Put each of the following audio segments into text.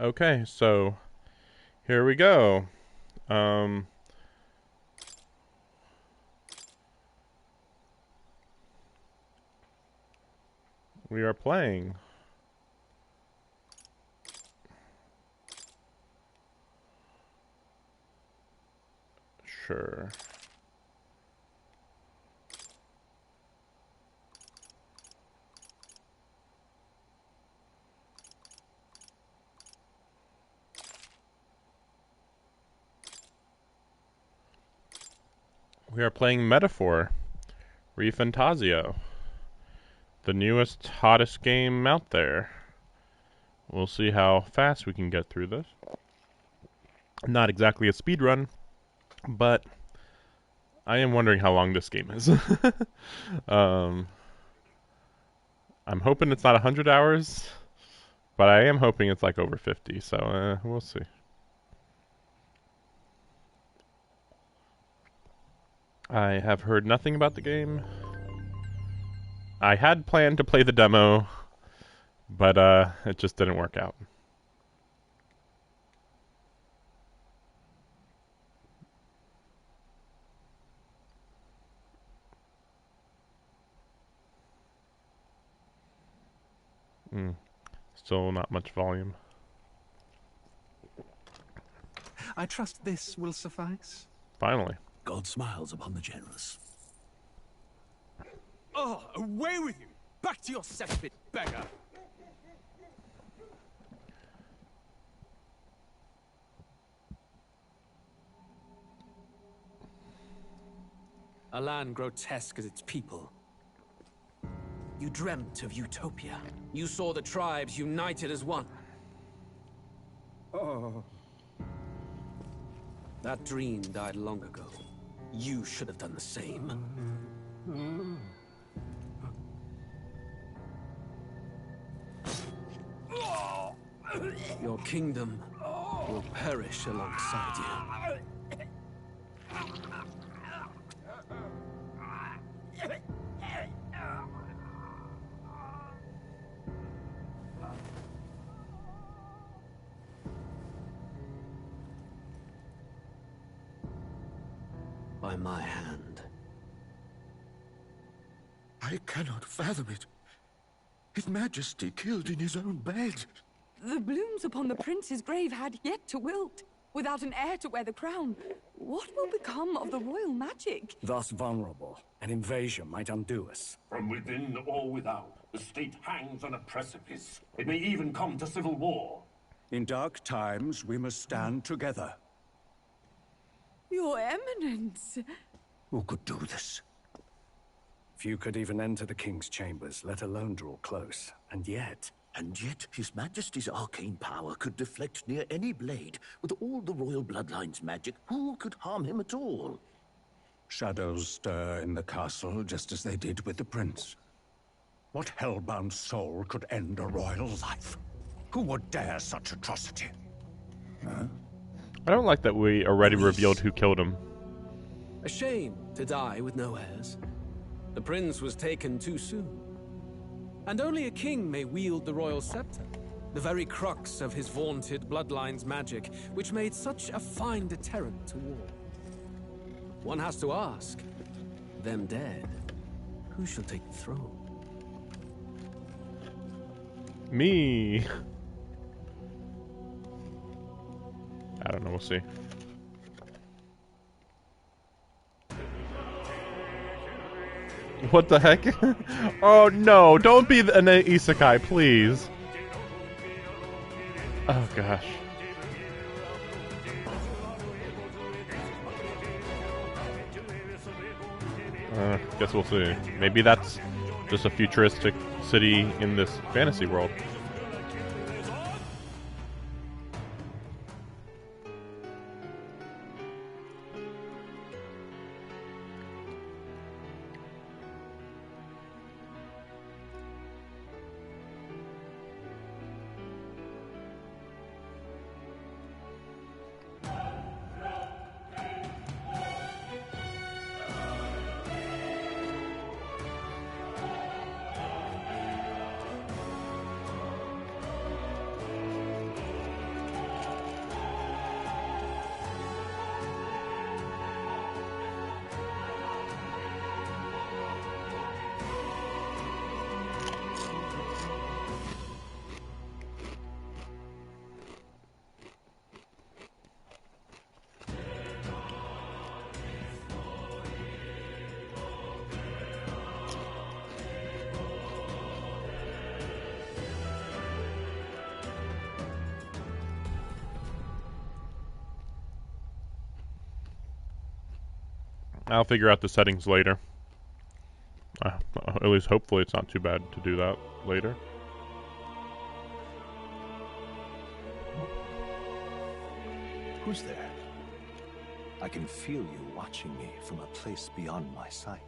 Okay, so here we go. Um, we are playing. Sure. We are playing Metaphor, ReFantazio, the newest, hottest game out there. We'll see how fast we can get through this. Not exactly a speed run, but I am wondering how long this game is. um, I'm hoping it's not 100 hours, but I am hoping it's like over 50, so we'll see. I have heard nothing about the game. I had planned to play the demo, but it just didn't work out. Mm, still not much volume. I trust this will suffice. Finally. God smiles upon the generous. Oh, away with you! Back to your cesspit, beggar! A land grotesque as its people. You dreamt of utopia. You saw the tribes united as one. Oh. That dream died long ago. You should have done the same. Your kingdom will perish alongside you. By my hand. I cannot fathom it. His Majesty killed in his own bed. The blooms upon the prince's grave had yet to wilt. Without an heir to wear the crown, what will become of the royal magic? Thus vulnerable, an invasion might undo us. From within or without, the state hangs on a precipice. It may even come to civil war. In dark times, we must stand together. Your Eminence! Who could do this? Few could even enter the king's chambers, let alone draw close. And yet, His Majesty's arcane power could deflect near any blade. With all the royal bloodline's magic, who could harm him at all? shadows stir in the castle just as they did with the prince. What hellbound soul could end a royal life? Who would dare such atrocity? Huh? I don't like that we already revealed who killed him. A shame to die with no heirs. The prince was taken too soon. And only a king may wield the royal scepter, the very crux of his vaunted bloodline's magic, which made such a fine deterrent to war. One has to ask, them dead, who shall take the throne? Me. I don't know, we'll see. What the heck? Oh no, don't be an isekai, please. Oh gosh. Guess we'll see. Maybe that's just a futuristic city in this fantasy world. I'll figure out the settings later. At least hopefully it's not too bad to do that later. Who's there? I can feel you watching me from a place beyond my sight.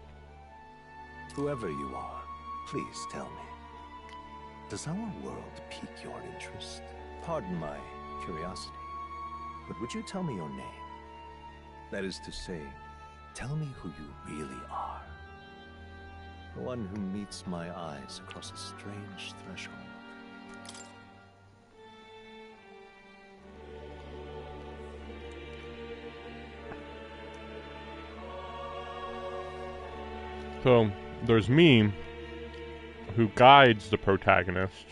Whoever you are, please tell me. Does our world pique your interest? Pardon my curiosity, but would you tell me your name? That is to say, tell me who you really are. The one who meets my eyes across a strange threshold. So, there's me, who guides the protagonist,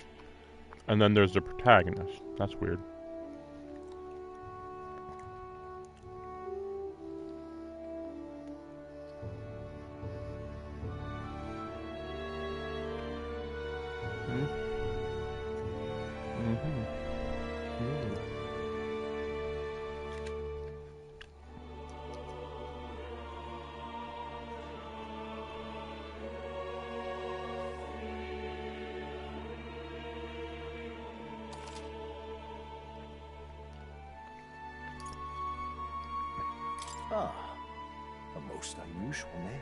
and then there's the protagonist. That's weird. Ah, a most unusual name.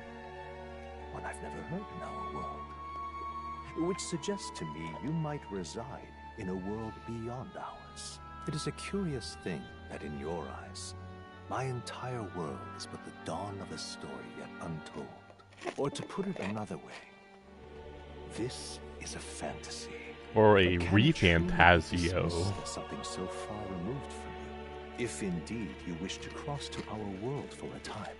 One I've never heard in our world. Which suggests to me you might reside in a world beyond ours. It is a curious thing that in your eyes, my entire world is but the dawn of a story yet untold. Or to put it another way, this is a fantasy. Or a But can it truly refantasio. exist as something so far removed from you? If indeed you wish to cross to our world for a time,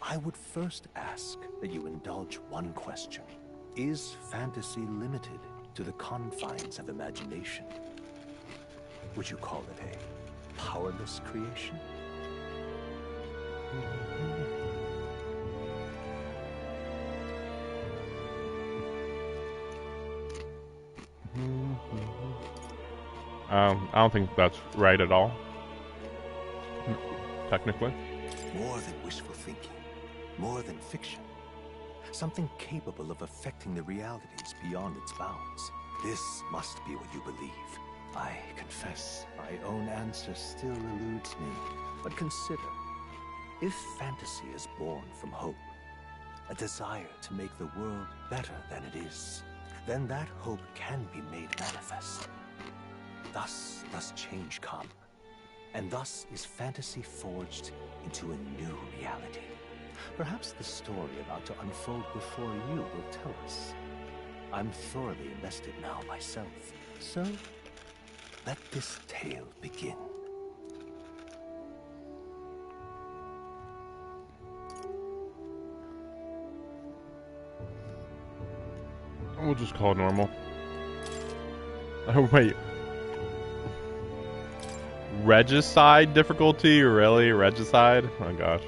I would first ask that you indulge one question. Is fantasy limited to the confines of imagination? Would you call it a powerless creation? I don't think that's right at all. Technically. More than wishful thinking, more than fiction. Something capable of affecting the realities beyond its bounds. This must be what you believe. I confess, my own answer still eludes me. But consider, if fantasy is born from hope, a desire to make the world better than it is, then that hope can be made manifest. Thus does change come. And thus is fantasy forged into a new reality. Perhaps the story about to unfold before you will tell us. I'm thoroughly invested now myself. So, let this tale begin. We'll just call it normal. Oh, wait. Regicide difficulty? Really? Regicide? Oh, gosh.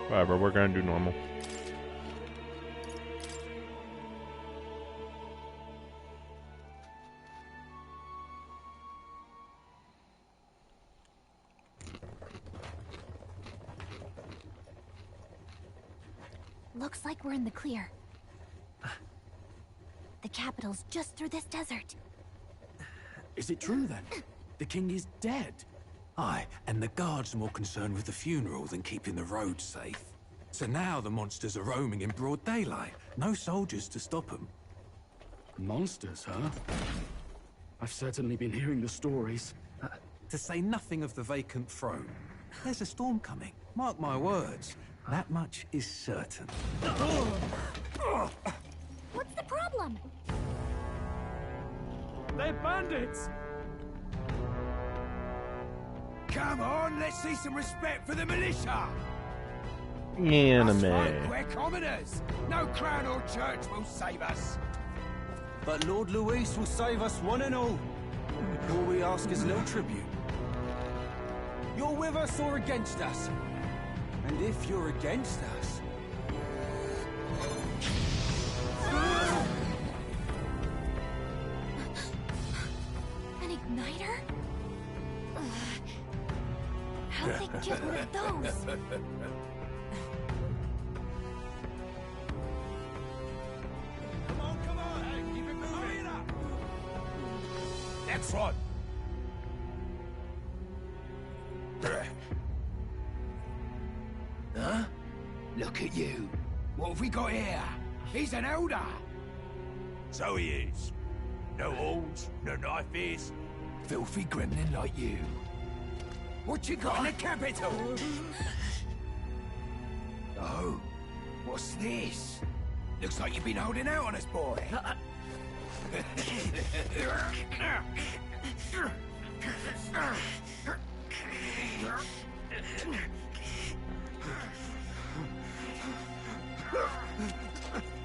Whatever, we're gonna do normal. Looks like we're in the clear. The capital's just through this desert. Is it true then? The king is dead? Aye, and the guards are more concerned with the funeral than keeping the roads safe. So now the monsters are roaming in broad daylight. No soldiers to stop them. Monsters, huh? I've certainly been hearing the stories. To say nothing of the vacant throne. There's a storm coming. Mark my words. That much is certain. What's the problem? They're bandits! Come on, let's see some respect for the militia! Anime. We're commoners! No crown or church will save us! But Lord Luis will save us one and all. All we ask is a little tribute. You're with us or against us? And if you're against us... An Igniter? Ugh. How'd they get rid of those? Come on, hey, keep it moving. Next one. Huh? Look at you. What have we got here? He's an elder. So he is. No horns, no knifes. Filthy gremlin like you. What you got in the capital? Oh, what's this? Looks like you've been holding out on us, boy.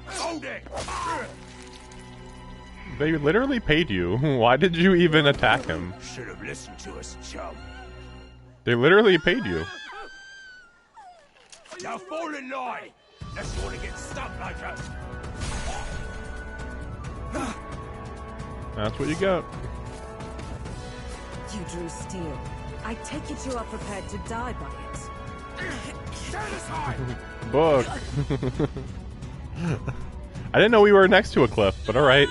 Hold it! They literally paid you. Why did you even attack him? Should have listened to us, chum. They literally paid you. Now fall in line. Unless you want to get stuck like us. That's what you got. You drew steel. I take it you are prepared to die by it. Stand aside! Book. I didn't know we were next to a cliff, but alright.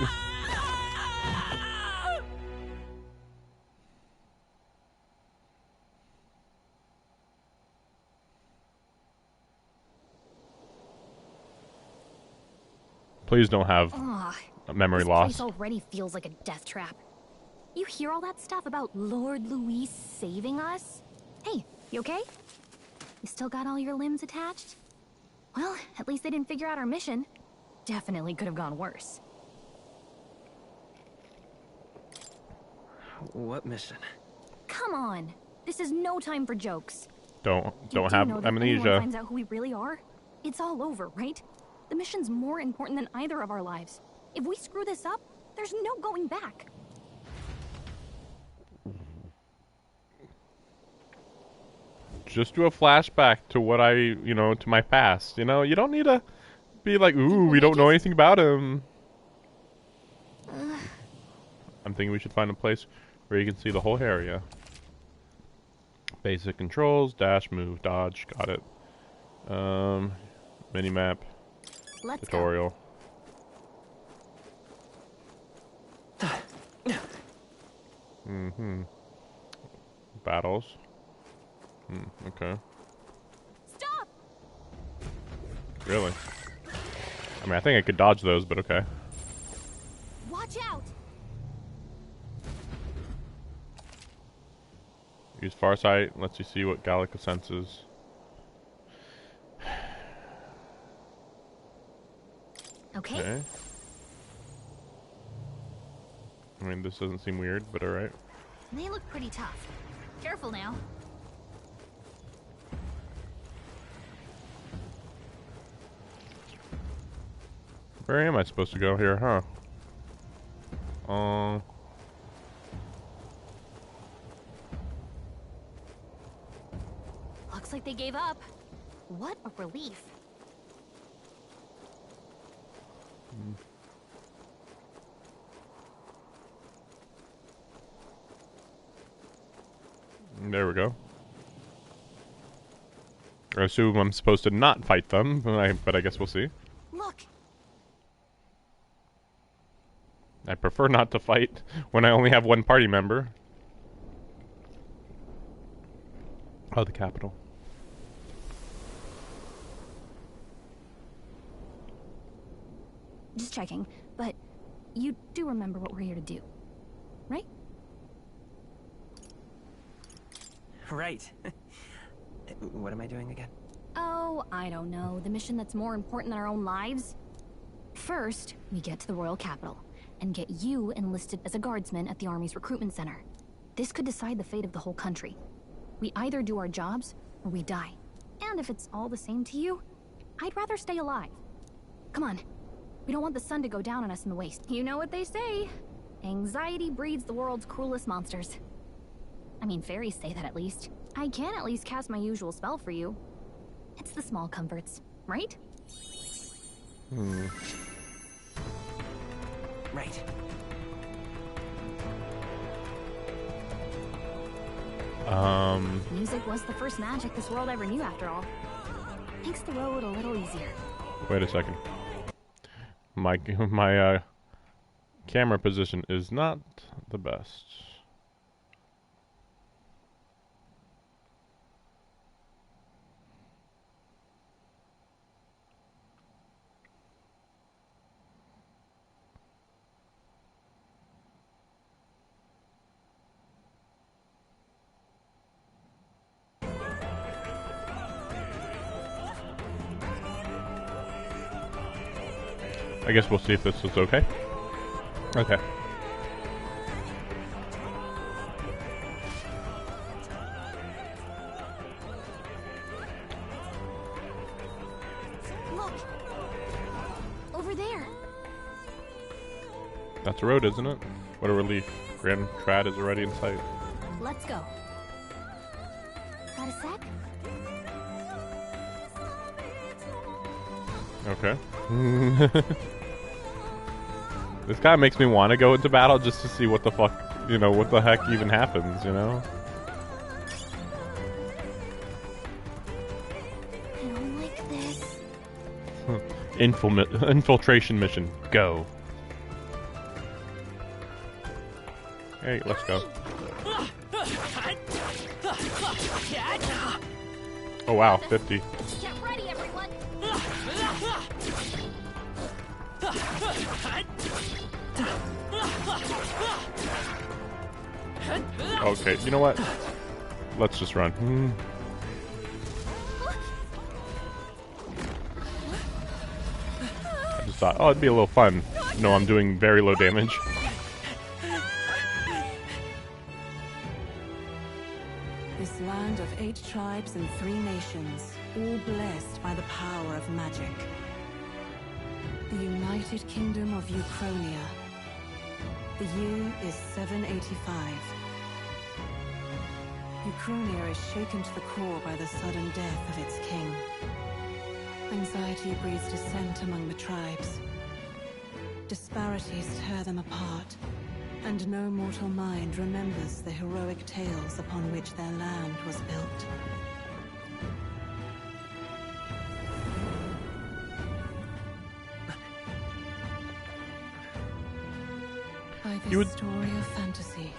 Please don't have a memory loss. This place already feels like a death trap. You hear all that stuff about Lord Louis saving us? Hey, you okay? You still got all your limbs attached? Well, at least they didn't figure out our mission. Definitely could have gone worse. What mission? Come on. This is no time for jokes. Don't You have know that if anyone amnesia. finds out who we really are, it's all over, right? The mission's more important than either of our lives. If we screw this up, there's no going back. Just do a flashback to what to my past. You don't need to be like, ooh, we don't know anything about him. I'm thinking we should find a place where you can see the whole area. Basic controls, dash, move, dodge, got it. Minimap, tutorial. Battles. Okay. Stop! Really? I mean, I think I could dodge those, but okay. Watch out! Use Farsight, lets you see what Gallica senses. Okay. I mean, this doesn't seem weird, but alright. They look pretty tough. Careful now. Where am I supposed to go here, huh? Looks like they gave up. What a relief. There we go. I assume I'm supposed to not fight them, but I guess we'll see. Look. I prefer not to fight when I only have one party member. Oh, the capital. Just checking, but you do remember what we're here to do, right? Right. What am I doing again? Oh, I don't know. The mission that's more important than our own lives? First, we get to the royal capital and get you enlisted as a guardsman at the army's recruitment center. This could decide the fate of the whole country. We either do our jobs or we die. And if it's all the same to you, I'd rather stay alive. Come on. We don't want the sun to go down on us in the waste. You know what they say. Anxiety breeds the world's cruelest monsters. I mean, fairies say that at least. I can at least cast my usual spell for you. It's the small comforts, right? Right. Music was the first magic this world ever knew, after all. Makes the road a little easier. Wait a second. My camera position is not the best. I guess we'll see if this is okay. Okay. Look! Over there! That's a road, isn't it? What a relief. Grand Trad is already in sight. Let's go. Got a sec? Okay. This guy makes me want to go into battle just to see what the fuck, you know, what the heck even happens, you know? I don't like this. Infiltration mission. Go. Hey, let's go. Oh wow, 50. Get ready, everyone! Okay, you know what? Let's just run. I just thought, oh, it'd be a little fun. No, I'm doing very low damage. This land of 8 tribes and 3 nations, all blessed by the power of magic. The United Kingdom of Ukronia. The year is 785. Ukronia is shaken to the core by the sudden death of its king. Anxiety breeds dissent among the tribes. Disparities tear them apart, and no mortal mind remembers the heroic tales upon which their land was built. By this story of fantasy,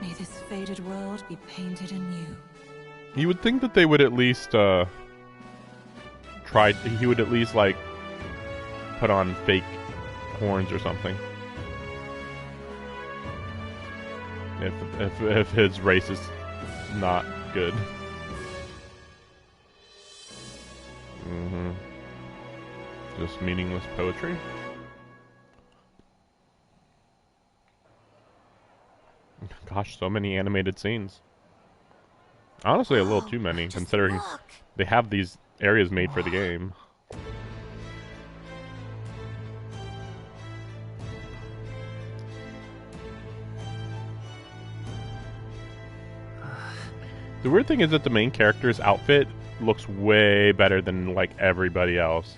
may this faded world be painted anew. You would think that they would at least, he would at least, like, put on fake horns or something. If his race is not good. Just meaningless poetry. Gosh, so many animated scenes. Honestly, a little too many, considering they have these areas made for the game. The weird thing is that the main character's outfit looks way better than, like, everybody else.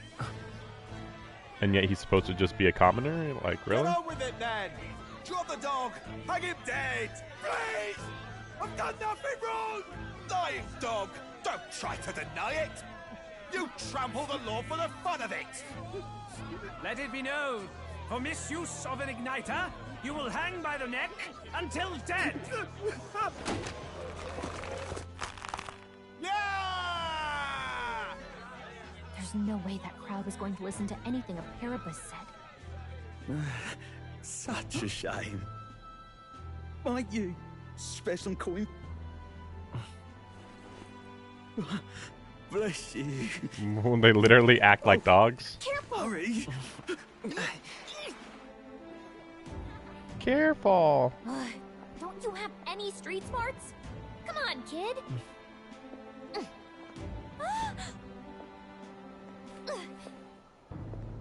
And yet he's supposed to just be a commoner? Like, really? Get on with it, then! Drop the dog! Hang him dead! Please! I've done nothing wrong! Dying dog! Don't try to deny it! You trample the law for the fun of it! Let it be known, for misuse of an igniter, you will hang by the neck until dead! Yeah! There's no way that crowd was going to listen to anything a Paribus said. Such a shame. Might you spare some coin? Bless you. They literally act like dogs. Careful! Hurry! Careful! Don't you have any street smarts? Come on, kid!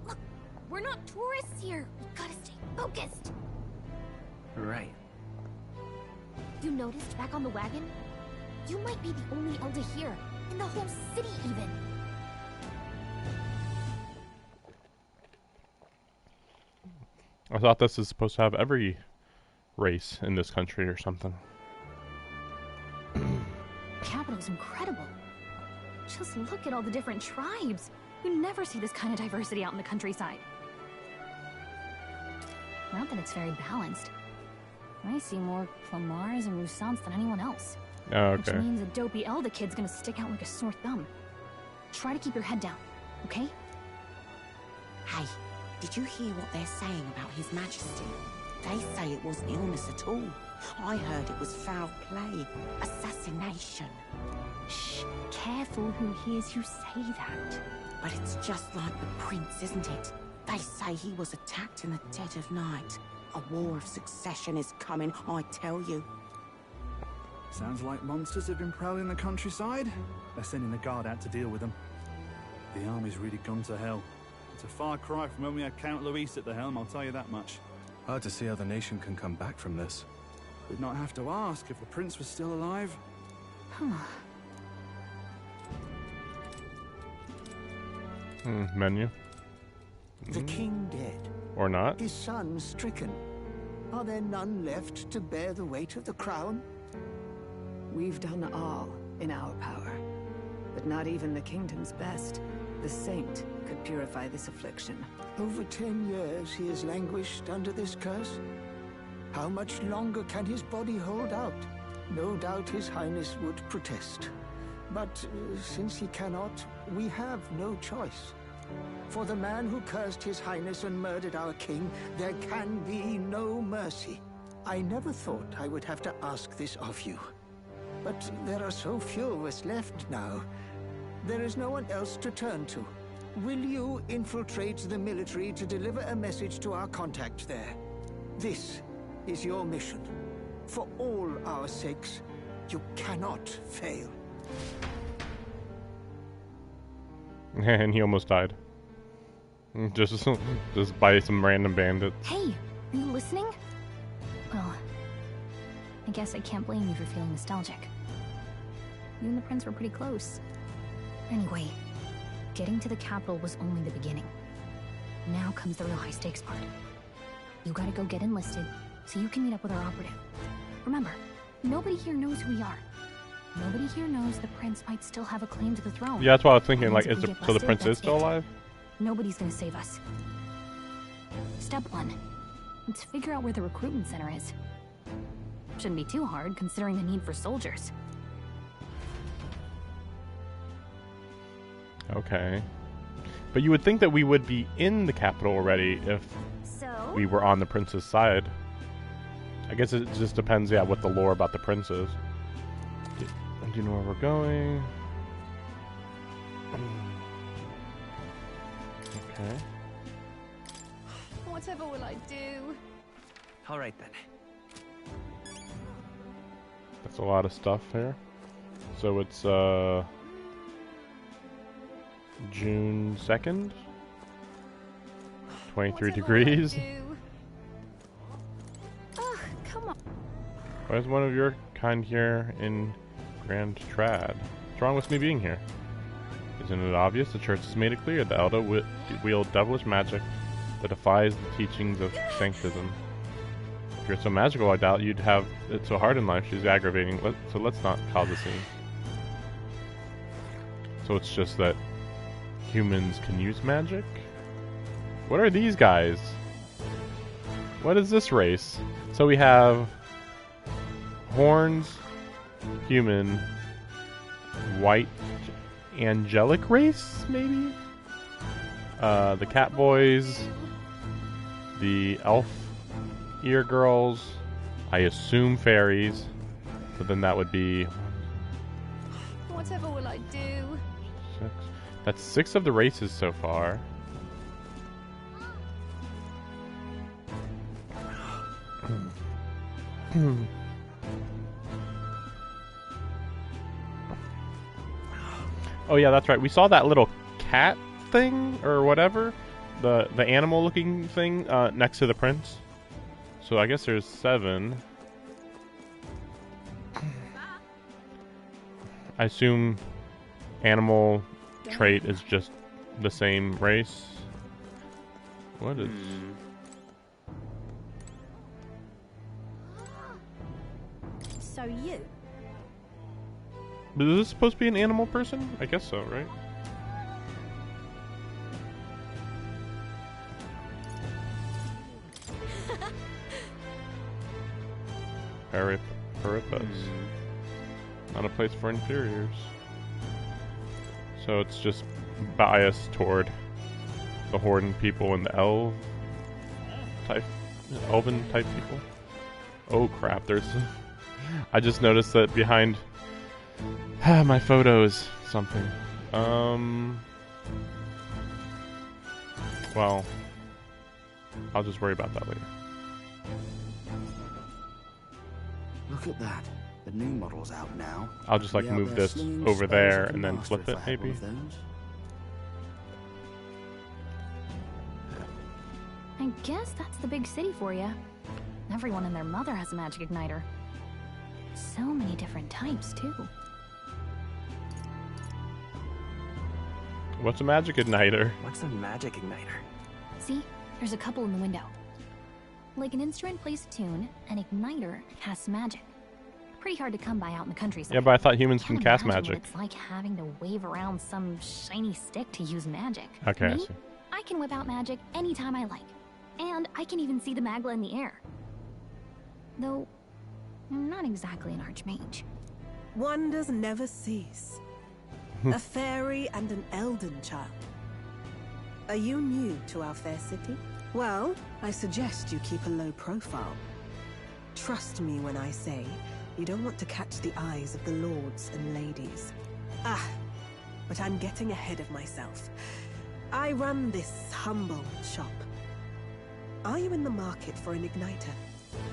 Look, we're not tourists here. We gotta stay focused. Right. You noticed back on the wagon? You might be the only Elder here, in the whole city even. I thought this is supposed to have every race in this country or something. capital's incredible. Just look at all the different tribes. You never see this kind of diversity out in the countryside. Not that it's very balanced. I see more Clamars and Roussants than anyone else. Oh, okay. Which means a dopey Elder kid's gonna stick out like a sore thumb. Try to keep your head down, okay? Hey, did you hear what they're saying about His Majesty? They say it wasn't illness at all. I heard it was foul play, assassination. Shh, careful who hears you say that. But it's just like the prince, isn't it? They say he was attacked in the dead of night. A war of succession is coming, I tell you. Sounds like monsters have been prowling the countryside. They're sending the guard out to deal with them. The army's really gone to hell. It's a far cry from when we had Count Luis at the helm, I'll tell you that much. Hard to see how the nation can come back from this. We'd not have to ask if the prince was still alive. Menu. The king dead. Or not. His son stricken. Are there none left to bear the weight of the crown? We've done all in our power. But not even the kingdom's best, the saint, could purify this affliction. Over 10 years he has languished under this curse. How much longer can his body hold out? No doubt His Highness would protest. But since he cannot, we have no choice. For the man who cursed His Highness and murdered our king, there can be no mercy. I never thought I would have to ask this of you. But there are so few of us left now. There is no one else to turn to. Will you infiltrate the military to deliver a message to our contact there? This is your mission. For all our sakes, you cannot fail. And he almost died. Just by some random bandits. Hey, are you listening? Well, I guess I can't blame you for feeling nostalgic. You and the prince were pretty close. Anyway, getting to the capital was only the beginning. Now comes the real high-stakes part. You gotta go get enlisted, so you can meet up with our operative. Remember, nobody here knows who we are. Nobody here knows the prince might still have a claim to the throne. Yeah, that's what I was thinking. Like, Once so we get the busted, prince is that's still it. alive? Nobody's gonna save us. Step 1. Let's figure out where the recruitment center is. Shouldn't be too hard, considering the need for soldiers. Okay. But you would think that we would be in the capital already if we were on the prince's side. I guess it just depends, yeah, what the lore about the prince is. Do you know where we're going? Okay. Whatever will I do? All right then. That's a lot of stuff here. So it's June 2nd? 23 degrees? Ugh, come on. Why is one of your kind here in Grand Trad? What's wrong with me being here? Isn't it obvious? The church has made it clear that Elda wield devilish magic that defies the teachings of sanctism. If you're so magical, I doubt you'd have it so hard in life. She's aggravating. So let's not cause a scene. So it's just that humans can use magic? What are these guys? What is this race? So we have horns, human, white, angelic race, maybe? The cat boys, the elf ear girls, I assume fairies, but then that would be Whatever will I do? 6. That's 6 of the races so far. Oh yeah, that's right. We saw that little cat thing or whatever, the animal looking thing next to the prince. So I guess there's 7. I assume animal trait is just the same race. What is... So you? But is this supposed to be an animal person? I guess so, right? Peripas. Not a place for inferiors. So it's just biased toward the Horden people and the elven type people. Oh crap, there's... I just noticed that behind my photo is something. Well, I'll just worry about that later. Look at that. The new model's out now. I'll just like Be out move there this slinging over spells there like a and then master flip if it I had one maybe. of those. I guess that's the big city for you. Everyone and their mother has a magic igniter. So many different types, too. What's a magic igniter? What's a magic igniter? See? There's a couple in the window. Like an instrument plays a tune, an igniter casts magic. Pretty hard to come by out in the countryside. Yeah, but I thought humans can Can't cast imagine magic. what it's like having to wave around some shiny stick to use magic. Okay, I Me? see. I can whip out magic anytime I like. And I can even see the Magla in the air. Though, I'm not exactly an archmage. Wonders never cease. A fairy and an Elden child. Are you new to our fair city? Well, I suggest you keep a low profile. Trust me when I say you don't want to catch the eyes of the lords and ladies. But I'm getting ahead of myself. I run this humble shop. Are you in the market for an igniter?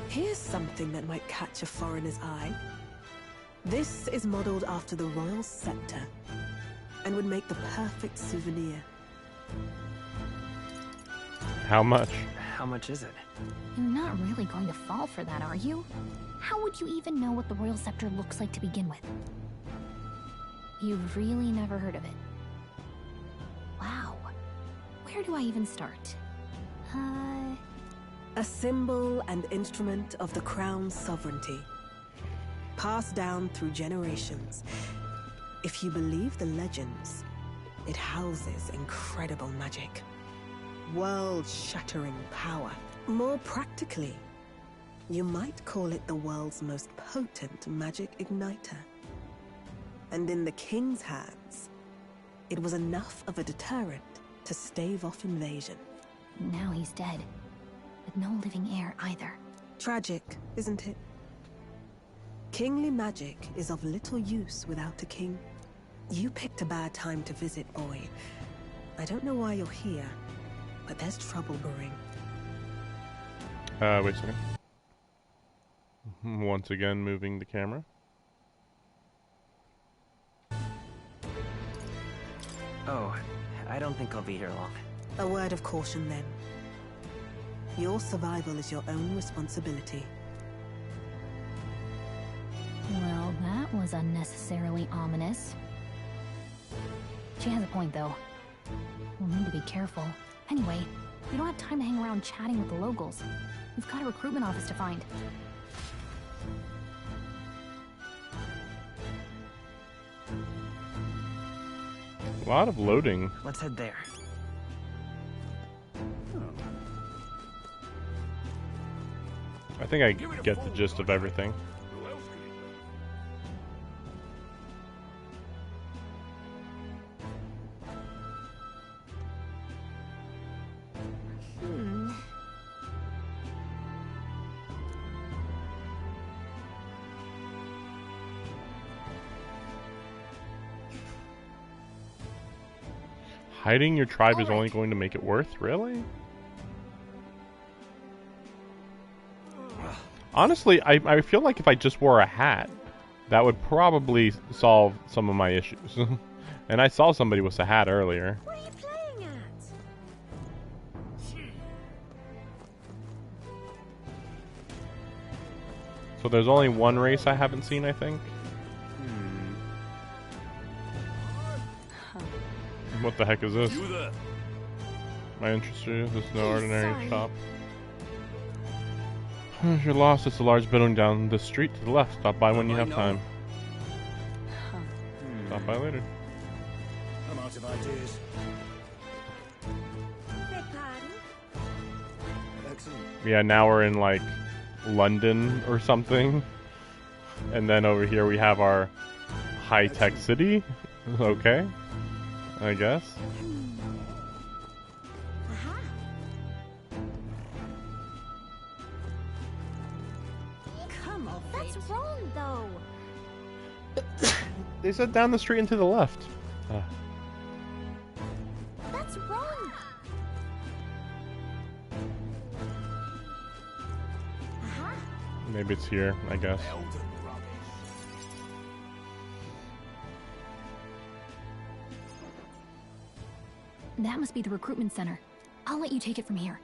Here's something that might catch a foreigner's eye. This is modeled after the royal scepter and would make the perfect souvenir. How much? How much is it? You're not really going to fall for that, are you? How would you even know what the royal scepter looks like to begin with? You've really never heard of it. Wow. Where do I even start? A symbol and instrument of the crown's sovereignty. Passed down through generations. If you believe the legends, it houses incredible magic. World-shattering power. More practically, you might call it the world's most potent magic igniter. And in the king's hands, it was enough of a deterrent to stave off invasion. Now he's dead. With no living heir either. Tragic, isn't it? Kingly magic is of little use without a king. You picked a bad time to visit, boy. I don't know why you're here, but there's trouble brewing. Wait a second. Once again, moving the camera. Oh, I don't think I'll be here long. A word of caution, then. Your survival is your own responsibility. Well, that was unnecessarily ominous. She has a point, though. We'll need to be careful. Anyway, we don't have time to hang around chatting with the locals. We've got a recruitment office to find. A lot of loading. Let's head there. I think I get the gist of everything. Hiding your tribe is only going to make it worth, really? Honestly, I feel like if I just wore a hat, that would probably solve some of my issues. And I saw somebody with a hat earlier. What are you playing at? So there's only one race I haven't seen, I think. What the heck is this? Am I interested? This is no ordinary shop. If you're lost, it's a large building down the street to the left. Stop by when you have time. Bye later. I'm out of ideas. Excellent. Yeah, now we're in like London or something. And then over here we have our high-tech city. Okay. I guess. Come on, that's wrong, though. They said down the street and to the left. That's wrong. Maybe it's here, I guess. That must be the recruitment center. I'll let you take it from here.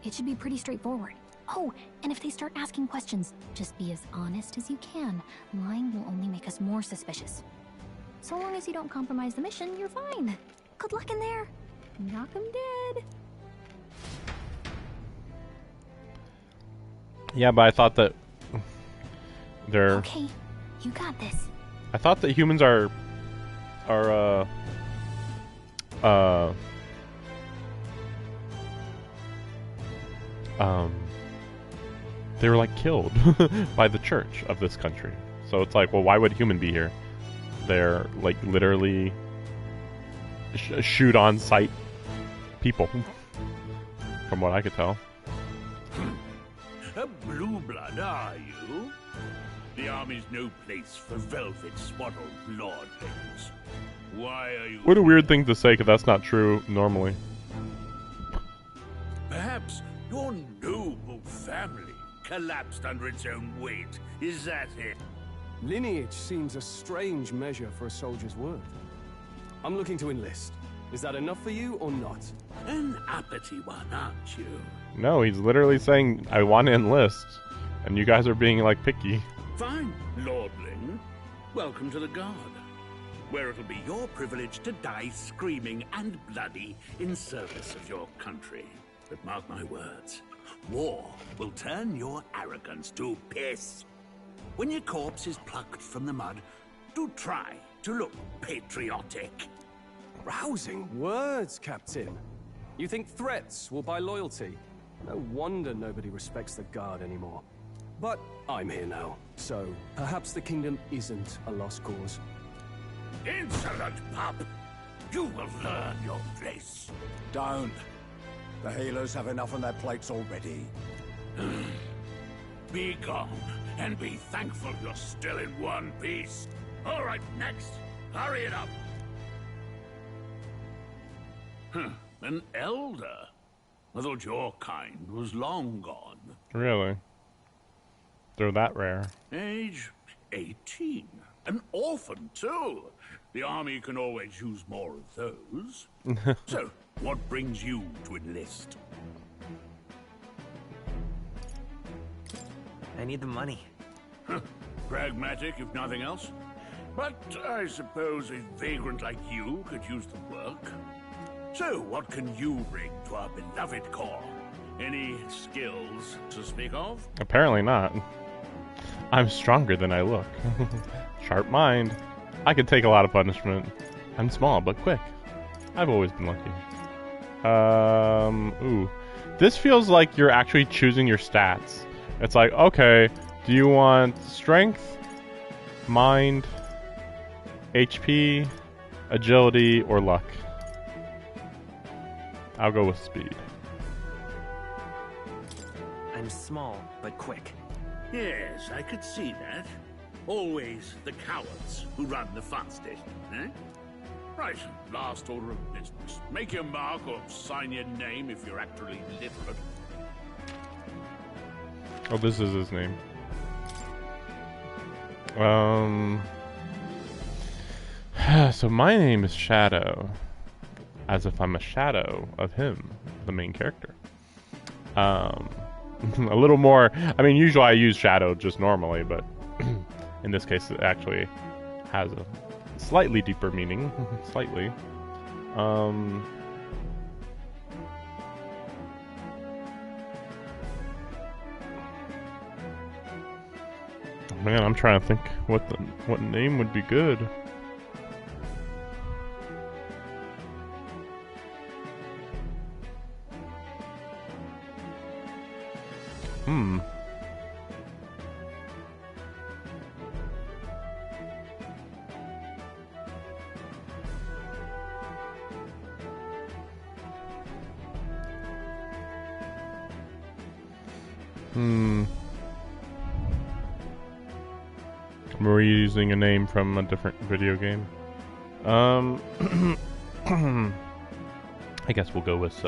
It should be pretty straightforward. Oh, and if they start asking questions, just be as honest as you can. Lying will only make us more suspicious. So long as you don't compromise the mission, you're fine. Good luck in there. Knock 'em dead. Yeah, but I thought that they're... Okay, you got this. I thought that humans are they were like killed by the church of this country. So it's like, well, why would a human be here? They're like literally shoot on sight people, from what I could tell. A blue blood, are you? The army's no place for velvet-swaddled lordlings. Why are you... What a weird thing to say, because that's not true normally. Perhaps your noble family collapsed under its own weight. Is that it? Lineage seems a strange measure for a soldier's worth. I'm looking to enlist. Is that enough for you or not? An uppity one, aren't you? No, he's literally saying, I want to enlist. And you guys are being, like, picky. Fine, lordling. Welcome to the Guard, where it'll be your privilege to die screaming and bloody in service of your country. But mark my words, war will turn your arrogance to piss. When your corpse is plucked from the mud, do try to look patriotic. Rousing words, Captain. You think threats will buy loyalty? No wonder nobody respects the Guard anymore. But I'm here now, so perhaps the kingdom isn't a lost cause. Insolent pup! You will learn your place. Don't. The healers have enough on their plates already. Be gone, and be thankful you're still in one piece. All right, next. Hurry it up. An elder? I thought your kind was long gone. Really? They're that rare. Age 18. An orphan, too. The army can always use more of those. So, what brings you to enlist? I need the money. Pragmatic, if nothing else. But I suppose a vagrant like you could use the work. So, what can you bring to our beloved corps? Any skills to speak of? Apparently not. I'm stronger than I look. Sharp mind. I can take a lot of punishment. I'm small, but quick. I've always been lucky. Ooh. This feels like you're actually choosing your stats. It's like, okay, do you want strength, mind, HP, agility, or luck? I'll go with speed. I'm small, but quick. Yes, I could see that. Always the cowards who run the fastest, eh? Right, last order of business. Make your mark or sign your name if you're actually literate. Oh, this is his name. So my name is Shadow. As if I'm a shadow of him, the main character. A little more, I mean, usually I use shadow just normally, but in this case it actually has a slightly deeper meaning. Slightly. Man, I'm trying to think what name would be good. We're using a name from a different video game. I guess we'll go with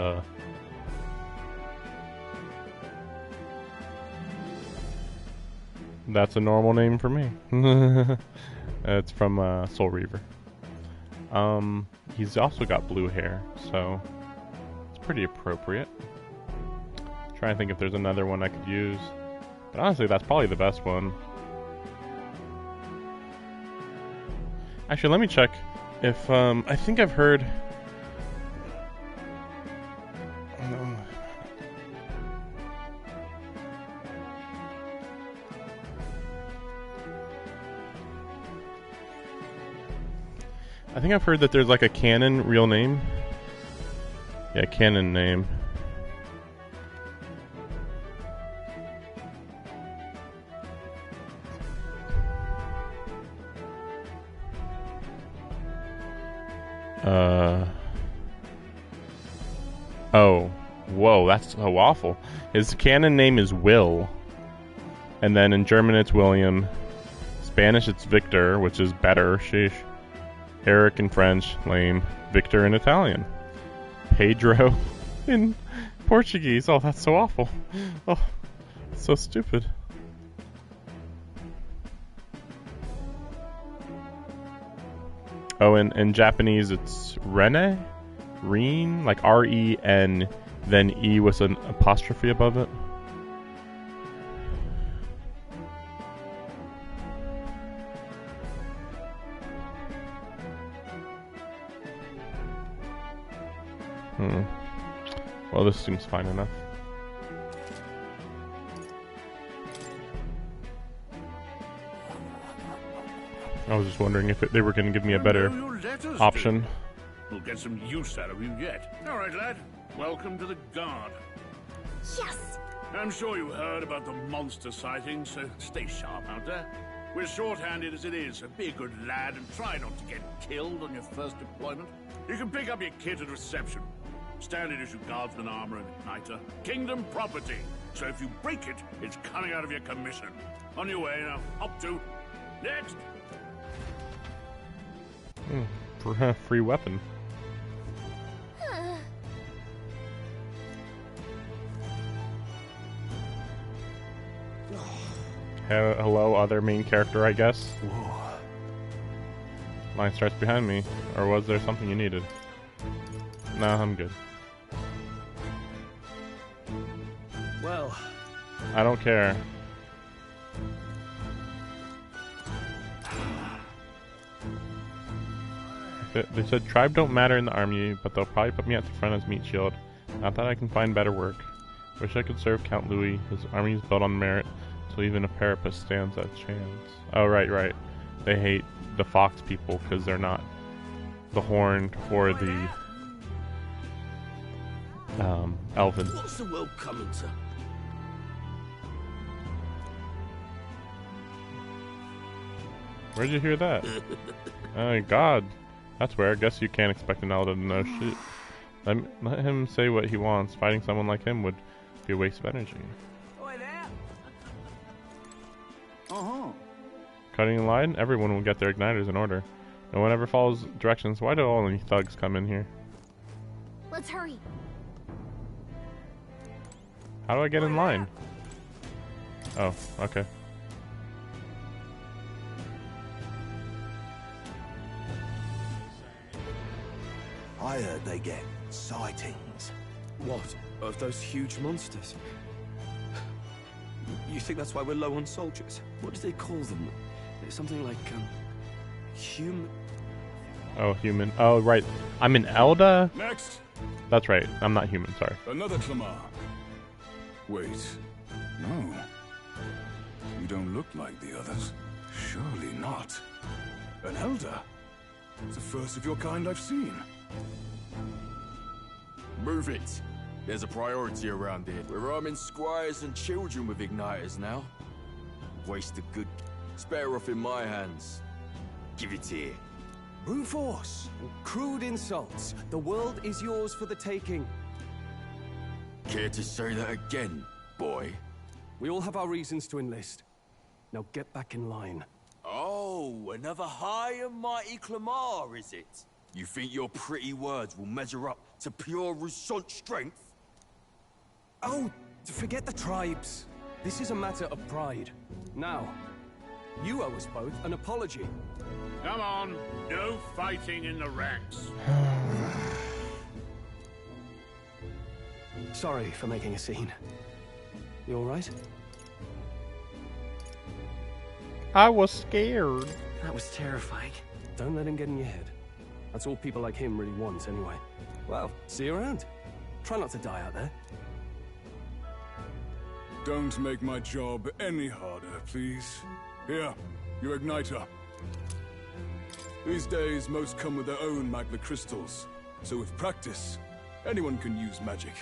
that's a normal name for me. It's from Soul Reaver. He's also got blue hair, so it's pretty appropriate. Trying to think if there's another one I could use, but honestly, that's probably the best one. Actually, let me check if I think I've heard. I think I've heard that there's like a canon real name. Yeah, canon name. Oh, whoa, that's so awful. His canon name is Will. And then in German it's William. Spanish it's Victor, which is better. Sheesh. Eric in French, lame. Victor in Italian. Pedro in Portuguese. Oh, that's so awful. Oh, so stupid. Oh, and in Japanese it's Rene? Reen? Like R-E-N, then E with an apostrophe above it. Well, this seems fine enough. I was just wondering if they were going to give me a better option. We'll get some use out of you yet. All right, lad. Welcome to the Guard. Yes! I'm sure you heard about the monster sightings, so stay sharp out there. We're short-handed as it is, so be a good lad and try not to get killed on your first deployment. You can pick up your kit at reception. Standard issue guardsman armor and igniter. Kingdom property. So if you break it, it's coming out of your commission. On your way now. Up to. Next! For a free weapon. Hello, other main character, I guess. Whoa. Line starts behind me. Or was there something you needed? No, I'm good. Well, I don't care. They said tribe don't matter in the army, but they'll probably put me at the front as meat shield. Not that I can find better work. Wish I could serve Count Louis. His army is built on merit, so even a parapet stands a chance. Oh, right. They hate the fox people because they're not the horned or the elven. What's the world coming to? Where'd you hear that? Oh God, that's where. I guess you can't expect an elder to know shit. Let him say what he wants. Fighting someone like him would be a waste of energy. Cutting in line, everyone will get their igniters in order. No one ever follows directions. Why do only thugs come in here? Let's hurry. How do I get in line? Oh, okay. I heard they get sightings. What? Of those huge monsters? You think that's why we're low on soldiers? What do they call them? Something like, human... Oh, human. Oh, right. I'm an Elda? Next! That's right. I'm not human, sorry. Another Clamar. Wait. No. You don't look like the others. Surely not. An Elder? It's the first of your kind I've seen. Move it. There's a priority around here. We're arming squires and children with igniters now. Waste of good. It's better off in my hands. Give it here. Brute force, crude insults. The world is yours for the taking. Care to say that again, boy? We all have our reasons to enlist. Now get back in line. Oh, another high and mighty Clamar, is it? You think your pretty words will measure up to pure Roussant strength? Oh, forget the tribes. This is a matter of pride. Now, you owe us both an apology. Come on, no fighting in the ranks. Sorry for making a scene. You all right? I was scared. That was terrifying. Don't let him get in your head. That's all people like him really want, anyway. Well, see you around. Try not to die out there. Don't make my job any harder, please. Here, your igniter. These days, most come with their own magna crystals. So with practice, anyone can use magic.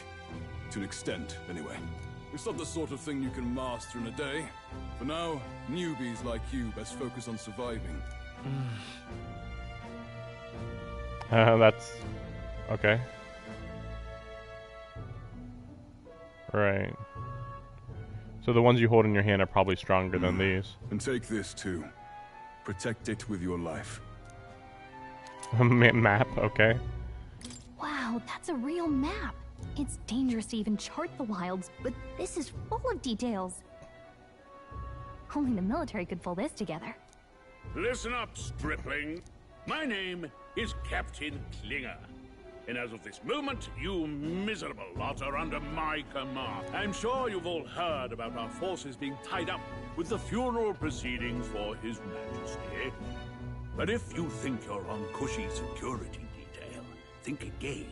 To an extent, anyway. It's not the sort of thing you can master in a day. For now, newbies like you best focus on surviving. That's... okay. Right. So the ones you hold in your hand are probably stronger than these. And take this too. Protect it with your life. Map, okay. Wow, that's a real map. It's dangerous to even chart the wilds, but this is full of details. Only the military could pull this together. Listen up, stripling. My name is Captain Klinger. And as of this moment, you miserable lot are under my command. I'm sure you've all heard about our forces being tied up with the funeral proceedings for His Majesty. But if you think you're on cushy security detail, think again.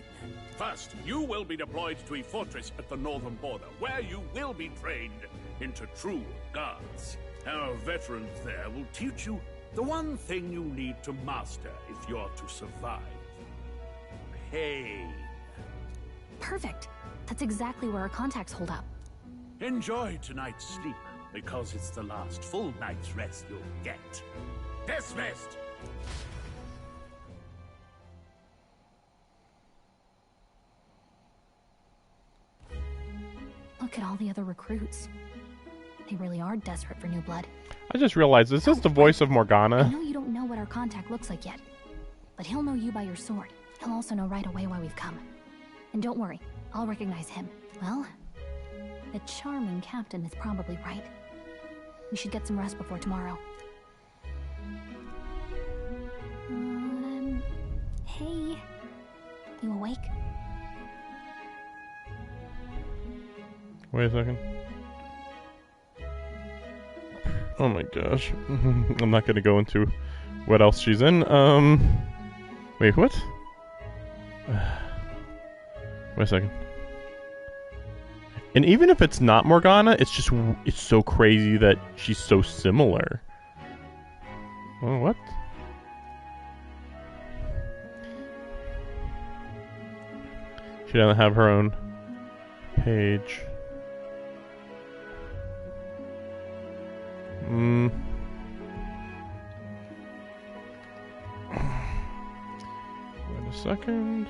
First, you will be deployed to a fortress at the northern border, where you will be trained into true guards. Our veterans there will teach you the one thing you need to master if you're to survive. Pain. Perfect. That's exactly where our contacts hold up. Enjoy tonight's sleep, because it's the last full night's rest you'll get. Dismissed! Look at all the other recruits. They really are desperate for new blood. I just realized, is this the voice of I Morgana? know you don't know what our contact looks like yet, but he'll know you by your sword. He'll also know right away why we've come. And don't worry, I'll recognize him. Well, the charming captain is probably right. We should get some rest before tomorrow. Hey. You awake? Wait a second. Oh my gosh. I'm not gonna go into what else she's in. Wait, what? Wait a second. And even if it's not Morgana, it's so crazy that she's so similar. Oh, what? She doesn't have her own page. Wait a second.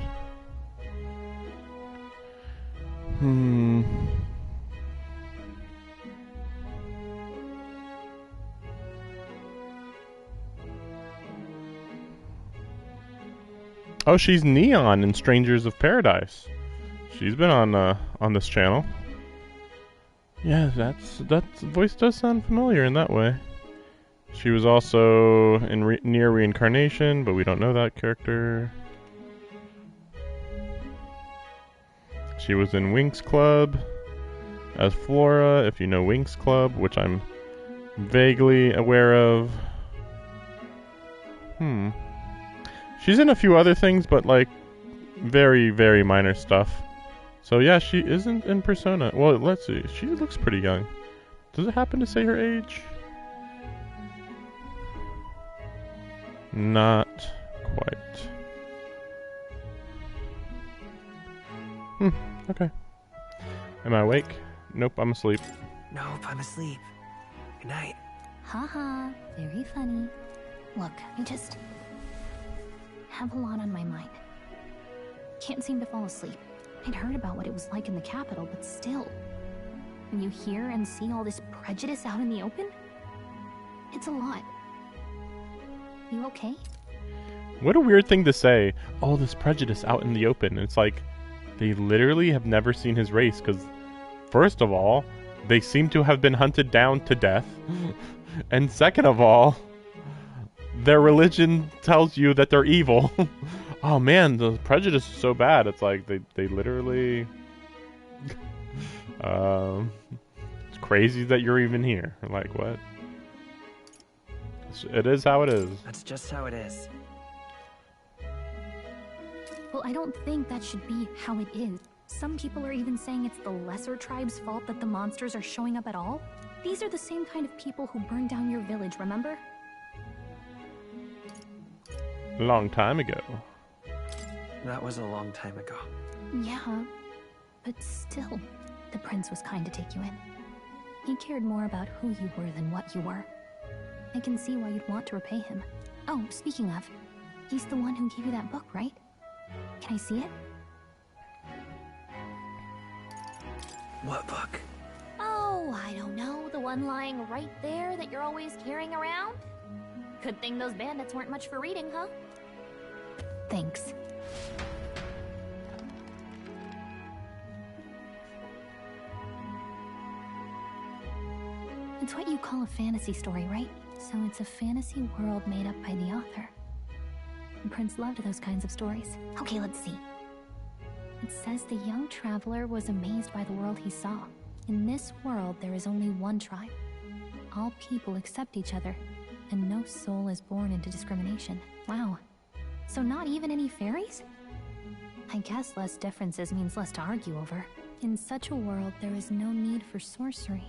Oh, she's Neon in Strangers of Paradise. She's been on this channel. Yeah, that voice does sound familiar in that way. She was also in Near Reincarnation, but we don't know that character. She was in Winx Club as Flora, if you know Winx Club, which I'm vaguely aware of. She's in a few other things, but like very, very minor stuff. So yeah, she isn't in Persona. Well, let's see. She looks pretty young. Does it happen to say her age? Not quite. Okay. Am I awake? Nope, I'm asleep. Nope, I'm asleep. Good night. Haha, very funny. Look, I just have a lot on my mind. Can't seem to fall asleep. I'd heard about what it was like in the capital, but still. When you hear and see all this prejudice out in the open, it's a lot. You okay? What a weird thing to say. All this prejudice out in the open. It's like they literally have never seen his race because, first of all, they seem to have been hunted down to death. And second of all, their religion tells you that they're evil. Oh man, the prejudice is so bad. It's like they literally... it's crazy that you're even here. Like, what? It is how it is. That's just how it is. Well, I don't think that should be how it is. Some people are even saying it's the lesser tribe's fault that the monsters are showing up at all. These are the same kind of people who burned down your village, remember? A long time ago. That was a long time ago. Yeah, but still, the prince was kind to take you in. He cared more about who you were than what you were. I can see why you'd want to repay him. Oh, speaking of, he's the one who gave you that book, right? Can I see it? What book? Oh, I don't know. The one lying right there that you're always carrying around? Good thing those bandits weren't much for reading, huh? Thanks. It's what you call a fantasy story, right? So it's a fantasy world made up by the author. The prince loved those kinds of stories. Okay, let's see. It says the young traveler was amazed by the world he saw. In this world, there is only one tribe. All people accept each other, and no soul is born into discrimination. Wow. So not even any fairies? I guess less differences means less to argue over. In such a world, there is no need for sorcery.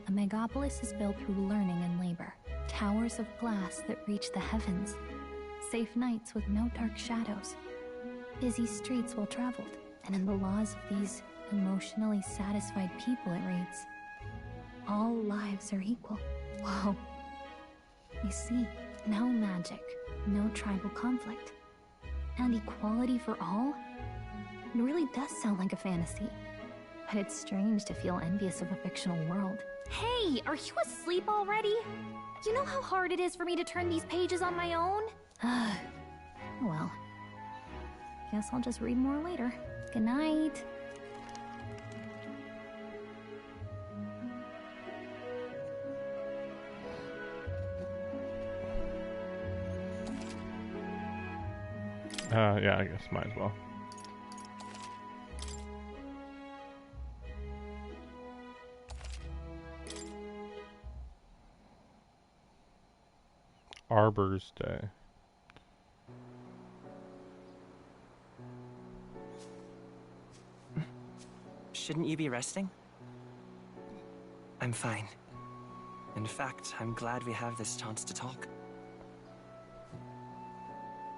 A megapolis is built through learning and labor. Towers of glass that reach the heavens. Safe nights with no dark shadows. Busy streets well traveled. And in the laws of these emotionally satisfied people, it reads, all lives are equal. Whoa. You see, no magic, no tribal conflict, and equality for all? It really does sound like a fantasy. But it's strange to feel envious of a fictional world. Hey, are you asleep already? You know how hard it is for me to turn these pages on my own? Well, guess I'll just read more later. Good night. Yeah, I guess might as well. Arbor's Day. Shouldn't you be resting? I'm fine. In fact, I'm glad we have this chance to talk.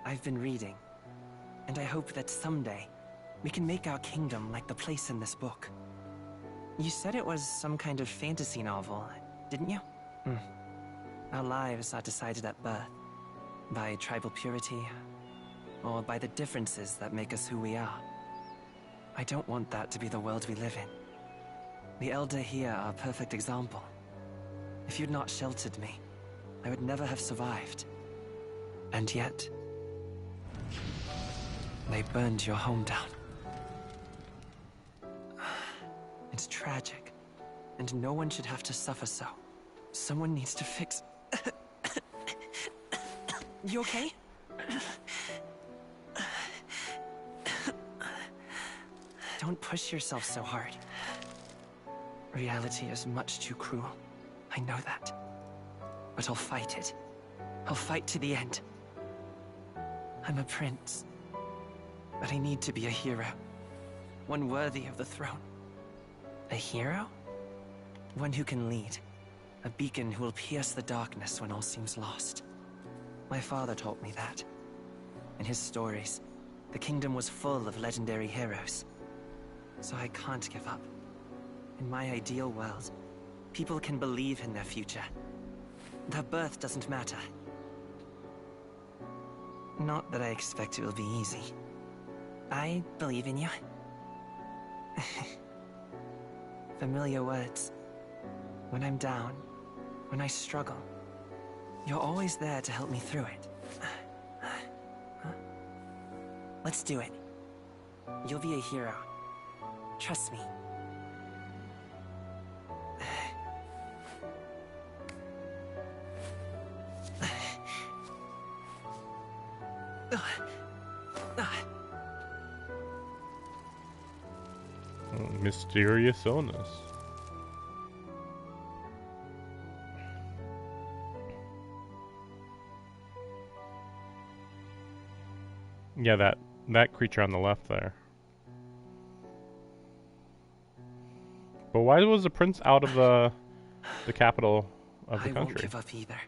I've been reading, and I hope that someday we can make our kingdom like the place in this book. You said it was some kind of fantasy novel, didn't you? Our lives are decided at birth, by tribal purity, or by the differences that make us who we are. I don't want that to be the world we live in. The Elder here are a perfect example. If you'd not sheltered me, I would never have survived. And yet, they burned your home down. It's tragic, and no one should have to suffer so. Someone needs to fix... You okay? Don't push yourself so hard. Reality is much too cruel. I know that. But I'll fight it. I'll fight to the end. I'm a prince. But I need to be a hero. One worthy of the throne. A hero? One who can lead. A beacon who will pierce the darkness when all seems lost. My father taught me that. In his stories, the kingdom was full of legendary heroes. so I can't give up. In my ideal world, people can believe in their future. Their birth doesn't matter. Not that I expect it will be easy. I believe in you. Familiar words. When I'm down, when I struggle, you're always there to help me through it. Let's do it. You'll be a hero. Trust me. Mysterious illness. Yeah, that creature on the left there. But why was the prince out of the capital of the country? I won't give up either.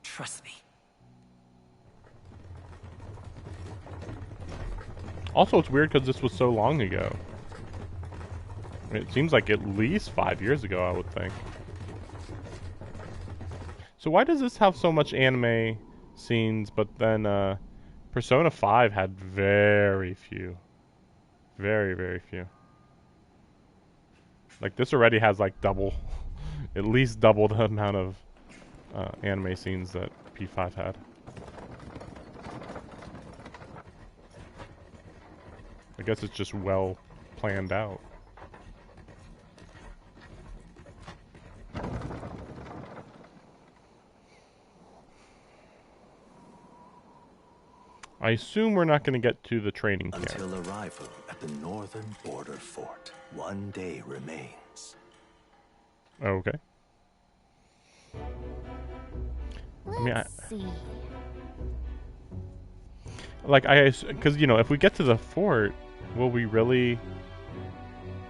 Trust me. Also, it's weird because this was so long ago. It seems like at least 5 years ago, I would think. So why does this have so much anime scenes, but then Persona 5 had very few. Very, very few. Like, this already has like double, at least double the amount of anime scenes that P5 had. I guess it's just well planned out. I assume we're not going to get to the training camp. Until arrival at the northern border fort, 1 day remains. Okay. Let's see. Like, because, you know, if we get to the fort, will we really...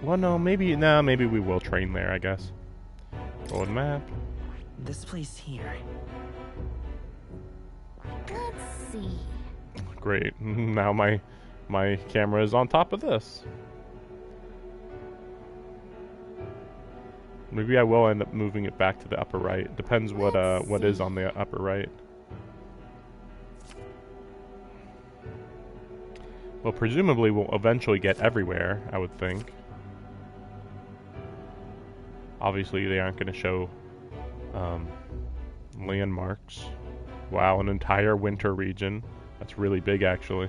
Well, no, maybe we will train there, I guess. Road map. This place here. Let's see. Great. Now my camera is on top of this. Maybe I will end up moving it back to the upper right. Depends what is on the upper right. Well, presumably we'll eventually get everywhere, I would think. Obviously, they aren't going to show landmarks. Wow, an entire winter region. That's really big, actually.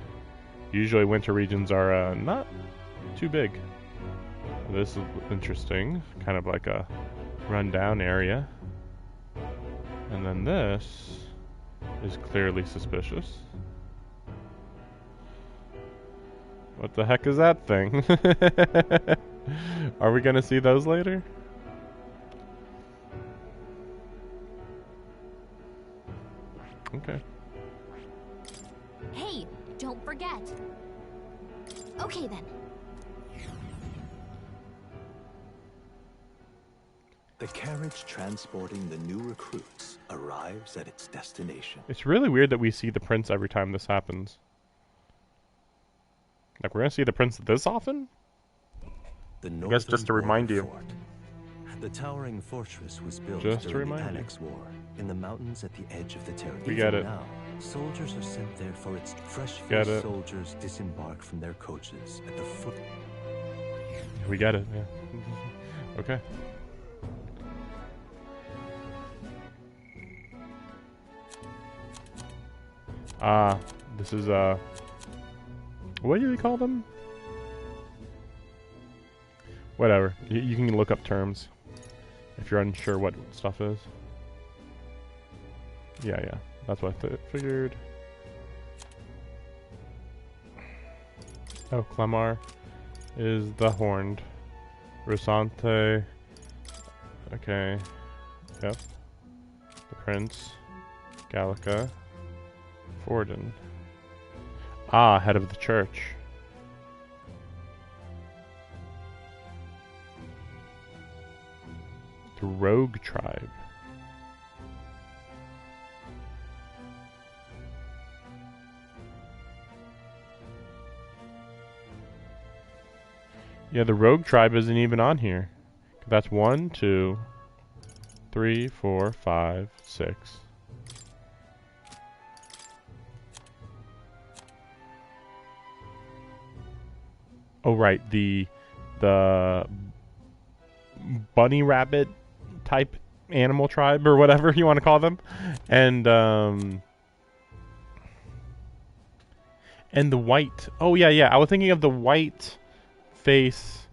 Usually winter regions are not too big. This is interesting. Kind of like a rundown area. And then this is clearly suspicious. What the heck is that thing? Are we gonna see those later? Okay. Hey, don't forget. Okay then. The carriage transporting the new recruits arrives at its destination. It's really weird that we see the prince every time this happens. Like, we're gonna see the prince this often? I guess just to remind you. Fort. The towering fortress was built Just to during the remind you. Annex War in the mountains at the edge of the territory. We get it. Now, soldiers are sent there for its Get fresh-faced it. soldiers disembark from their coaches at the foot. We get it, yeah. Okay. This is, what do you call them? Whatever. You can look up terms if you're unsure what stuff is. Yeah. That's what I figured. Oh, Clamar is the Horned. Rosante. Okay. Yep. The Prince. Gallica. Forden. Ah, head of the church. The Rogue Tribe. Yeah, the rogue tribe isn't even on here. That's 1, 2, 3, 4, 5, 6. Oh right, the bunny rabbit type animal tribe or whatever you want to call them, and the white. Oh yeah, I was thinking of the white face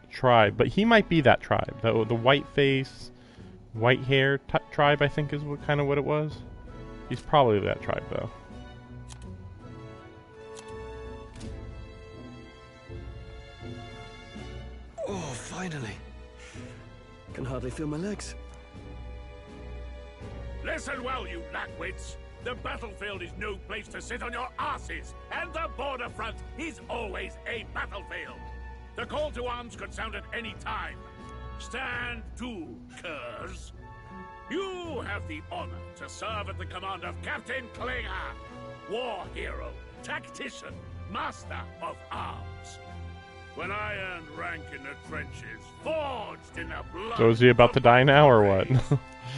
tribe, but he might be that tribe. The white face, white hair tribe, I think is kind of what it was. He's probably that tribe though. Oh, finally. Can hardly feel my legs. Listen well, you lackwits. The battlefield is no place to sit on your asses, and the border front is always a battlefield. The call to arms could sound at any time. Stand to, curs. You have the honor to serve at the command of Captain Klinger, war hero, tactician, master of arms. When I earned rank in the trenches, forged in the blood. So is he about to die now or what?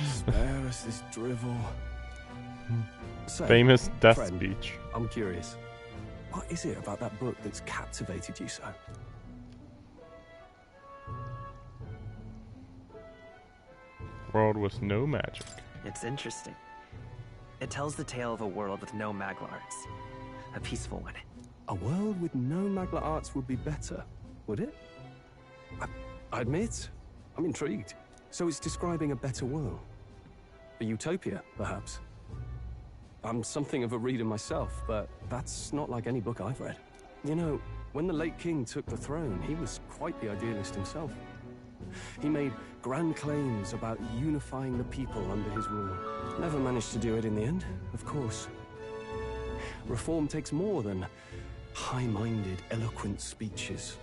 Spare us this drivel. So, famous death friend, speech. I'm curious. What is it about that book that's captivated you so? World with no magic. It's interesting. It tells the tale of a world with no Magla arts. A peaceful one. A world with no Magla arts would be better, would it? I admit, I'm intrigued. So it's describing a better world. A utopia, perhaps. I'm something of a reader myself, but that's not like any book I've read. You know, when the late king took the throne, he was quite the idealist himself. He made grand claims about unifying the people under his rule. Never managed to do it in the end, of course. Reform takes more than high-minded, eloquent speeches.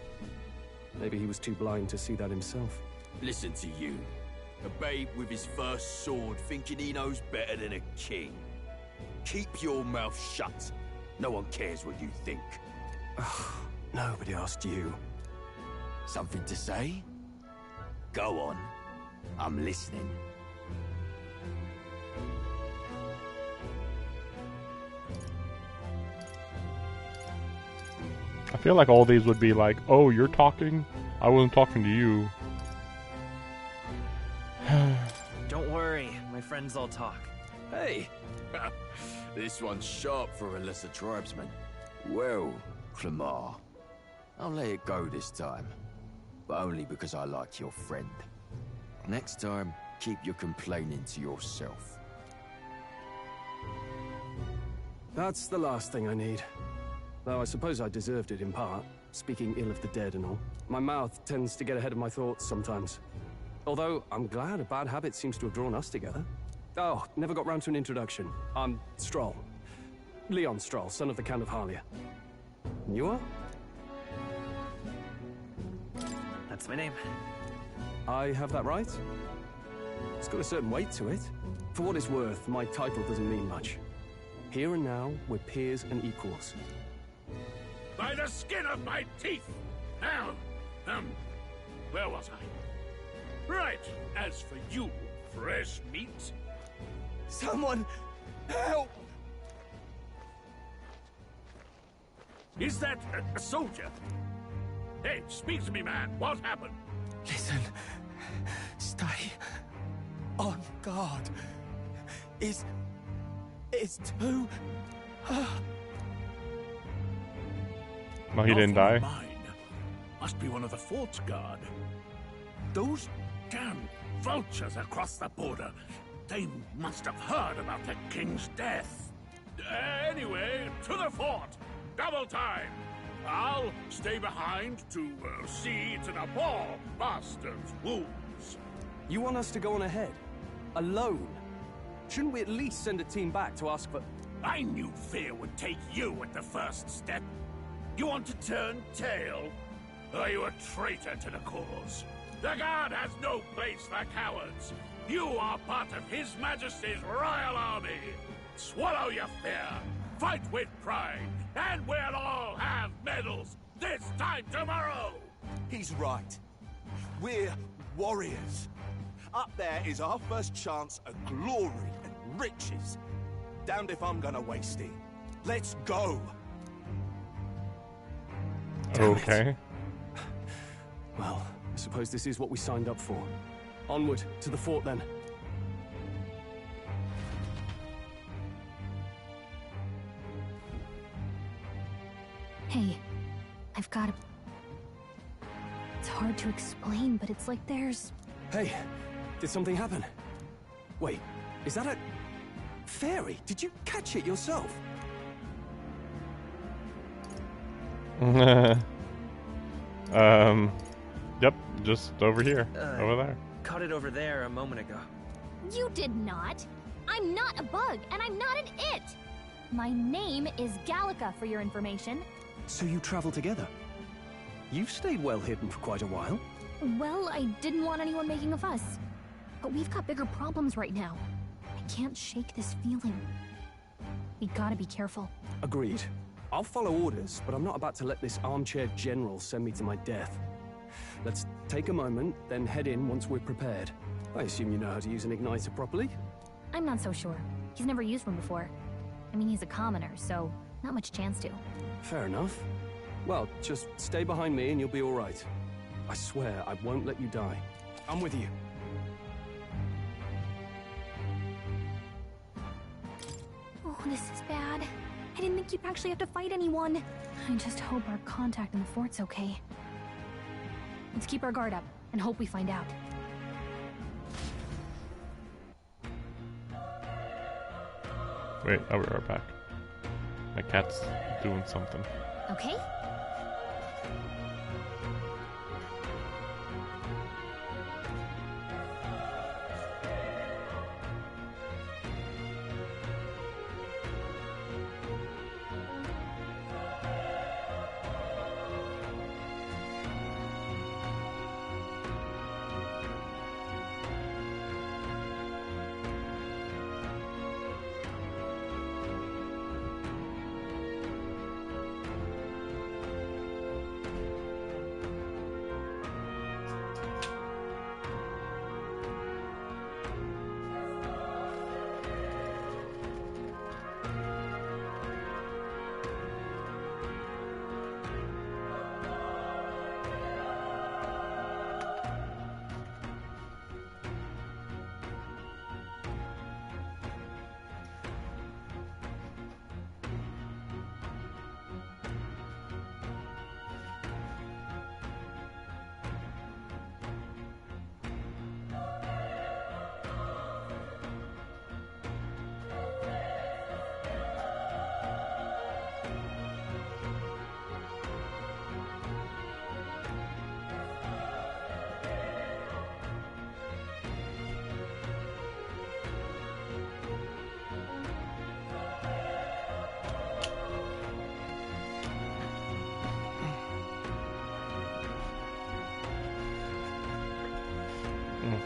Maybe he was too blind to see that himself. Listen to you. A babe with his first sword thinking he knows better than a king. Keep your mouth shut. No one cares what you think. Nobody asked you. Something to say? Go on. I'm listening. I feel like all these would be like, oh, you're talking? I wasn't talking to you. Don't worry, my friends all talk. Hey! This one's sharp for a lesser tribesman. Well, Clemar, I'll let it go this time. But only because I like your friend. Next time, keep your complaining to yourself. That's the last thing I need. Though I suppose I deserved it in part, speaking ill of the dead and all. My mouth tends to get ahead of my thoughts sometimes. Although, I'm glad a bad habit seems to have drawn us together. Oh, never got round to an introduction. I'm Stroll. Leon Stroll, son of the Count of Harlia. And you are? That's my name. I have that right? It's got a certain weight to it. For what it's worth, my title doesn't mean much. Here and now, we're peers and equals. By the skin of my teeth! Now, where was I? Right, as for you, fresh meat. Someone, help! Is that a soldier? Hey, speak to me, man. What happened? Listen, stay on guard. It's too... No, he didn't die. Mine. Must be one of the fort's guard. Those damn vultures across the border. They must have heard about the king's death. Anyway, to the fort. Double time. I'll stay behind to see to the poor bastard's wounds. You want us to go on ahead? Alone? Shouldn't we at least send a team back to ask for... I knew fear would take you at the first step. You want to turn tail? Are you a traitor to the cause? The Guard has no place for cowards. You are part of His Majesty's Royal Army. Swallow your fear. Fight with pride. And we'll all have medals this time tomorrow. He's right. We're warriors. Up there is our first chance at glory and riches. Damned if I'm gonna waste it. Let's go. Okay. Well, I suppose this is what we signed up for. Onward to the fort then. Hey, I've got a... It's hard to explain, but it's like there's... Hey, did something happen? Wait, is that a... fairy? Did you catch it yourself? Yep, just over here, over there. Caught it over there a moment ago. You did not! I'm not a bug, and I'm not an it! My name is Gallica, for your information. So you travel together? You've stayed well hidden for quite a while. Well, I didn't want anyone making a fuss. But we've got bigger problems right now. I can't shake this feeling. We gotta be careful. Agreed. I'll follow orders, but I'm not about to let this armchair general send me to my death. Let's take a moment, then head in once we're prepared. I assume you know how to use an igniter properly? I'm not so sure. He's never used one before. I mean, he's a commoner, so not much chance to. Fair enough. Well, just stay behind me and you'll be all right. I swear I won't let you die. I'm with you. Oh, this is bad. I didn't think you'd actually have to fight anyone. I just hope our contact in the fort's okay. Let's keep our guard up and hope we find out. Wait, I'll be right back. My cat's doing something. Okay?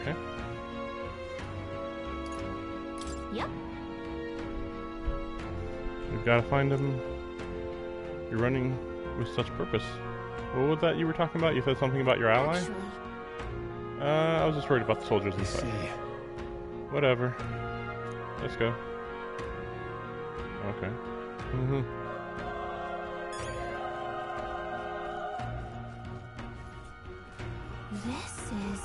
Okay. Yep. We've got to find him. You're running with such purpose. What was that you were talking about? You said something about your ally? Actually, I was just worried about the soldiers inside. Whatever. Let's go. Okay. This is...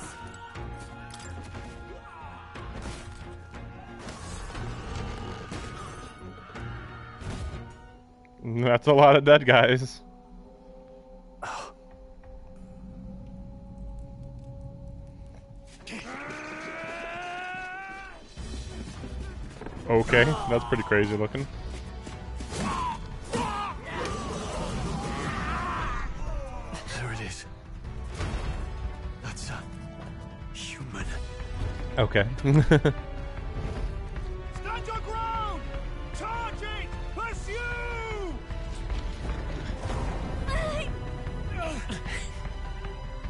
That's a lot of dead guys. Okay, that's pretty crazy looking. There it is. That's a human. Okay. Stand your ground! Charging! Pursue!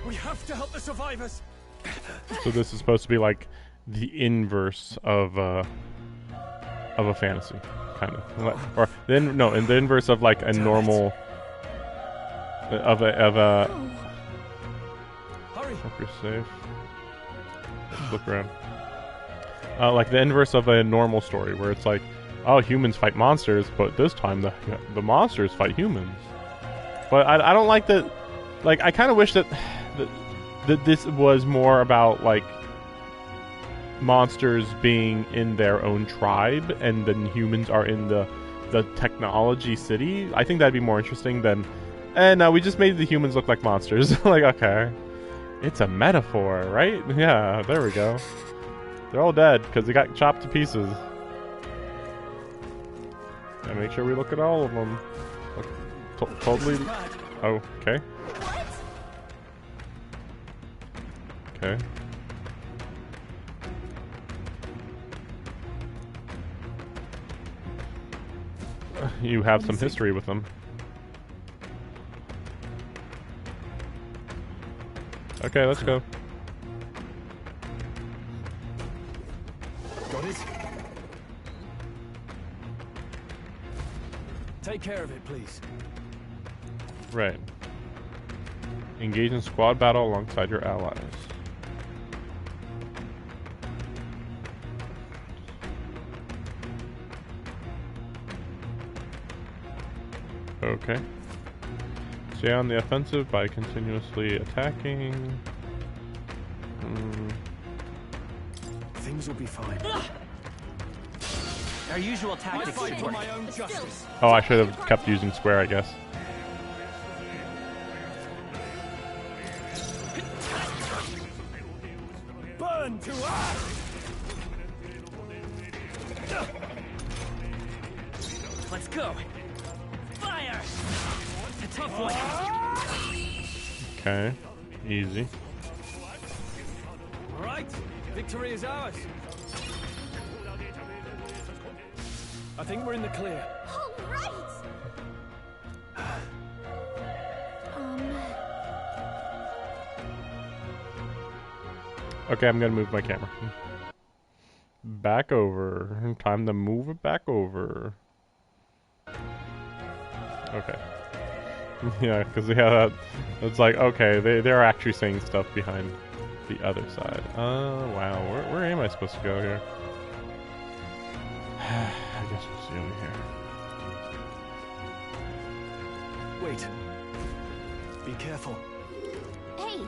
We have to help the survivors. So this is supposed to be like the inverse of a fantasy, kind of, or then no, in the inverse of like a normal, of a Hope you're safe. Let's look around. Like the inverse of a normal story, where it's like, oh, humans fight monsters, but this time the monsters fight humans. But I don't like that. Like, I kind of wish that this was more about like monsters being in their own tribe, and then humans are in the technology city. I think that'd be more interesting than. And we just made the humans look like monsters. Like, okay, it's a metaphor, right? Yeah, there we go. They're all dead because they got chopped to pieces. And make sure we look at all of them. Totally. Oh, okay. Okay. You have some history with them. Okay, let's go. Got it? Take care of it, please. Right. Engage in squad battle alongside your allies. Okay. Stay on the offensive by continuously attacking. Things will be fine. Our usual tactics should work. Oh, I should have kept using square, I guess. Burn to earth! Let's go. Fire! A tough one. Okay, easy. All right, victory is ours. I think we're in the clear. All right. Okay, I'm gonna move my camera. Back over. Time to move it back over. Okay. Yeah, because it's like, okay, they're actually saying stuff behind the other side. Wow, where am I supposed to go here? I guess we'll see over here. Wait. Be careful. Hey.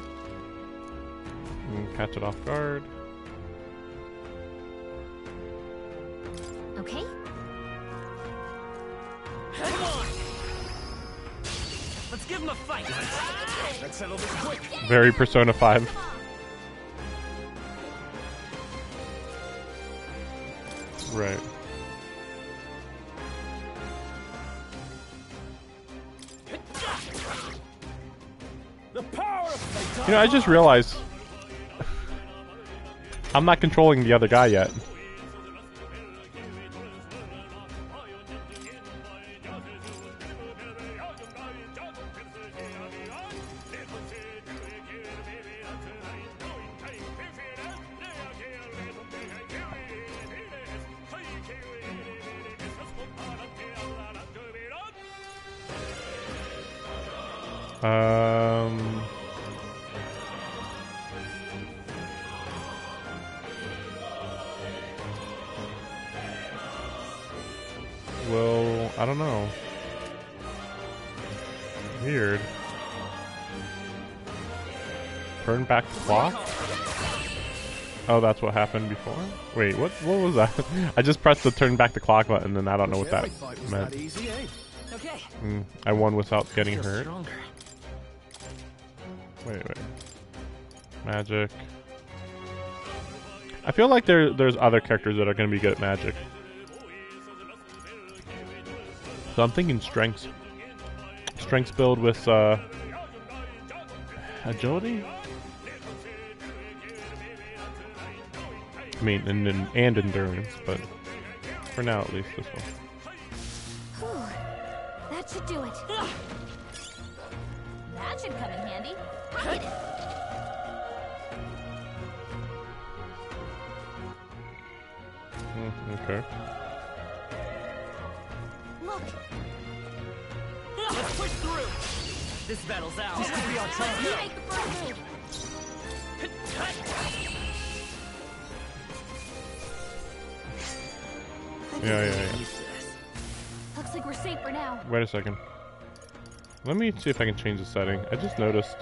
Catch it off guard. Okay. Come on. Let's give him a fight. Let's settle this quick. Very Persona 5. Right. The power of You know, I just realized I'm not controlling the other guy yet. Well, I don't know. Weird. Turn back the clock? Oh, that's what happened before? Wait, what was that? I just pressed the turn back the clock button and I don't know what that meant. I won without getting hurt. Wait. Magic. I feel like there's other characters that are going to be good at magic. So I'm thinking strengths. Strengths build with agility? I mean, and endurance, but for now at least this one. Whew. That should do it. That should come in handy. Right. Okay. Look. Let's push through. This battle's out. This could be our chance. Make the first move. Yeah. Looks like we're safe for now. Wait a second. Let me see if I can change the setting. I just noticed,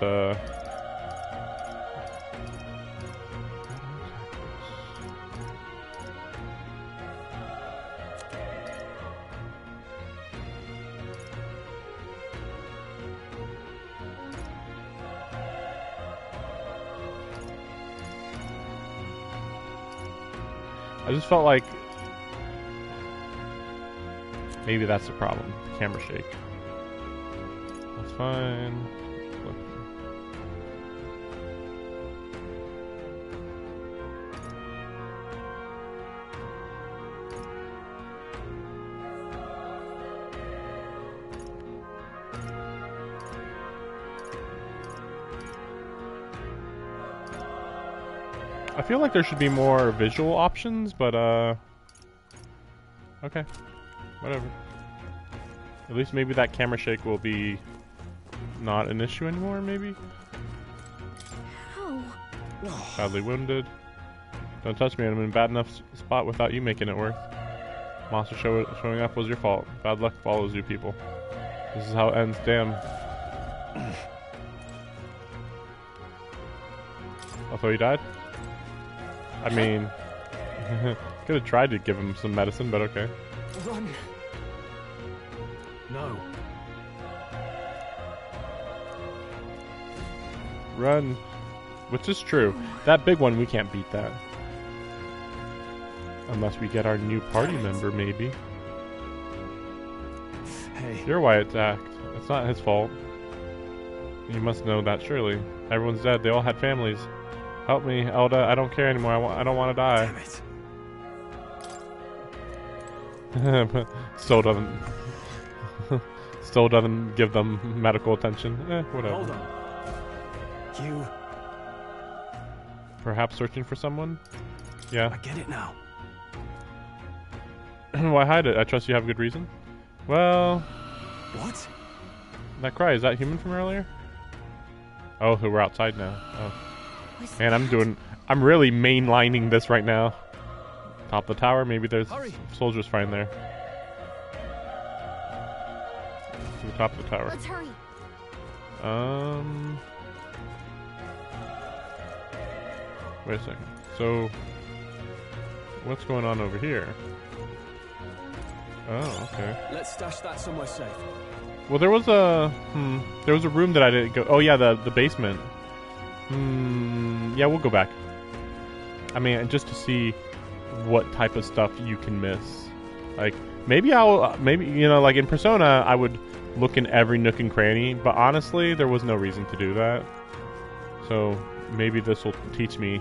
I just felt like maybe that's the problem. The camera shake. That's fine. I feel like there should be more visual options, but okay, whatever. At least maybe that camera shake will be not an issue anymore, maybe? Oh. Badly wounded. Don't touch me, I'm in a bad enough spot without you making it worth. Monster showing up was your fault. Bad luck follows you people. This is how it ends, damn. I thought he died? I mean, could have tried to give him some medicine, but okay. Run. No. Run. Which is true. That big one, we can't beat that. Unless we get our new party member, maybe. Hey. You're why it's act. It's not his fault. You must know that, surely. Everyone's dead. They all had families. Help me, Elda. I don't care anymore. I don't want to die. Damn it. Still doesn't give them medical attention. Whatever. Hold on. You. Perhaps searching for someone? Yeah. I get it now. Why hide it? I trust you have a good reason. Well. What? That cry, is that human from earlier? Oh, we're outside now. Oh. Man, I'm really mainlining this right now. Top of the tower, maybe there's soldiers fighting there. To the top of the tower. Let's hurry. Wait a second. So, what's going on over here? Oh, okay. Let's stash that somewhere safe. Well, there was a room that I didn't go. Oh yeah, the basement. Yeah, we'll go back. I mean, just to see what type of stuff you can miss. Like, maybe you know, like in Persona, I would look in every nook and cranny, but honestly, there was no reason to do that. So, maybe this will teach me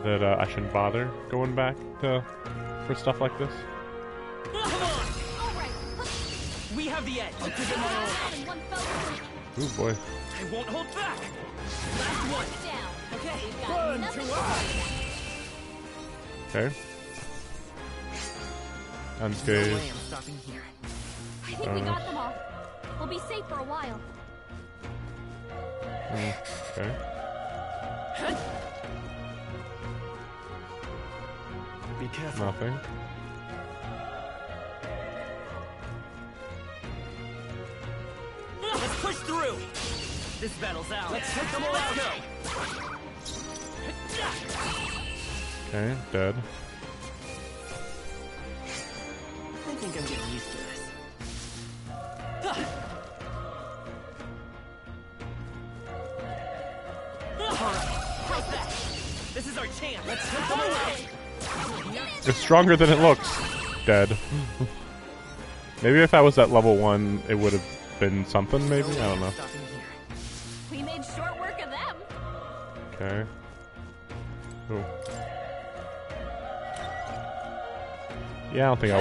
that I shouldn't bother going back for stuff like this. Come on! We have the edge. I'll give it my all. Ooh, boy. I won't hold back. Last one. Okay. Burn to earth. Okay. Unscathed. No way I'm stopping here. I think we got them all. We'll be safe for a while. Okay. Be careful. Nothing. Let's push through. This battle's out. Let's take them all out. Okay, dead. I think I'm getting used to this. How's that? This is our chance. Let's take them away. It's stronger than it looks. Dead. Maybe if I was at level 1, it would have been something, maybe? I don't know. We made short work of them. Okay. Ooh. Yeah, I don't think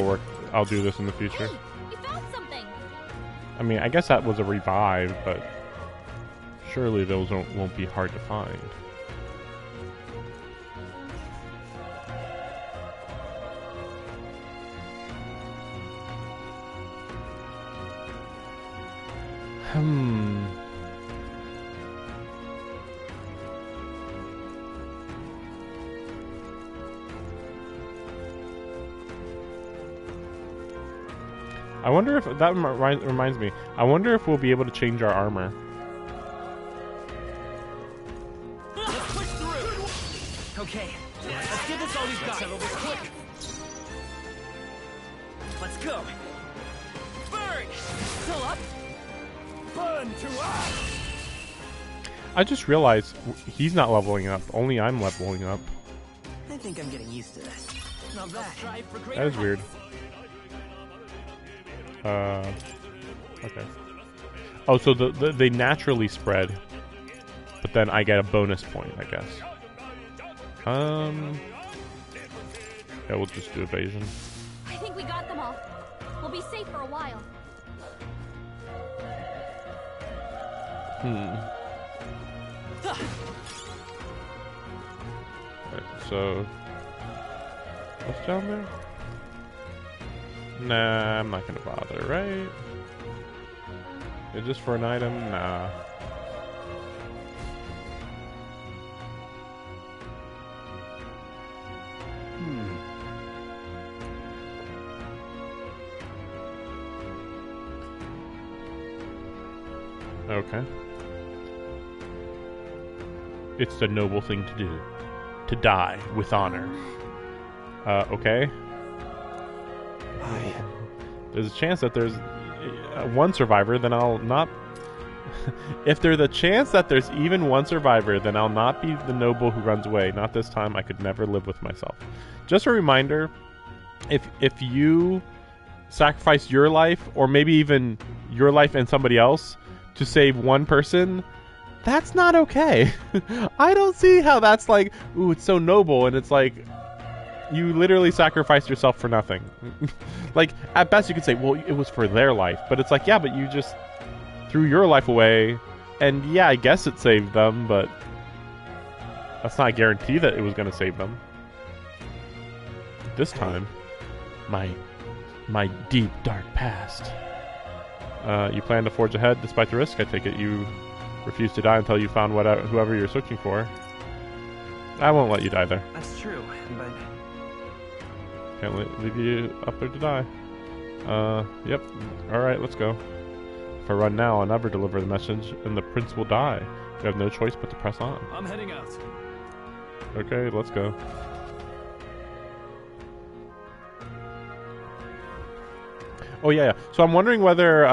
I'll do this in the future. Hey, you found something. I mean, I guess that was a revive, but surely those won't be hard to find. I wonder if that reminds me. I wonder if we'll be able to change our armor. Let's push through. Okay, let's give this all we've got. Settle this quick. Let's go. Burn. Still up. Burn to us. I just realized he's not leveling up. Only I'm leveling up. I think I'm getting used to this. Not bad. That is weird. Okay. Oh, so they naturally spread, but then I get a bonus point, I guess. Yeah, we'll just do evasion. I think we got them all. We'll be safe for a while. Right, so what's down there? Nah, I'm not gonna bother, right? Is this for an item? Nah. Okay. It's the noble thing to do. To die with honor. Okay. There's a chance that there's one survivor, then I'll not... If there's a chance that there's even one survivor, then I'll not be the noble who runs away. Not this time. I could never live with myself. Just a reminder, if you sacrifice your life, or maybe even your life and somebody else, to save one person, that's not okay. I don't see how that's like, ooh, it's so noble, and it's like, you literally sacrificed yourself for nothing. Like, at best you could say, well, it was for their life, but it's like, yeah, but you just threw your life away, and yeah, I guess it saved them, but that's not a guarantee that it was going to save them. This time, my deep, dark past. You plan to forge ahead despite the risk. I take it you refuse to die until you found whoever you're searching for. I won't let you die there. That's true, but... Can't leave you up there to die. Yep. Alright, let's go. If I run now, I'll never deliver the message, and the prince will die. We have no choice but to press on. I'm heading out. Okay, let's go. Oh yeah. So I'm wondering whether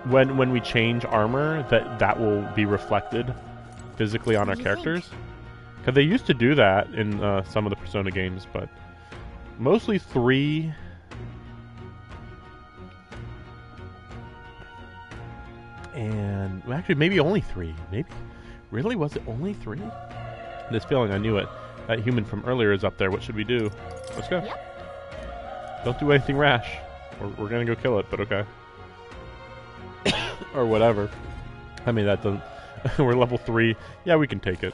when we change armor that will be reflected physically on our characters, because they used to do that in some of the Persona games, but mostly 3. And well, actually maybe only 3. Maybe really, was it only 3? This feeling, I knew it. That human from earlier is up there. What should we do? Let's go. Yep. Don't do anything rash. We're gonna go kill it, but okay. Or whatever. I mean, that doesn't... We're level 3. Yeah, we can take it.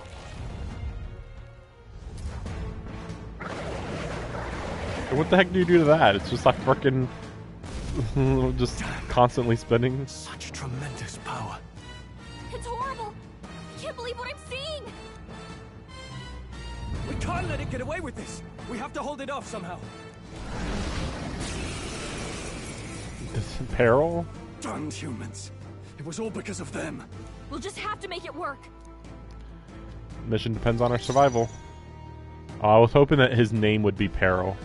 What the heck do you do to that? It's just like freaking... just constantly spinning. Such tremendous power. It's horrible! I can't believe what I'm seeing! We can't let it get away with this! We have to hold it off somehow. This peril? Damned humans. It was all because of them. We'll just have to make it work. Mission depends on our survival. Oh, I was hoping that his name would be Peril.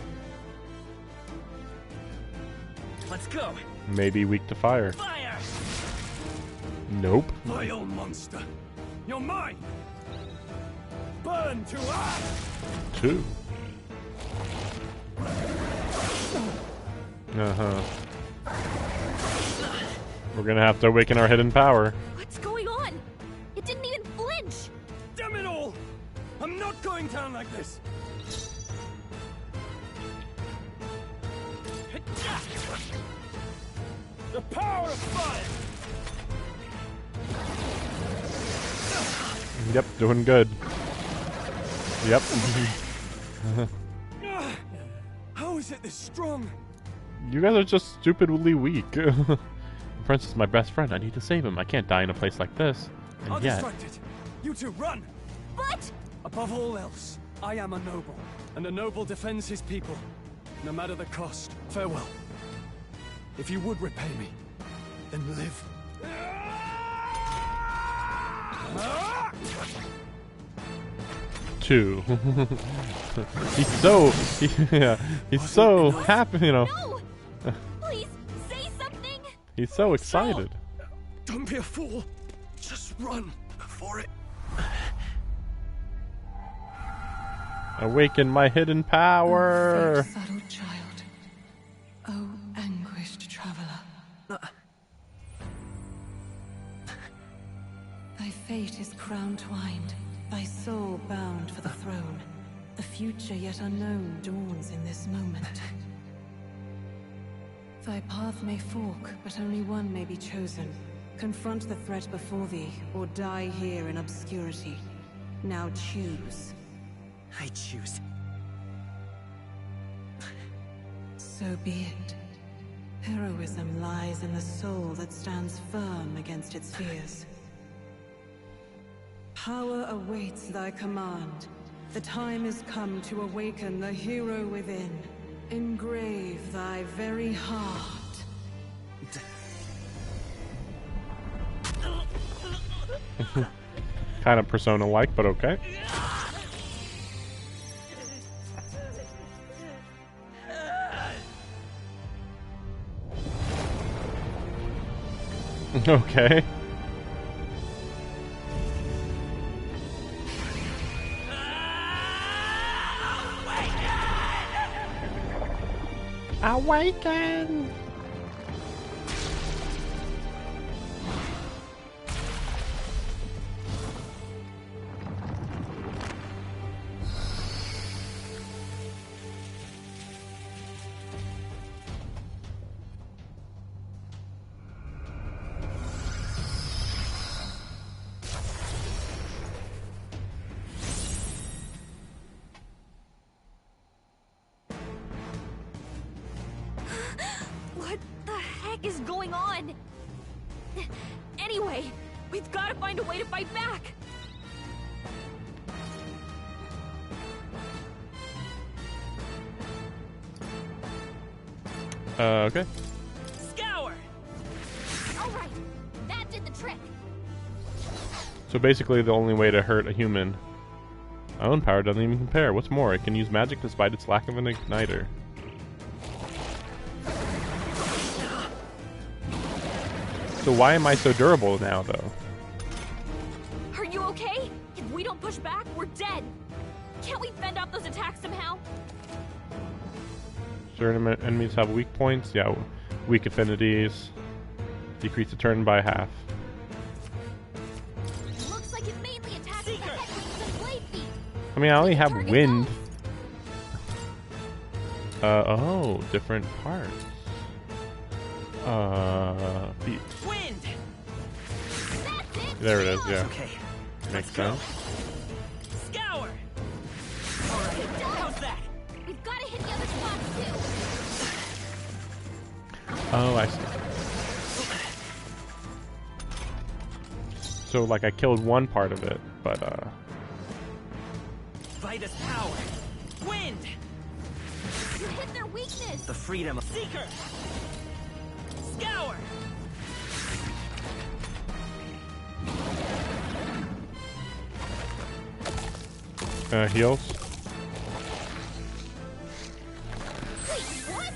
Let's go. Maybe weak to fire. Fire! Nope. Vile monster. You're mine. Burn to ash. 2. Uh-huh. We're gonna have to awaken our hidden power. What's going on? It didn't even flinch! Damn it all! I'm not going down like this! The power of fire! Yep, doing good. Yep. How is it this strong? You guys are just stupidly weak. The prince is my best friend. I need to save him. I can't die in a place like this. And I'll yet... distract it. You two, run! But... Above all else, I am a noble, and a noble defends his people. No matter the cost. Farewell. If you would repay me, then live. Two. He's so happy, you know. No! Please, say something! He's so excited. Don't be a fool. Just run for it. Awaken my hidden power. Subtle child. Oh, anguished traveler. Thy fate is crown-twined, thy soul bound for the throne. The future yet unknown dawns in this moment. Thy path may fork, but only one may be chosen. Confront the threat before thee, or die here in obscurity. Now choose. I choose. So be it. Heroism lies in the soul that stands firm against its fears. Power awaits thy command. The time is come to awaken the hero within. Engrave thy very heart. Kind of Persona-like, but okay. Okay. Awaken! What the heck is going on? Anyway, we've got to find a way to fight back. Okay. Scour! Alright, that did the trick. So basically the only way to hurt a human. My own power doesn't even compare. What's more, it can use magic despite its lack of an igniter. So why am I so durable now, though? Are you okay? If we don't push back, we're dead. Can't we fend off those attacks somehow? Certain enemies have weak points. Yeah, weak affinities. Decrease the turn by half. Looks like it mainly attacks the head with some blade feet. I mean, I only have wind. Oh, different parts. Feet. Wind. There it is, yeah. Okay. Makes sense. Scour! How's that? We've got to hit the other spots too. Oh, I see. So, like, I killed one part of it, but, Vitus power. Wind. You hit their weakness. The freedom of Seeker. Scour. Heals. Wait, what?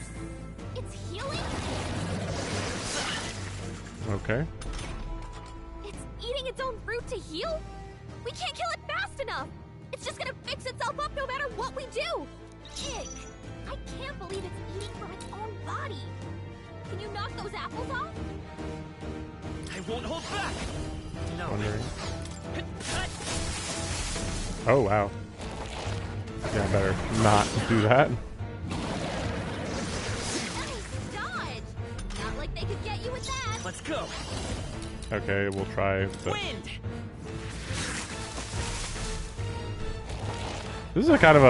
It's healing? Okay. It's eating its own fruit to heal? We can't kill it fast enough. It's just gonna fix itself up no matter what we do. Ick. I can't believe it's eating from its own body. Can you knock those apples off? I won't hold back. No. Wondering. Oh, wow. Yeah, I better not do that. Nice dodge. Not like they could get you with that. Let's go. Okay, we'll try the... Wind. This is a kind of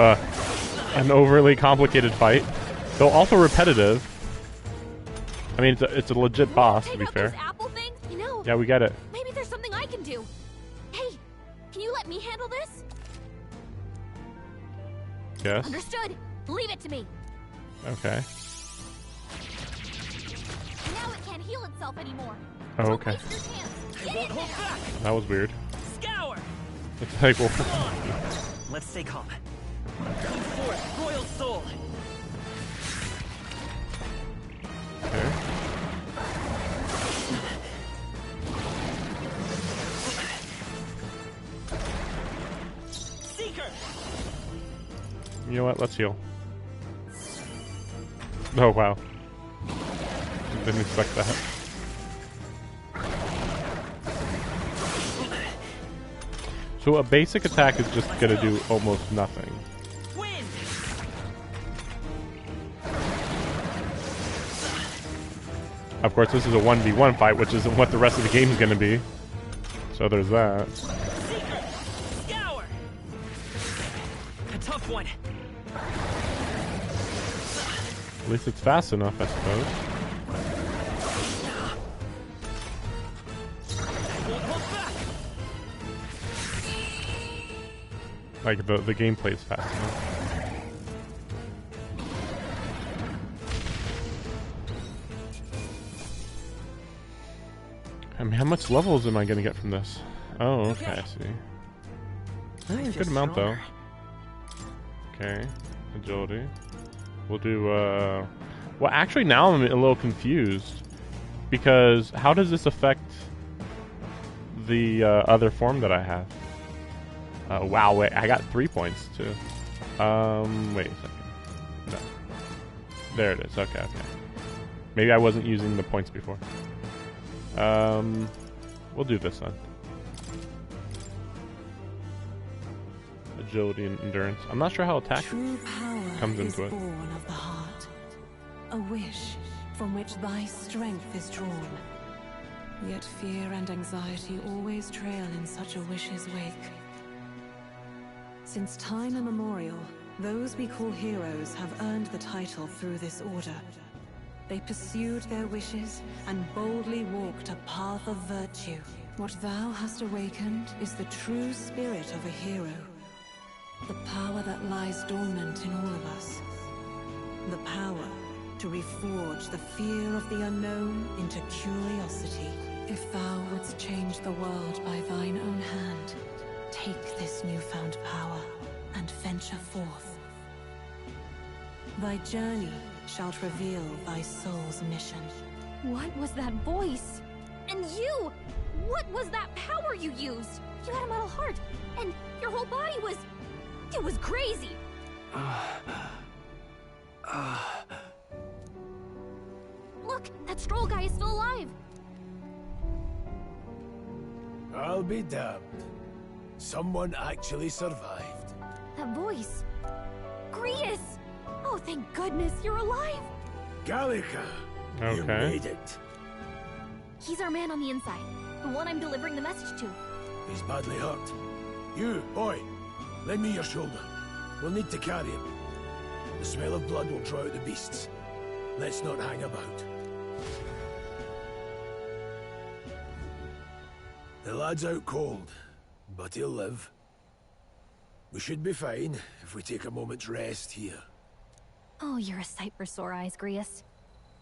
an overly complicated fight, though also repetitive. I mean, it's a legit boss, to be fair. Apple things? You know, Yeah, we get it. maybe there's something I can do. Hey, can you let me handle this? Yes. Understood. Leave it to me. Okay. heal itself anymore. Oh, okay. Waste your chance. Get in there. That was weird. Scour! It's like, well, Come on! Let's stay calm. Come forth, Royal Soul! okay. Seeker! You know what? Let's heal. Oh, wow. Didn't expect that. So a basic attack is just gonna do almost nothing. Wind! Of course, this is a 1v1 fight, which isn't what the rest of the game is gonna be. So there's that. Seeker! Scour! A tough one. At least it's fast enough, I suppose. Won't hold back. Like the gameplay is fast enough. I mean, how much levels am I gonna get from this? Oh, okay, I see. Oh, a good amount though. Okay, agility. We'll do, well, actually now I'm a little confused. Because how does this affect the other form that I have? Wow, wait, I got 3 points too. Wait a second. No. There it is, okay, okay. Maybe I wasn't using the points before. We'll do this then. Agility and endurance. I'm not sure how attack comes into it. Born of the heart, a wish from which thy strength is drawn. Yet fear and anxiety always trail in such a wish's wake. Since time immemorial, those we call heroes have earned the title through this order. They pursued their wishes and boldly walked a path of virtue. What thou hast awakened is the true spirit of a hero. The power that lies dormant in all of us. The power to reforge the fear of the unknown into curiosity. If thou wouldst change the world by thine own hand, take this newfound power and venture forth. Thy journey shalt reveal thy soul's mission. What was that voice? And you! What was that power you used? You had a metal heart, and your whole body was... It was crazy! Look, that Stroll guy is still alive! I'll be damned. Someone actually survived. That voice... Grius! Oh, thank goodness, you're alive! Gallica! You Okay. made it. He's our man on the inside, the one I'm delivering the message to. He's badly hurt. You, boy, lend me your shoulder. We'll need to carry him. The smell of blood will draw out the beasts. Let's not hang about. The lad's out cold, but he'll live. We should be fine if we take a moment's rest here. Oh, you're a sight for sore eyes, Grius.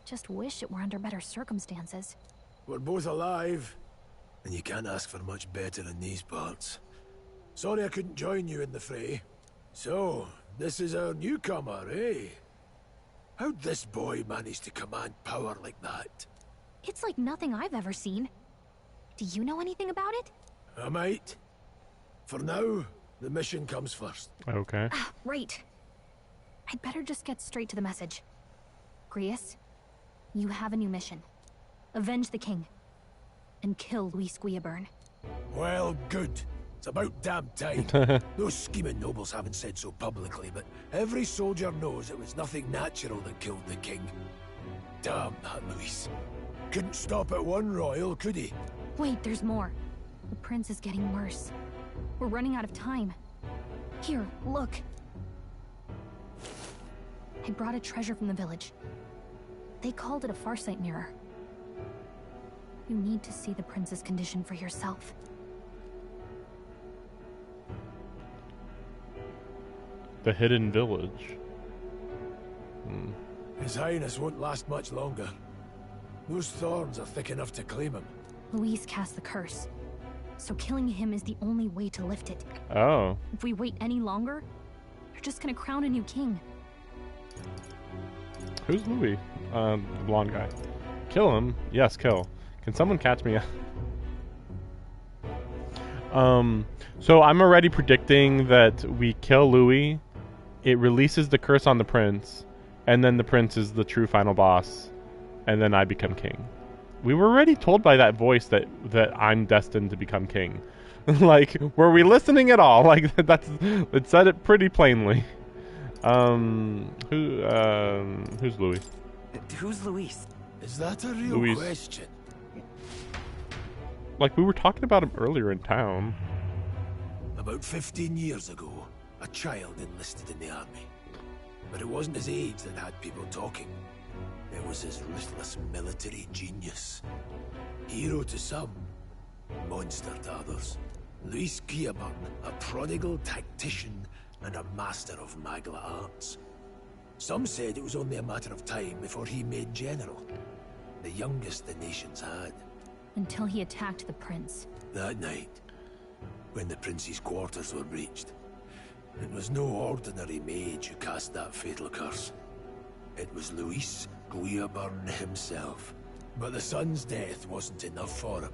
Just wish it were under better circumstances. We're both alive, and you can't ask for much better in these parts. Sorry I couldn't join you in the fray. So, this is our newcomer, eh? How'd this boy manage to command power like that? It's like nothing I've ever seen. Do you know anything about it? I might. For now, the mission comes first. Okay. Ah, right. I'd better just get straight to the message. Grius, you have a new mission. Avenge the king. And kill Luis Guillaburn. Well, good. It's about damn time. Those scheming nobles haven't said so publicly, but every soldier knows it was nothing natural that killed the king. Damn that Luis. Couldn't stop at one royal, could he? Wait, there's more. The prince is getting worse. We're running out of time. Here, look. I brought a treasure from the village. They called it a Farsight mirror. You need to see the prince's condition for yourself. The hidden village. His Highness won't last much longer. Those thorns are thick enough to claim him. Luis cast the curse, so killing him is the only way to lift it. Oh. If we wait any longer, they're just gonna crown a new king. Who's Louis? The blonde guy. Kill him? Yes, kill. Can someone catch me? So I'm already predicting that we kill Louis, it releases the curse on the prince, and then the prince is the true final boss, and then I become king. We were already told by that voice that I'm destined to become king. Like, were we listening at all? Like, it said it pretty plainly. Who's Louis? Who's Luis? Is that a real Luis. question? Like, we were talking about him earlier in town. About 15 years ago, a child enlisted in the army. But it wasn't his age that had people talking. It was his ruthless military genius. Hero to some, monster to others. Luis Guillaburn, a prodigal tactician and a master of Magla arts. Some said it was only a matter of time before he made general, the youngest the nations had. Until he attacked the prince. That night, when the prince's quarters were breached, it was no ordinary mage who cast that fatal curse. It was Luis Guillaburn himself. But the son's death wasn't enough for him.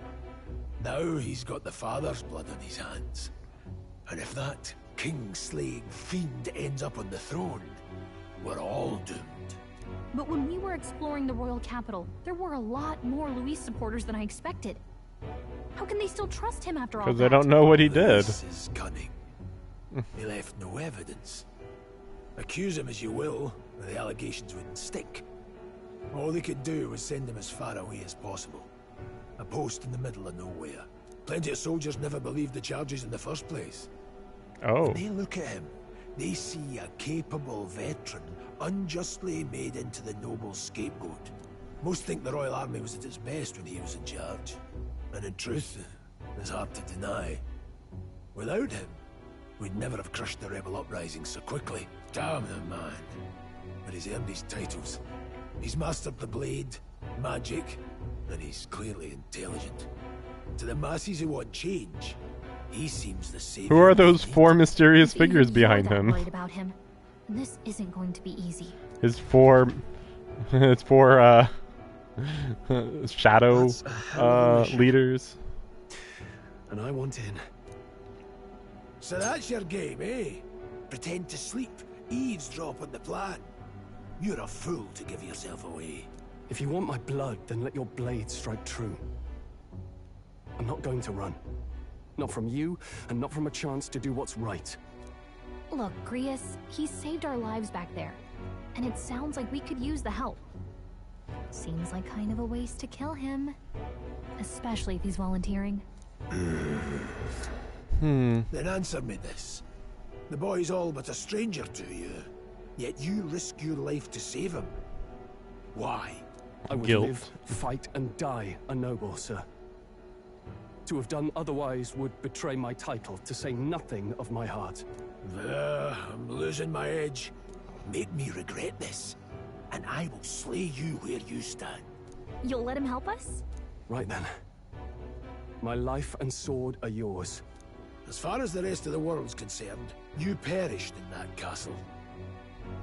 Now he's got the father's blood on his hands. And if that king-slaying fiend ends up on the throne, we're all doomed. But when we were exploring the royal capital, there were a lot more Luis supporters than I expected. How can they still trust him after all that? Because they don't know what he did. Luis is cunning. He left no evidence. Accuse him as you will, the allegations wouldn't stick. All they could do was send him as far away as possible. A post in the middle of nowhere. Plenty of soldiers never believed the charges in the first place. Oh. When they look at him, they see a capable veteran unjustly made into the noble scapegoat. Most think the Royal Army was at its best when he was in charge. And in truth, it's hard to deny. Without him, we'd never have crushed the rebel uprising so quickly. Damn the man. But he's earned his titles. He's mastered the blade, magic, and he's clearly intelligent. To the masses who want change, he seems the savior. Who are those four mysterious figures behind him? Worried about him. This isn't going to be easy. His four shadow leaders. And I want in. So that's your game, eh? Pretend to sleep, eavesdrop on the plan. You're a fool to give yourself away. If you want my blood, then let your blade strike true. I'm not going to run. Not from you, and not from a chance to do what's right. Look, Grius, he saved our lives back there. And it sounds like we could use the help. Seems like kind of a waste to kill him. Especially if he's volunteering. Then answer me this. The boy's all but a stranger to you, yet you risk your life to save him. Why? I would live, fight, and die a noble, sir. To have done otherwise would betray my title, to say nothing of my heart. I'm losing my edge. Make me regret this, and I will slay you where you stand. You'll let him help us? Right then. My life and sword are yours. As far as the rest of the world's concerned, you perished in that castle.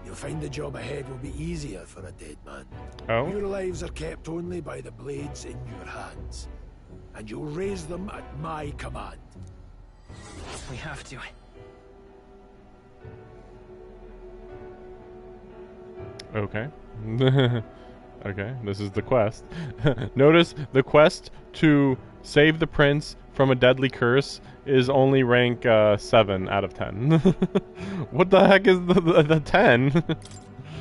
You'll find the job ahead will be easier for a dead man. Oh? Your lives are kept only by the blades in your hands, and you'll raise them at my command. We have to. Okay. Okay, this is the quest. Notice the quest to save the prince from a deadly curse is only rank 7 out of 10. What the heck is the 10?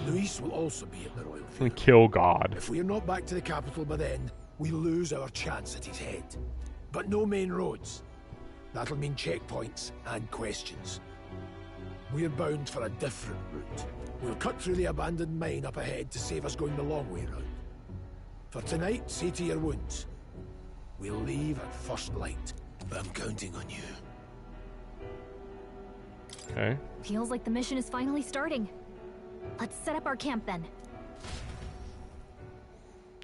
Luis will also be at the Royal Theatre. Kill God. If we're not back to the capital by then, we lose our chance at his head. But no main roads. That'll mean checkpoints and questions. We're bound for a different route. We'll cut through the abandoned mine up ahead to save us going the long way round. For tonight, see to your wounds. We'll leave at first light. I'm counting on you. Okay. Feels like the mission is finally starting. Let's set up our camp then.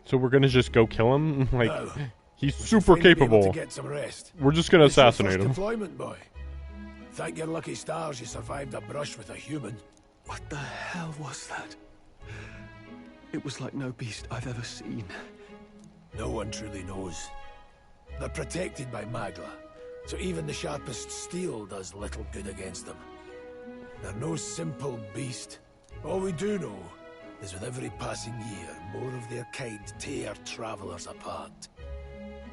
So we're gonna just go kill him? Like, No. he's We super should finally be able capable. to get some rest. We're just gonna It's your assassinate first him. deployment, boy. Thank your lucky stars you survived a brush with a human. What the hell was that? It was like no beast I've ever seen. No one truly knows. They're protected by Magla, so even the sharpest steel does little good against them. They're no simple beast. All we do know is with every passing year, more of their kind tear travelers apart.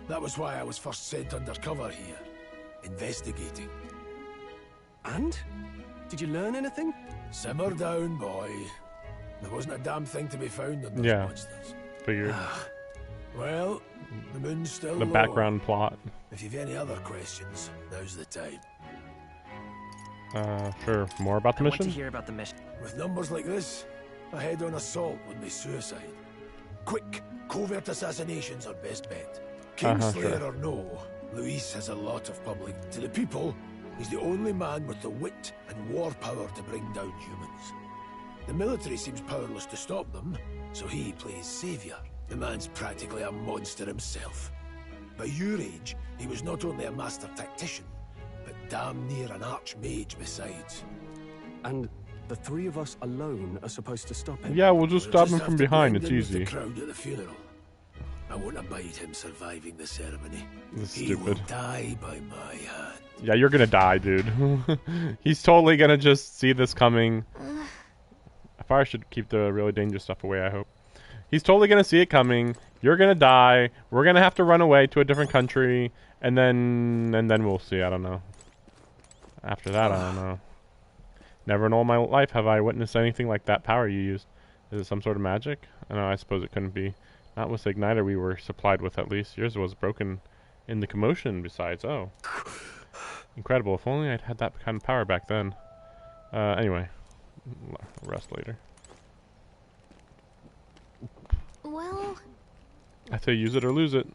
That was why I was first sent undercover here, investigating. And? Did you learn anything? Simmer down, boy. There wasn't a damn thing to be found on those Yeah. monsters. Figured. Well, the moon's still The low. background plot. If you've any other questions, now's the time. Sure. More about the I want to mission? hear about the mission. With numbers like this, a head-on assault would be suicide. Quick, covert assassinations are best bet. Kingslayer sure. or no, Luis has a lot of public. To the people, he's the only man with the wit and war power to bring down humans. The military seems powerless to stop them, so he plays savior. The man's practically a monster himself. By your age, he was not only a master tactician, but damn near an archmage besides. And the three of us alone are supposed to stop him? Yeah, we'll just We'll stab him have from to behind. blend It's in with easy. the crowd at the funeral. I won't abide him surviving the ceremony. This is He will stupid. die by my hand. Yeah, you're gonna die, dude. He's totally gonna just see this coming. I probably should keep the really dangerous stuff away, I hope. He's totally gonna see it coming. You're gonna die. We're gonna have to run away to a different country, and then we'll see. I don't know. After that, I don't know. Never in all my life have I witnessed anything like that power you used. Is it some sort of magic? I don't know, I suppose it couldn't be. Not with the igniter we were supplied with, at least. Yours was broken in the commotion, besides. Oh. Incredible. If only I'd had that kind of power back then. Anyway. Rest later. Well... I say use it or lose it.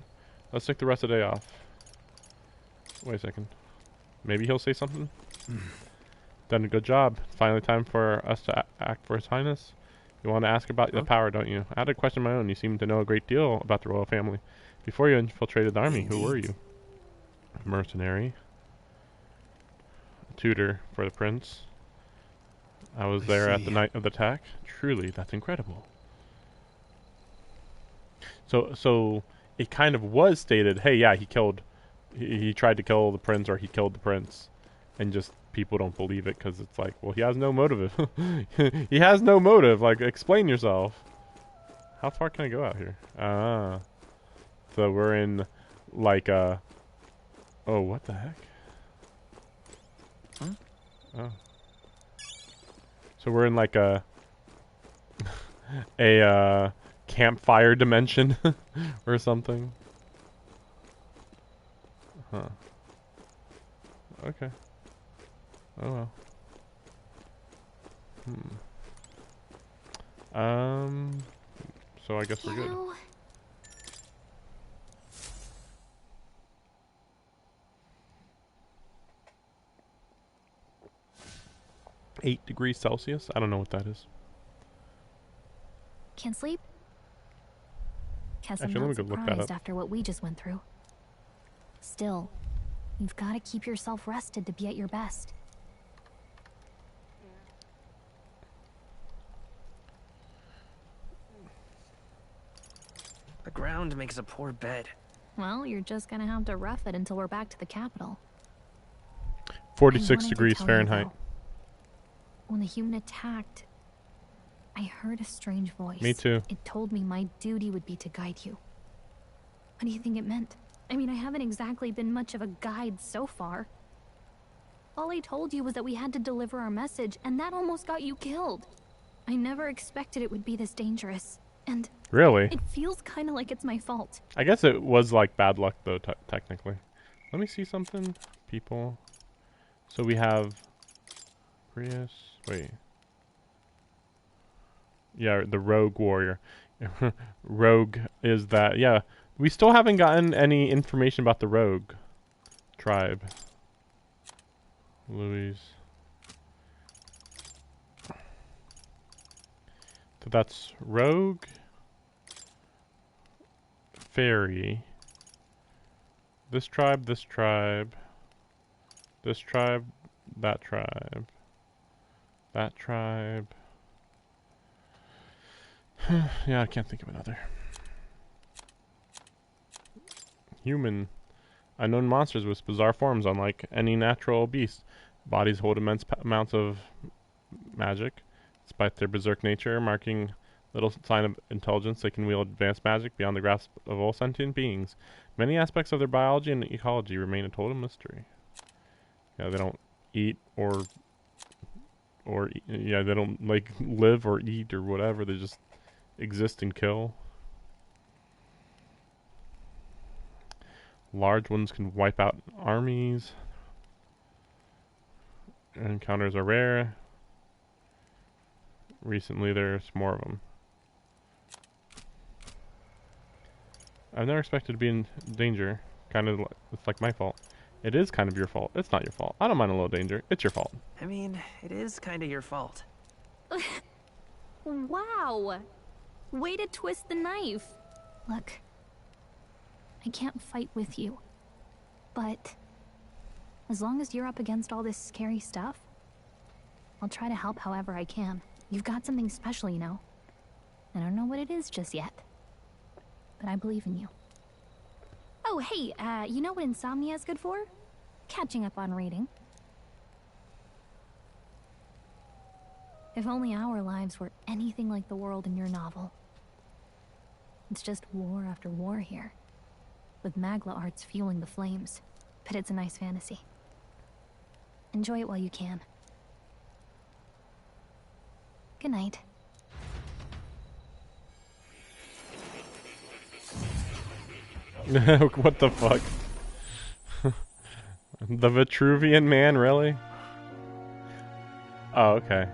Let's take the rest of the day off. Wait a second. Maybe he'll say something? Done a good job. Finally time for us to act for His Highness. You want to ask about the power, don't you? I had a question of my own. You seem to know a great deal about the royal family. Before you infiltrated the army, who were you? Mercenary. Tutor for the prince. I was there at the night of the attack. Truly, that's incredible. So it kind of was stated, hey, yeah, he tried to kill the prince, or he killed the prince, and just people don't believe it because it's like, well, he has no motive. He has no motive. Like, explain yourself. How far can I go out here? So we're in like oh, what the heck? Huh? Oh. So we're in like a campfire dimension or something. Huh. Okay. Oh well. So I guess we're good. 8 degrees Celsius? I don't know what that is. Can't sleep? Guess I'm Actually, let not me go look that surprised up. after what we just went through. Still, you've got to keep yourself rested to be at your best. The ground makes a poor bed. Well, you're just gonna have to rough it until we're back to the capital. 46 I wanted to degrees tell you, Fahrenheit. though, when the human attacked, I heard a strange voice. Me too. It told me my duty would be to guide you. What do you think it meant? I mean, I haven't exactly been much of a guide so far. All I told you was that we had to deliver our message, and that almost got you killed. I never expected it would be this dangerous. And Really? it feels kind of like it's my fault. I guess it was like bad luck though, technically. Let me see something. People. So we have Prius. Wait. Yeah, the rogue warrior. Rogue is that. Yeah, we still haven't gotten any information about the rogue tribe. Louise. So that's rogue. fairy. This tribe, this tribe. This tribe, that tribe. That tribe. Yeah, I can't think of another. Human. Unknown monsters with bizarre forms unlike any natural beast. Bodies hold immense amounts of magic. Despite their berserk nature, marking little sign of intelligence, they can wield advanced magic beyond the grasp of all sentient beings. Many aspects of their biology and ecology remain a total mystery. Yeah, they don't eat or yeah, they don't like live or eat or whatever. They just exist and kill. Large ones can wipe out armies. Encounters are rare. Recently, there's more of them. I've never expected to be in danger. It's like my fault. It is kind of your fault. It's not your fault. I don't mind a little danger. It's your fault. I mean, it is kind of your fault. Wow! Way to twist the knife. Look, I can't fight with you, but as long as you're up against all this scary stuff, I'll try to help however I can. You've got something special, you know. I don't know what it is just yet, but I believe in you. Oh, hey, you know what insomnia is good for? Catching up on reading. If only our lives were anything like the world in your novel. It's just war after war here, with Magla arts fueling the flames. But it's a nice fantasy. Enjoy it while you can. Good night. What the fuck? The Vitruvian Man, really? Oh, okay.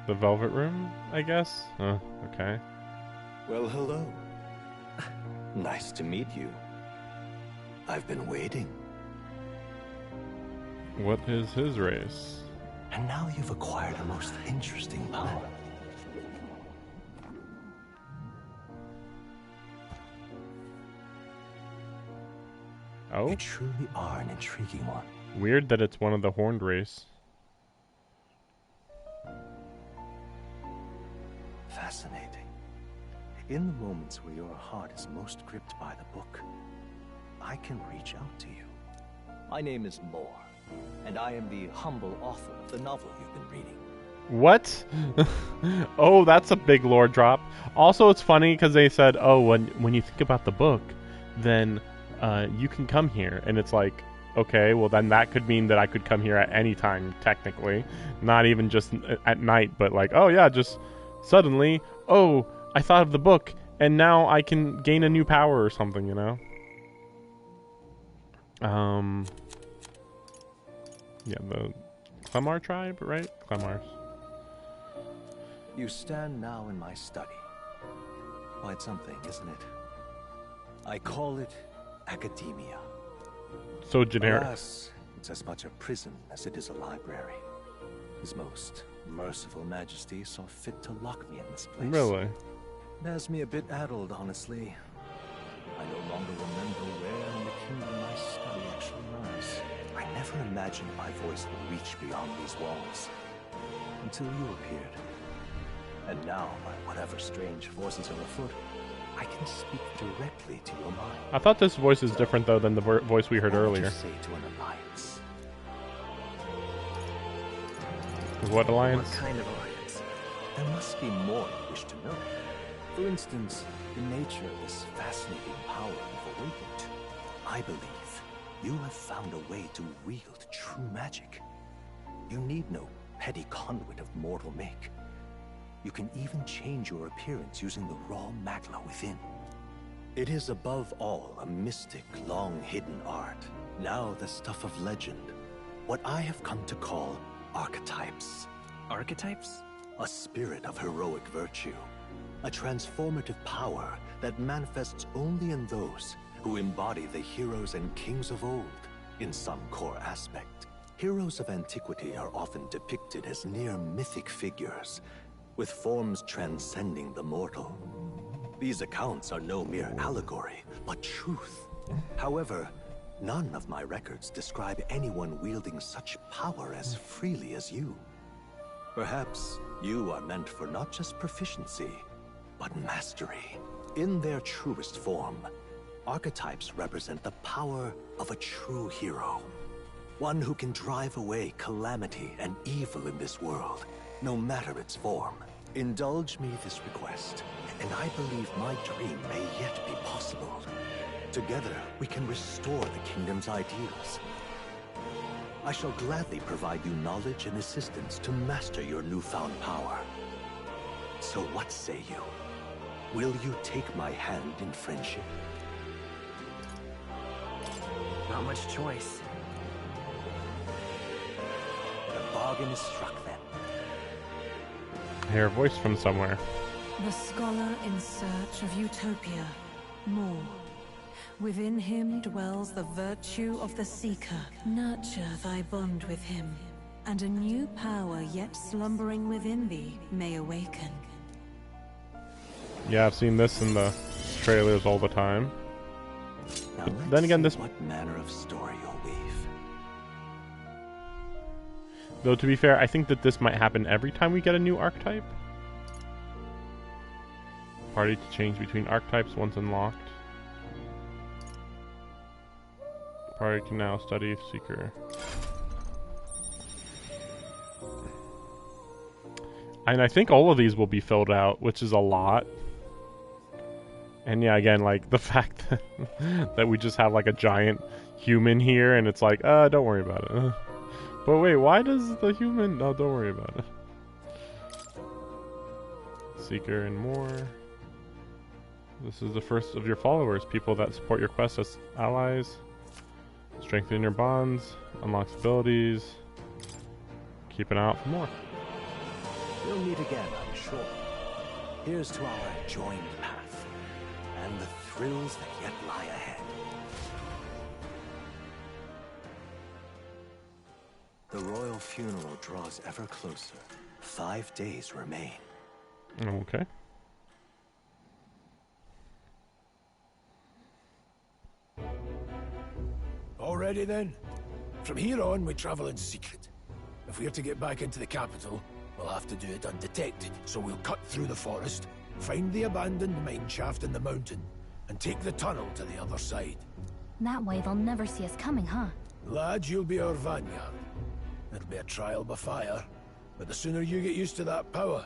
The Velvet Room, I guess? Oh, okay. Well, hello. Nice to meet you. I've been waiting. What is his race? And now you've acquired a most interesting power. Oh? You truly are an intriguing one. Weird that it's one of the horned race. Fascinating. In the moments where your heart is most gripped by the book, I can reach out to you. My name is Moore, and I am the humble author of the novel you've been reading. What? Oh, that's a big lore drop. Also, it's funny because they said, oh, when you think about the book, then you can come here. And it's like, okay, well then that could mean that I could come here at any time, technically. Not even just at night, but like, oh yeah, just suddenly, oh, I thought of the book, and now I can gain a new power or something, you know? Yeah, the Clemar tribe, right? Clemars. You stand now in my study. Quite something, isn't it? I call it academia. So generic. Alas, it's as much a prison as it is a library. His most merciful majesty saw fit to lock me in this place. Really? It has me a bit addled, honestly. I no longer remember where in the kingdom my study actually lies. I never imagined my voice would reach beyond these walls. Until you appeared. And now, by whatever strange forces are afoot, I can speak directly to your mind. I thought this voice is different, though, than the voice we heard earlier. What would you say to an alliance? What alliance? What kind of alliance? There must be more you wish to know. For instance, the nature of this fascinating power you've awakened to. I believe you have found a way to wield true magic. You need no petty conduit of mortal make. You can even change your appearance using the raw magla within. It is above all a mystic, long-hidden art, now the stuff of legend. What I have come to call archetypes. Archetypes? A spirit of heroic virtue. A transformative power that manifests only in those who embody the heroes and kings of old in some core aspect. Heroes of antiquity are often depicted as near mythic figures, with forms transcending the mortal. These accounts are no mere allegory, but truth. However, none of my records describe anyone wielding such power as freely as you. Perhaps you are meant for not just proficiency, but mastery. In their truest form, archetypes represent the power of a true hero. One who can drive away calamity and evil in this world, no matter its form. Indulge me this request, and I believe my dream may yet be possible. Together, we can restore the kingdom's ideals. I shall gladly provide you knowledge and assistance to master your newfound power. So what say you? Will you take my hand in friendship? Not much choice. The bargain is struck then. I hear a voice from somewhere. The scholar in search of utopia. More. Within him dwells the virtue of the seeker. Nurture thy bond with him, and a new power yet slumbering within thee may awaken. Yeah, I've seen this in the trailers all the time. But then again, this... What manner of story you'll weave. Though, to be fair, I think that this might happen every time we get a new archetype. Party to change between archetypes once unlocked. Party can now study Seeker. And I think all of these will be filled out, which is a lot. And yeah, again, like, the fact that we just have, like, a giant human here, and it's like, don't worry about it. But wait, why does the human... No, don't worry about it. Seeker and more. This is the first of your followers, people that support your quest as allies. Strengthen your bonds, unlocks abilities. Keep an eye out for more. We'll meet again, I'm sure. Here's to our joined path, and the thrills that yet lie ahead. The royal funeral draws ever closer. 5 days remain. Okay. Already then? From here on, we travel in secret. If we're to get back into the capital, we'll have to do it undetected. So we'll cut through the forest, find the abandoned mine shaft in the mountain, and take the tunnel to the other side. That way they'll never see us coming, huh? Lad, you'll be our vanguard. It'll be a trial by fire, but the sooner you get used to that power,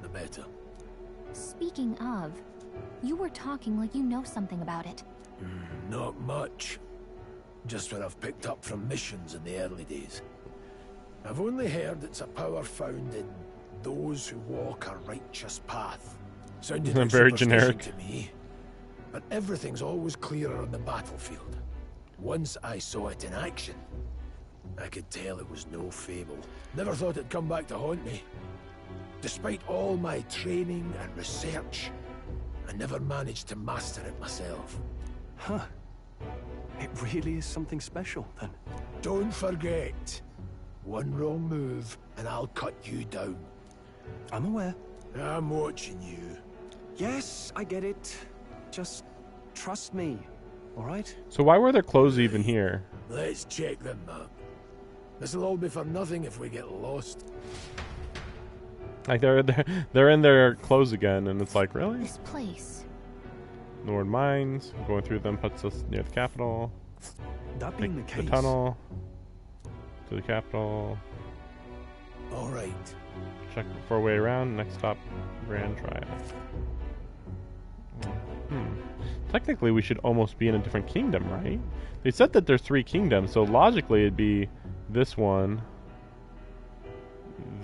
the better. Speaking of, you were talking like you know something about it. Not much. Just what I've picked up from missions in the early days. I've only heard it's a power found in those who walk a righteous path. Sounded like very superstition generic to me, but everything's always clearer on the battlefield. Once I saw it in action, I could tell it was no fable. Never thought it'd come back to haunt me. Despite all my training and research, I never managed to master it myself. Huh. It really is something special, then. Don't forget, one wrong move and I'll cut you down. I'm aware. I'm watching you. Yes, I get it. Just trust me, all right? So why were their clothes even here? Let's check the map. This'll all be for nothing if we get lost. Like they're in their clothes again, and it's like, really? This place. Nord Mines. Going through them puts us near the capital. That being the case. The tunnel to the capital. All right. Check the 4-way around. Next stop, Grand Triad. Technically, we should almost be in a different kingdom, right? They said that there's 3 kingdoms, so logically it'd be this one,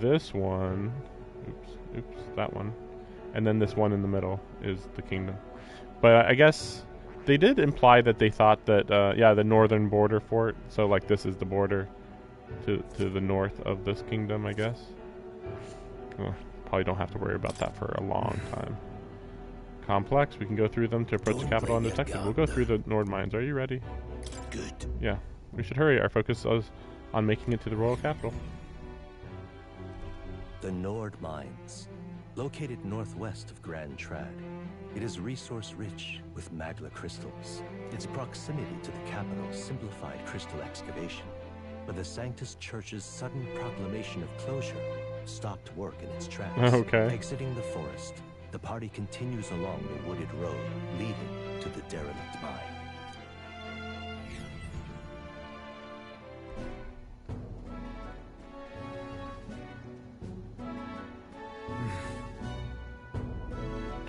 oops, that one, and then this one in the middle is the kingdom. But I guess they did imply that they thought that, yeah, the northern border fort, so like this is the border to the north of this kingdom, I guess. Well, probably don't have to worry about that for a long time. Complex, we can go through them to approach the capital undetected. We'll go through the Nord Mines. Are you ready? Good. Yeah, we should hurry. Our focus is on making it to the royal capital. The Nord Mines. Located northwest of Grand Trad, it is resource-rich with Magla crystals. Its proximity to the capital simplified crystal excavation, but the Sanctus Church's sudden proclamation of closure stopped work in its tracks. Okay. Exiting the forest, the party continues along the wooded road leading to the derelict mine.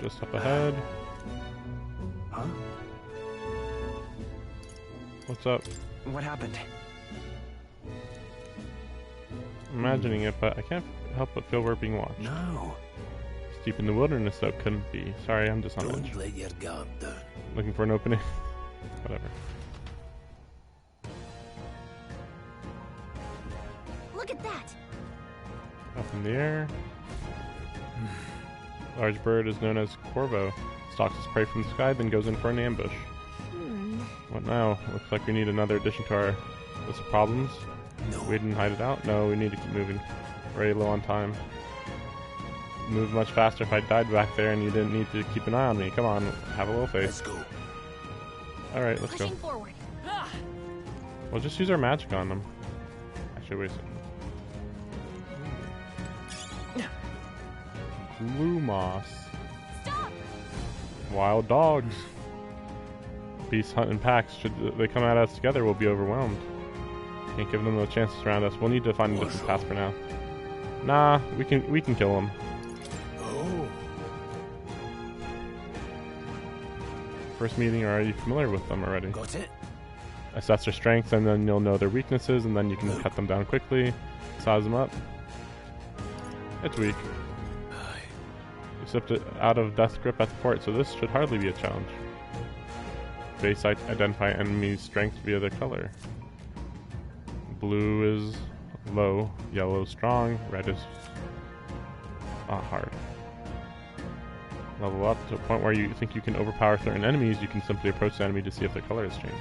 Just up ahead. Huh? What's up? What happened? Imagining it, but I can't help but feel we're being watched. No. It's deep in the wilderness, though. Couldn't be. Sorry, I'm just on Don't edge. let your guard down. Looking for an opening. Whatever. Look at that! Up in the air. Large bird is known as Corvo. Stalks its prey from the sky, then goes in for an ambush. What now? Looks like we need another addition to our list of problems. No. We didn't hide it out? No, we need to keep moving. Already low on time. Move much faster if I died back there and you didn't need to keep an eye on me. Come on, have a little faith. Let's go. Alright, let's go. Pushing forward. We'll just use our magic on them. Actually, wait a second. Blue moss. Stop! Wild dogs. Beasts hunt in packs. Should they come at us together, we'll be overwhelmed. Can't give them no chance to surround us. We'll need to find a different path for now. Nah, we can kill them. Oh. First meeting, are you familiar with them already? Got it. Assess their strengths, and then you'll know their weaknesses, and then you can cut them down quickly, size them up. It's weak. You slipped it out of Death's grip at the fort, so this should hardly be a challenge. Base identify enemies' strength via their color. Blue is low, yellow is strong, red is hard. Level up to a point where you think you can overpower certain enemies, you can simply approach the enemy to see if their color has changed.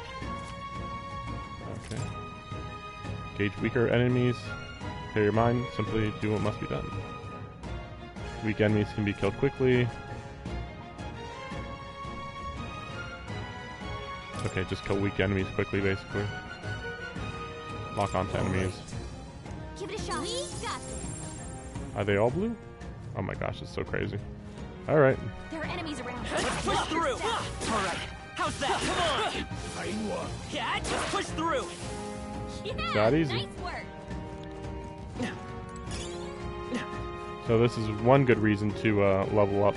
Okay. Gauge weaker enemies. Clear your mind, simply do what must be done. Weak enemies can be killed quickly. Okay, just kill weak enemies quickly, basically. Lock onto enemies. Give it a shot. We got this. Are they all blue? Oh my gosh, it's so crazy. Alright. There are enemies around. Let's push through! Alright, how's that? Come on! Fine work. Yeah, just push through! Yeah, That easy. nice work. So this is one good reason to level up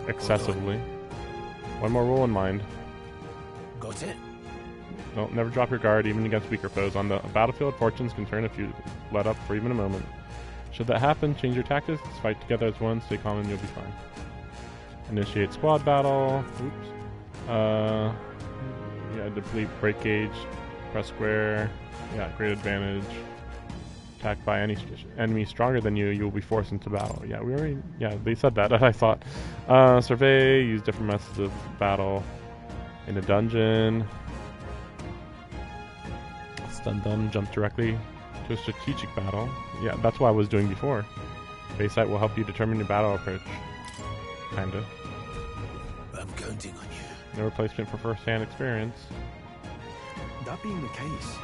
excessively. One more rule in mind. Got it. No, never drop your guard, even against weaker foes. On the battlefield, fortunes can turn if you let up for even a moment. Should that happen, change your tactics, fight together as one, stay calm, and you'll be fine. Initiate squad battle. Oops. Yeah, deplete break gauge, press square. Yeah, great advantage. Attacked by any enemy stronger than you, you will be forced into battle. Yeah, we already. Yeah, they said that. I thought. Survey. Use different methods of battle in a dungeon. Stun them. Jump directly to a strategic battle. Yeah, that's what I was doing before. Base site will help you determine your battle approach. Kinda. I'm counting on you. No replacement for first-hand experience. That being the case.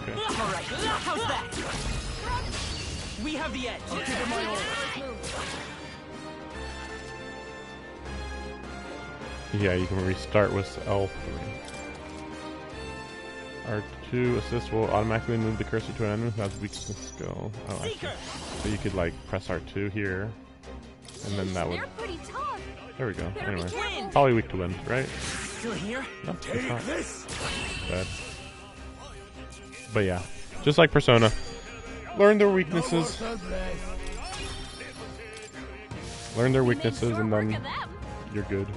Okay. Alright, how's that? We have the edge. I'll give it my all. Yeah, you can restart with L3. R2 assist will automatically move the cursor to an enemy who has weakness skill. Oh, I see. So you could like press R2 here, and then that would. They're pretty tough. There we go. Better be Anyway, careful. probably weak to wind, right? Still here? No, it's Take not. this. Bad. But yeah, just like Persona, learn their weaknesses. Learn their weaknesses, and then you're good.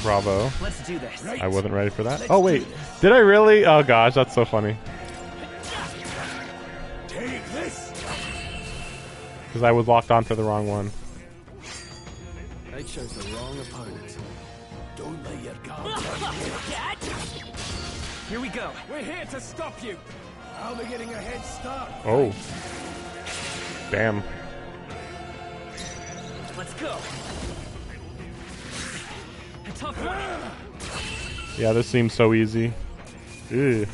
Bravo. Let's do this. I wasn't ready for that. Oh wait, did I really? Oh gosh, that's so funny. Take this. Because I was locked onto the wrong one. They chose the wrong opponent. Don't let your guard down. Here we go. We're here to stop you. I'll be getting a head start. Oh. Damn. Let's go. A tough one. Yeah, this seems so easy. Ew.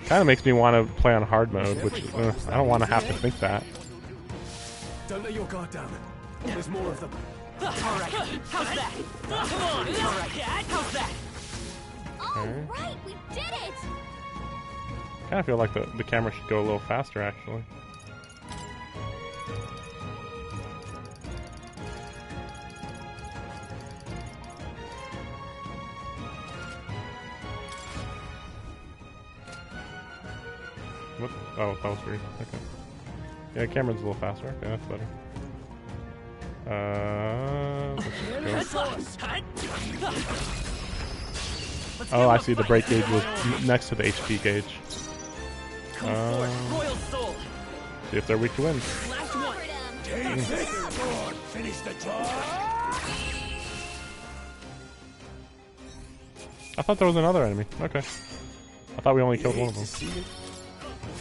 Kind of makes me want to play on hard mode, which I don't want to have to think that. Don't let your guard down. There's more of them. All right. How's that? Come on. All right. How's that? All right, we did it. Kind of feel like the camera should go a little faster, actually. What? Oh, that was free. Okay. Yeah, the camera's a little faster. Okay, that's better. Let's go. Oh, I see. The break gauge was next to the HP gauge. Royal Soul. See if they're weak to wind. Last one. Finish the job. I thought there was another enemy. Okay. I thought we only killed one of them.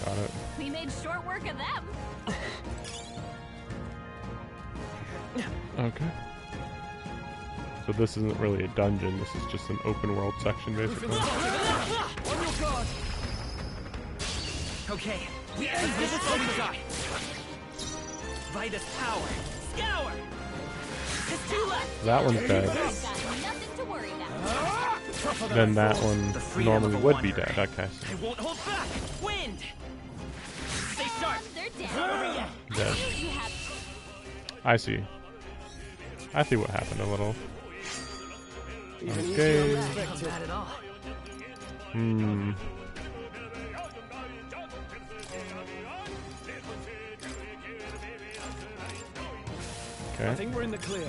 Got it. We made short work of them. Okay. So this isn't really a dungeon, this is just an open world section, basically. On your guard. Okay. Let's give this all we got. Vitus power. Scour. It's too left. That one's dead. Nothing to worry about. Then that one normally would be dead. Okay. I won't hold back. Wind. Stay sharp. They're dead. Dead. I see. I see what happened a little. Okay. Not bad at all. Okay. I think we're in the clear.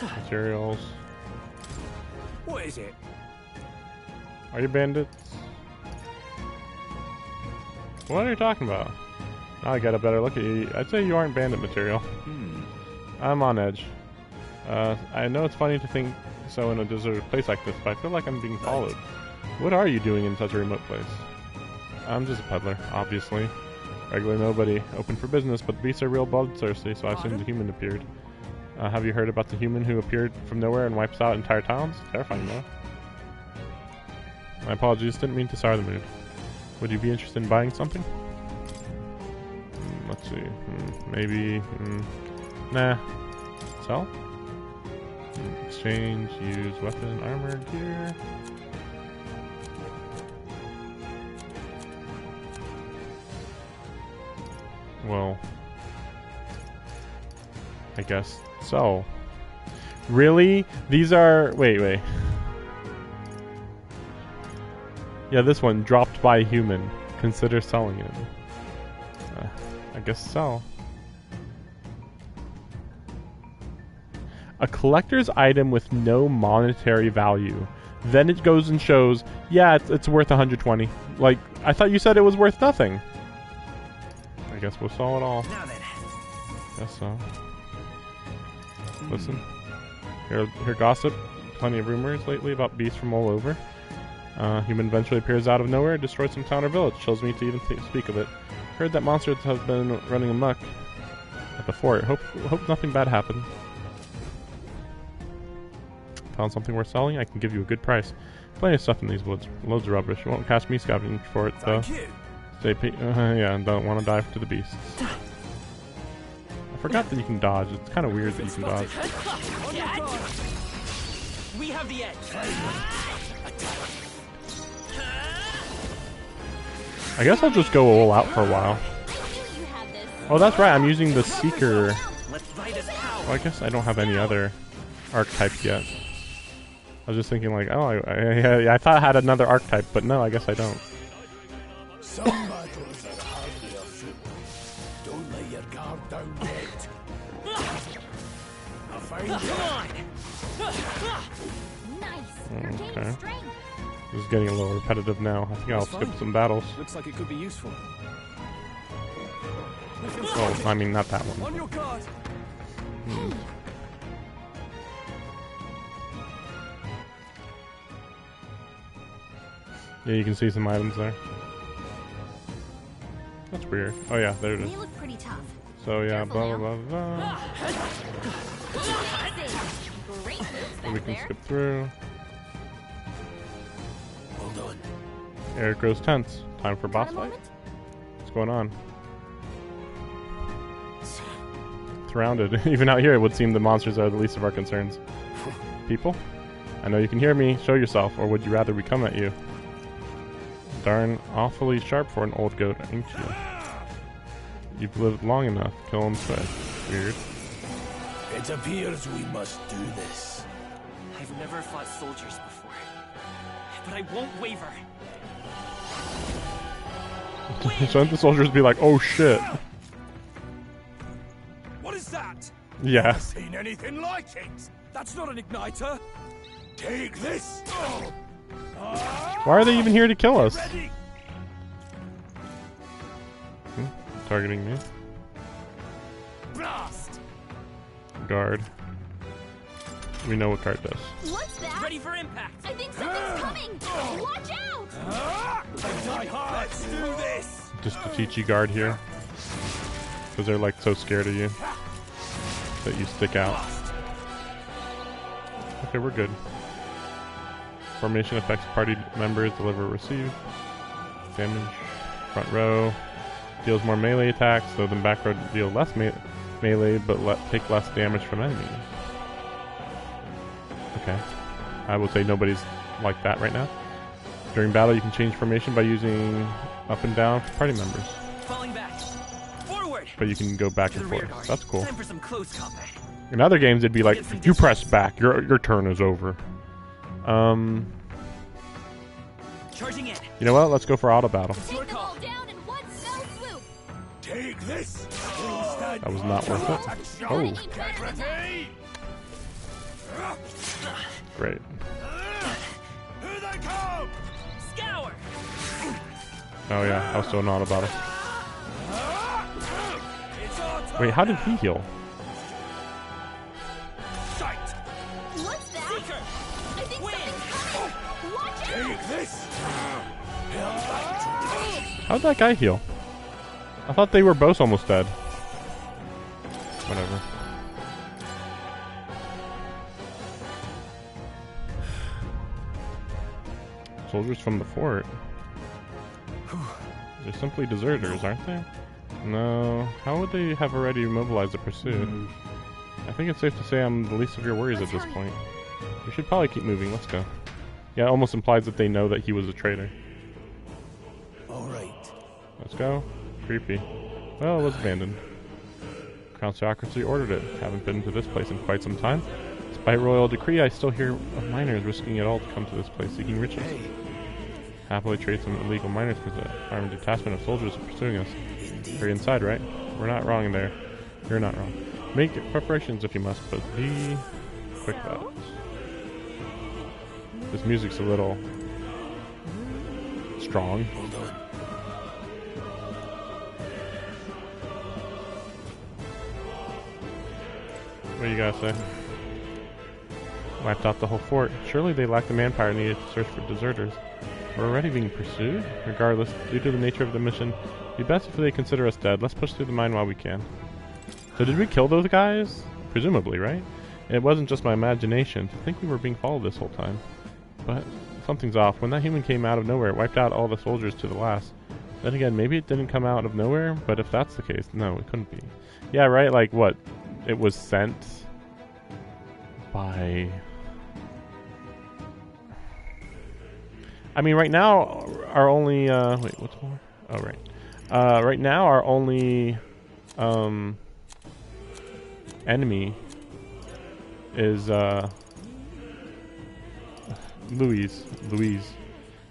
Materials. What is it? Are you bandits? What are you talking about? Now I got a better look at you. I'd say you aren't bandit material. I'm on edge. I know it's funny to think so in a deserted place like this, but I feel like I'm being followed. What are you doing in such a remote place? I'm just a peddler, obviously. Regular nobody, open for business, but the beasts are real bloodthirsty, so I assumed the human appeared. Have you heard about the human who appeared from nowhere and wipes out entire towns? Terrifying, though. My apologies, didn't mean to sour the mood. Would you be interested in buying something? Let's see. Maybe. Nah. Sell? Exchange, use weapon, armor, gear. Well, I guess so. Really? These are... Wait. Yeah, this one, dropped by a human. Consider selling it. I guess so. A collector's item with no monetary value. Then it goes and shows, yeah, it's worth 120. Like, I thought you said it was worth nothing. I guess we'll sell it all. Now then. Guess so. Listen. Hear gossip. Plenty of rumors lately about beasts from all over. Human eventually appears out of nowhere, destroys some town or village. Chills me to even speak of it. Heard that monsters have been running amok at the fort. Hope nothing bad happened. Found something worth selling? I can give you a good price. Plenty of stuff in these woods. Loads of rubbish. It won't catch me scavenging for it, though. Stay yeah, and don't want to dive to the beasts. I forgot that you can dodge. It's kind of weird that you can dodge. We have the edge. I guess I'll just go all out for a while. Oh, that's right. I'm using the Seeker. Well, I guess I don't have any other archetypes yet. I was just thinking like, oh, I thought I had another archetype, but no, I guess I don't. Some battles are hardly a fool. Don't let your guard down yet. I'll find you. Okay. This is getting a little repetitive now. I think I'll skip some battles. Looks like it could be useful. Oh, I mean, not that one. On your guard. Yeah, you can see some items there. That's weird. Oh yeah, there it is. They look pretty tough. So yeah, blah blah blah blah. Great moves And we back can there. skip through. Hold on. Eric grows tense. Time for boss Got a fight. moment? What's going on? Surrounded. Even out here, it would seem the monsters are the least of our concerns. People? I know you can hear me. Show yourself, or would you rather we come at you? Darn awfully sharp for an old goat, ain't you? You've lived long enough. Kill him quick. Weird. It appears we must do this. I've never fought soldiers before, but I won't waver. Shouldn't the soldiers be like, oh shit? What is that? Yeah. Never seen anything like it. That's not an igniter. Take this. Why are they even here to kill us? Targeting me. Blast! Guard. We know what guard does. What's that? Ready for impact. I think something's coming. Watch out! Die hard. Let's do this. Just to teach you guard here. Because they're like so scared of you. That you stick out. Okay, we're good. Formation affects party members. Deliver, receive. Damage. Front row. Deals more melee attacks, though the back row deal less melee, but take less damage from enemies. Okay. I will say nobody's like that right now. During battle, you can change formation by using up and down for party members. Falling back. Forward. But you can go back and rear forth. guard. That's cool. Time for some close combat. In other games, it'd be like, you press back, your turn is over. Charging in. You know what? Let's go for auto battle. Take them all down in one fell swoop. Take this. That was not worth it. Oh, great. Here they come. Scour. Oh yeah, I was still in auto battle. It's our turn. Wait, how did he heal? Sight. What's that? Seeker. I think something's coming. Watch out! Take this. How'd that guy heal? I thought they were both almost dead. Whatever. Soldiers from the fort. They're simply deserters, aren't they? No. How would they have already mobilized the pursuit? I think it's safe to say I'm the least of your worries at this point. We should probably keep moving. Let's go. Yeah, it almost implies that they know that he was a traitor. All right. Let's go. Creepy. Well, it was abandoned. Crown Theocracy ordered it. Haven't been to this place in quite some time. Despite royal decree, I still hear of miners risking it all to come to this place seeking riches. Happily trade some illegal miners for the armed detachment of soldiers pursuing us. You're inside, right? We're not wrong there. You're not wrong. Make preparations if you must, but be quick about it. This music's a little strong. Hold on. What do you guys say? Wiped out the whole fort. Surely they lack the manpower needed to search for deserters. We're already being pursued? Regardless, due to the nature of the mission, it'd be best if they consider us dead. Let's push through the mine while we can. So did we kill those guys? Presumably, right? It wasn't just my imagination to think we were being followed this whole time. But something's off. When that human came out of nowhere, it wiped out all the soldiers to the last. Then again, maybe it didn't come out of nowhere, but if that's the case, no, it couldn't be. Yeah, right? Like, what? It was sent by... I mean, right now, our only, wait, what's more? Oh, right. Right now, our only, enemy is, Louise.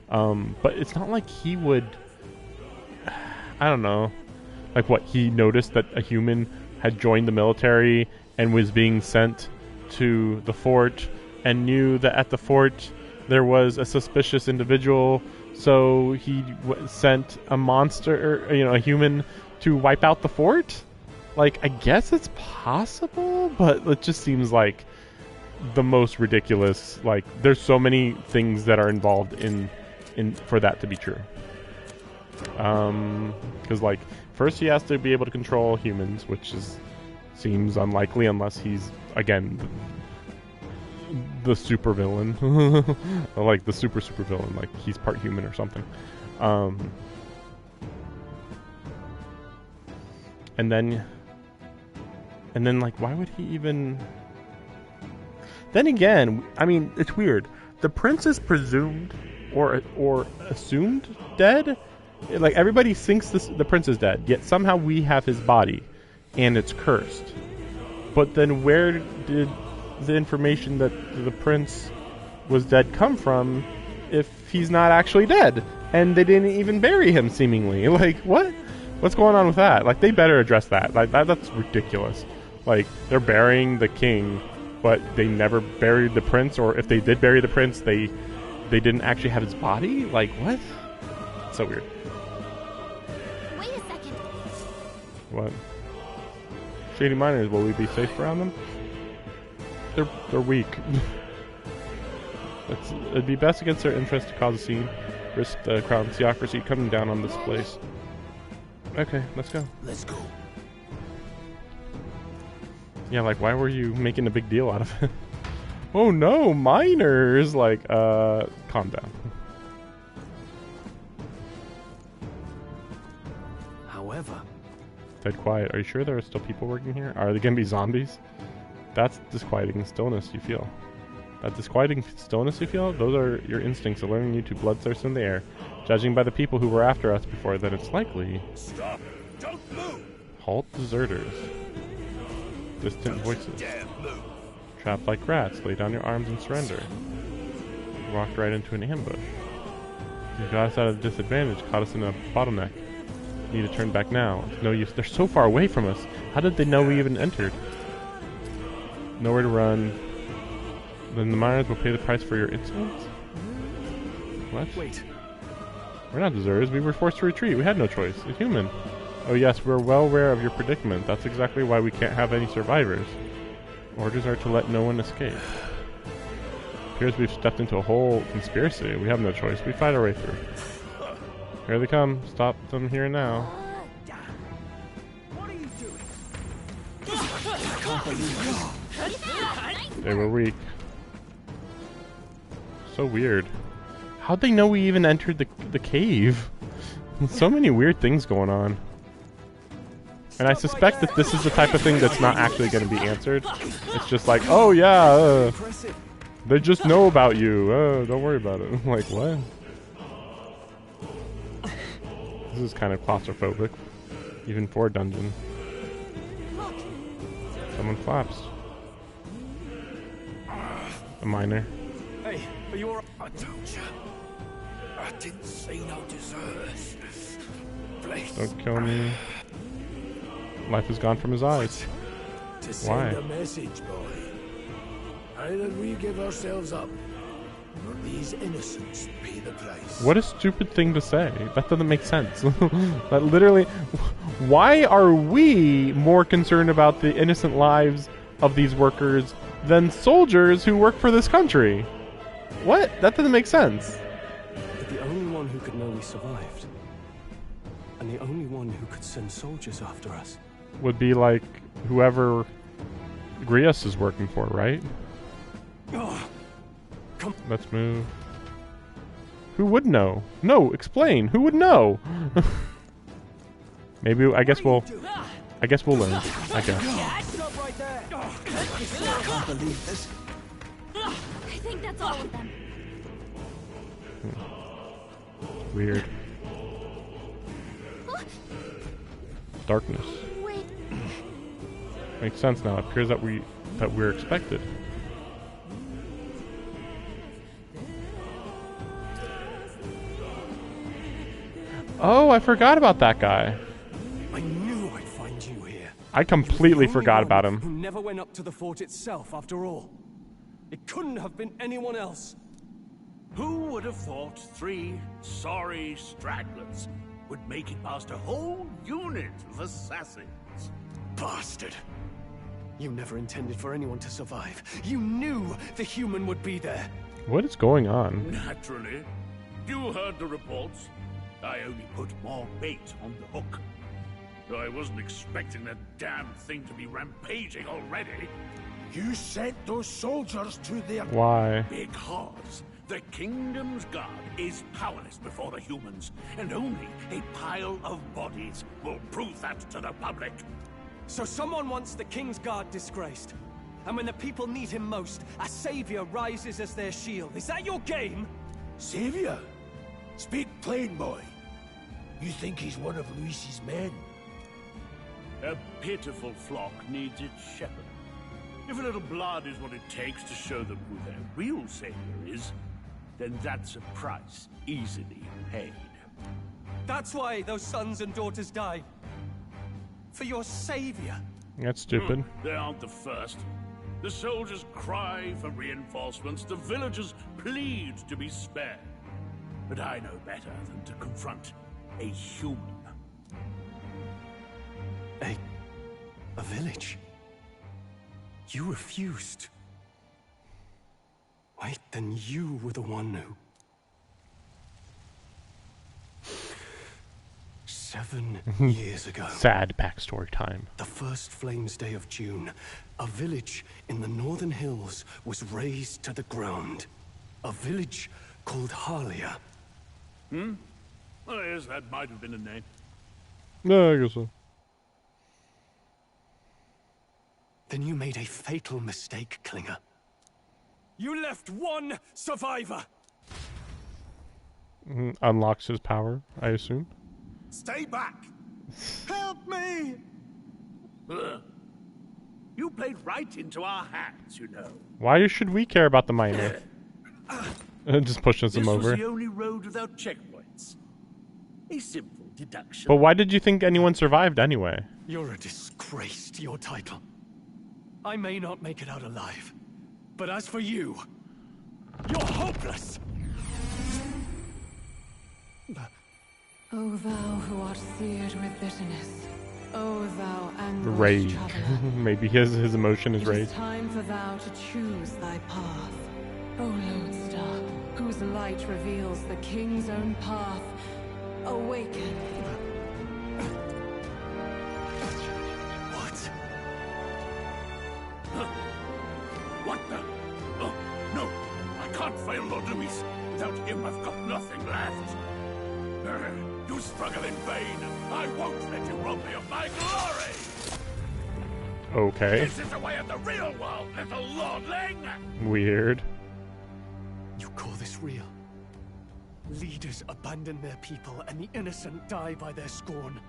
But it's not like he would, I don't know, like what, he noticed that a human had joined the military and was being sent to the fort and knew that at the fort there was a suspicious individual, so he sent a monster, or, a human to wipe out the fort? Like, I guess it's possible, but it just seems like the most ridiculous. Like, there's so many things that are involved in for that to be true. Because like first he has to be able to control humans, which seems unlikely unless he's again the super villain, like the super villain, like he's part human or something. And then like why would he even? Then again, I mean, it's weird. The prince is presumed or assumed dead. Like everybody thinks the prince is dead, yet somehow we have his body, and it's cursed. But then where did the information that the prince was dead come from if he's not actually dead? And they didn't even bury him, seemingly. Like, what? What's going on with that? Like, they better address that. Like, that's ridiculous. Like, they're burying the king, but they never buried the prince, or if they did bury the prince, they didn't actually have his body? Like, what? So weird. Wait a second. What? Shady miners, will we be safe around them? They're weak. It'd be best against their interest to cause a scene, risk the crown's theocracy coming down on this place. Okay, let's go. Let's go. Yeah, like why were you making a big deal out of it? Oh no, miners! Like, calm down. However, Dead quiet. Are you sure there are still people working here? Are they gonna be zombies? That's disquieting stillness you feel. That disquieting stillness you feel? Those are your instincts alerting you to bloodthirst in the air. Judging by the people who were after us before, then it's likely. Stop! Don't move! Halt deserters. Distant voices. Trapped like rats, lay down your arms and surrender. You walked right into an ambush. You got us at a disadvantage, caught us in a bottleneck. Need to turn back now. It's no use. They're so far away from us. How did they know we even entered? Nowhere to run. Then the miners will pay the price for your insolence? What? Wait. We're not deserters. We were forced to retreat. We had no choice. A human. Oh yes, we're well aware of your predicament. That's exactly why we can't have any survivors. Orders are to let no one escape. Appears we've stepped into a whole conspiracy. We have no choice. We fight our way through. Here they come. Stop them here and now. What are you doing? They were weak. So weird. How'd they know we even entered the cave? So many weird things going on. And I suspect that this is the type of thing that's not actually going to be answered. It's just like, oh yeah, they just know about you. Don't worry about it. Like, what? This is kind of claustrophobic, even for a dungeon. Someone flaps. A miner. Hey, are you alright? I told you. I didn't see no deserters. Bless. Don't kill me. Life is gone from his eyes. To Why? send a message, boy. Either we give ourselves up, or these innocents pay the price. What a stupid thing to say. That doesn't make sense. That literally... Why are we more concerned about the innocent lives of these workers than soldiers who work for this country? What? That doesn't make sense. but the only one who could know we survived, and the only one who could send soldiers after us, Would be like whoever Grius is working for, right? Let's move. Who would know? No, explain. Who would know? Maybe I guess we'll learn. I guess. I can't believe this. I think that's all of them. Weird. Darkness. Wait. Makes sense now. It appears that we're expected. Oh, I forgot about that guy. I knew I'd find you here. I completely forgot about Who him. never went up to the fort itself, after all. It couldn't have been anyone else. Who would have thought 3 sorry stragglers would make it past a whole unit of assassins? Bastard! You never intended for anyone to survive. You knew the human would be there. What is going on? Naturally. You heard the reports. I only put more bait on the hook. I wasn't expecting that damn thing to be rampaging already. You sent those soldiers to their... Why? Because the Kingdom's Guard is powerless before the humans, and only a pile of bodies will prove that to the public. So someone wants the King's Guard disgraced. And when the people need him most, a savior rises as their shield. Is that your game? Savior? Speak plain, boy. You think he's one of Luis's men? A pitiful flock needs its shepherd. If a little blood is what it takes to show them who their real savior is, then that's a price easily paid. That's why those sons and daughters died. For your savior. That's stupid. They aren't the first. The soldiers cry for reinforcements, the villagers plead to be spared. But I know better than to confront a human. A village? You refused. Wait, then you were the one who... 7 years ago. Sad backstory time. The first Flames Day of June, a village in the northern hills was razed to the ground. A village called Harlia. Well, yes, that might have been a name. No, I guess so. Then you made a fatal mistake, Klinger. You left one survivor! Unlocks his power, I assume. Stay back! Help me! You played right into our hands, you know. Why should we care about the miner? Just pushes him over. This was the only road without checkpoints. A simple deduction. But why did you think anyone survived anyway? You're a disgrace to your title. I may not make it out alive, but as for you, you're hopeless! O thou who art seared with bitterness, O thou anguished Rage. traveler. Maybe his emotion is It rage. is time for thou to choose thy path. O lodestar, whose light reveals the king's own path, awaken. What the? Oh, no! I can't fail Lord Luis. Without him, I've got nothing left. You struggle in vain. I won't let you rob me of my glory! Okay. This is the way of the real world, little lordling! Weird. You call this real? Leaders abandon their people and the innocent die by their scorn.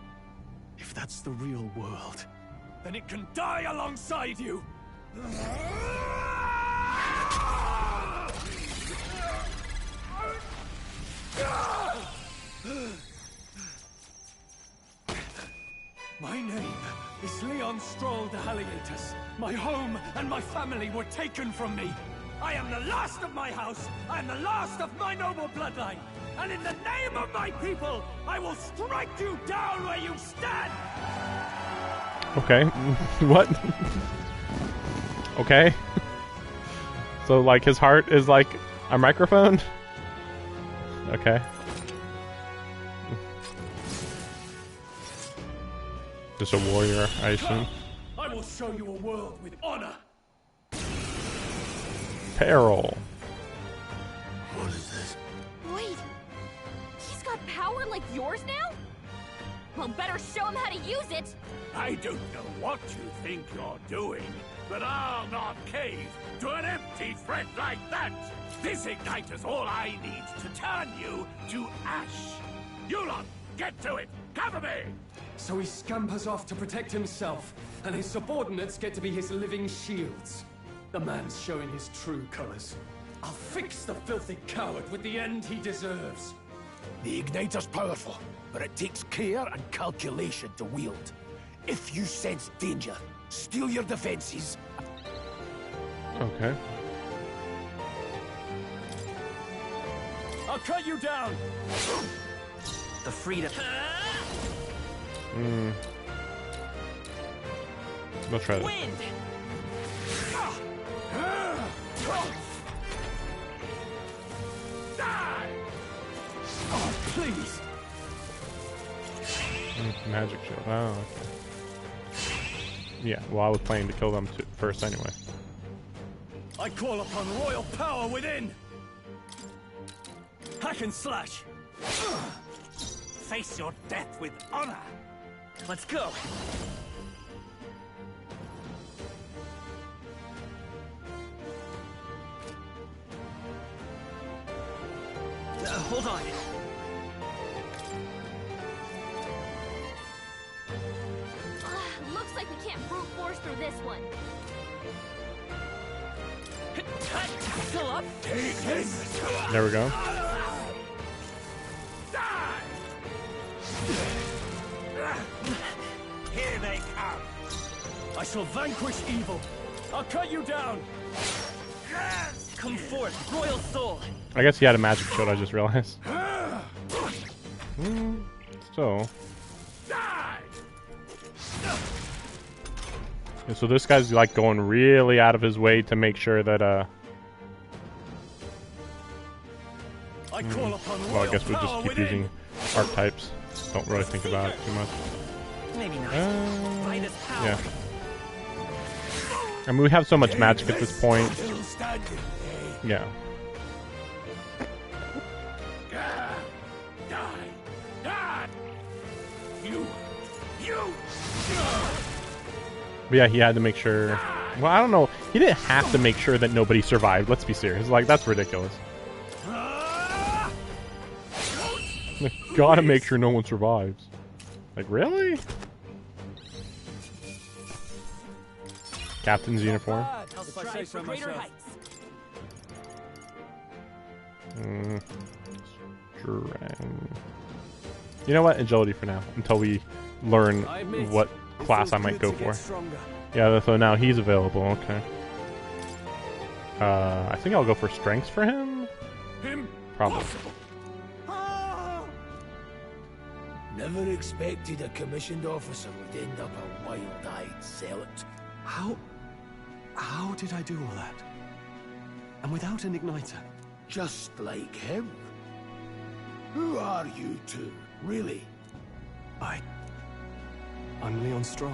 If that's the real world, then it can die alongside you! My name is Leon Stroll de Halliatus. My home and my family were taken from me. I am the last of my house. I am the last of my noble bloodline. And in the name of my people, I will strike you down where you stand! Okay. What? Okay. So, like, his heart is like a microphone? Okay. Just a warrior, I assume. I will show you a world with honor. Peril. What is this? Wait, he's got power like yours now? Well, better show him how to use it. I don't know what you think you're doing, but I'll not cave to an empty threat like that. This igniter's all I need to turn you to ash. You lot, get to it. Cover me. So he scampers off to protect himself, and his subordinates get to be his living shields. The man's showing his true colors. I'll fix the filthy coward with the end he deserves. The igniter's powerful, but it takes care and calculation to wield. If you sense danger, steel your defenses. Okay. I'll cut you down! The freedom. Let's try this. Wind! Die! Magic shield. Oh, okay. Yeah, well, I was planning to kill them first anyway. I call upon royal power within! Hack and slash! Face your death with honor! Let's go! Hold on. Looks like we can't brute force through this one. Still up? There we go. Here they come. I shall vanquish evil. I'll cut you down. Come forth, royal soul. I guess he had a magic shield, I just realized. So. Yeah, so this guy's like going really out of his way to make sure that well, I guess we just keep using archetypes. Don't really think about it too much. Maybe not. Yeah. I mean, we have so much magic at this point. Yeah. But yeah, he had to make sure. Well, I don't know. He didn't have to make sure that nobody survived. Let's be serious. Like, that's ridiculous. Gotta make sure no one survives. Like, really? Captain's uniform. You know what? Agility for now, until we learn what class I might go for. Yeah, so now he's available. Okay. I think I'll go for strengths for him. Probably. Never expected a commissioned officer would end up a wild-eyed zealot. How did I do all that? And without an igniter? Just like him. Who are you two, really? I'm Leon Stroll.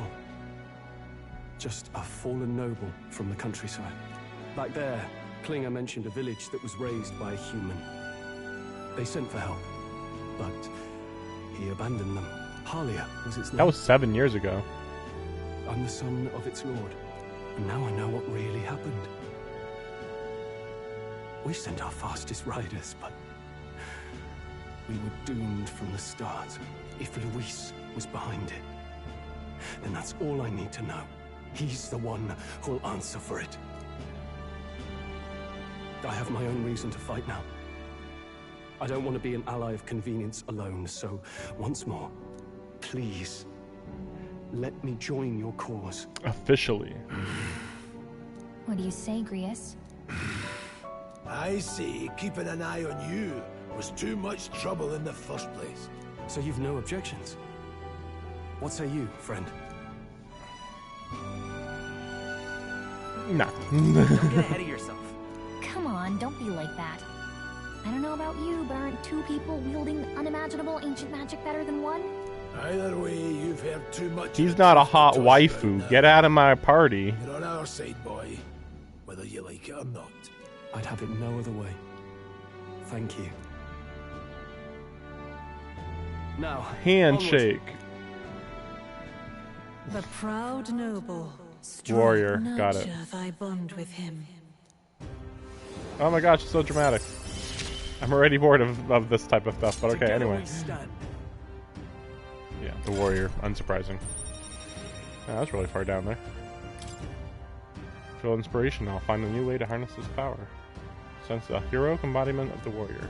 Just a fallen noble from the countryside. Back there, Klinger mentioned a village that was raised by a human. They sent for help, but he abandoned them. Halia was its name. That was 7 years ago. I'm the son of its lord, and now I know what really happened. We sent our fastest riders, but we were doomed from the start. If Luis was behind it, then that's all I need to know. He's the one who'll answer for it. I have my own reason to fight now. I don't want to be an ally of convenience alone, so once more, please, let me join your cause. Officially. What do you say, Grius? I say keeping an eye on you was too much trouble in the first place. So you've no objections? What say you, friend? Nah. Don't get ahead of yourself. Come on, don't be like that. I don't know about you, but aren't two people wielding unimaginable ancient magic better than one? Either way, you've heard too much. He's not a hot waifu. Get out of my party. You're on our side, boy. Whether you like it or not. I'd have it no other way. Thank you. Now, handshake. The proud noble. Warrior, got it. Thy bond with him. Oh my gosh, it's so dramatic. I'm already bored of this type of stuff, but okay, anyway. Yeah, the warrior, unsurprising. Oh, that's really far down there. Feel inspiration, I'll find a new way to harness this power. Sense the heroic embodiment of the warrior.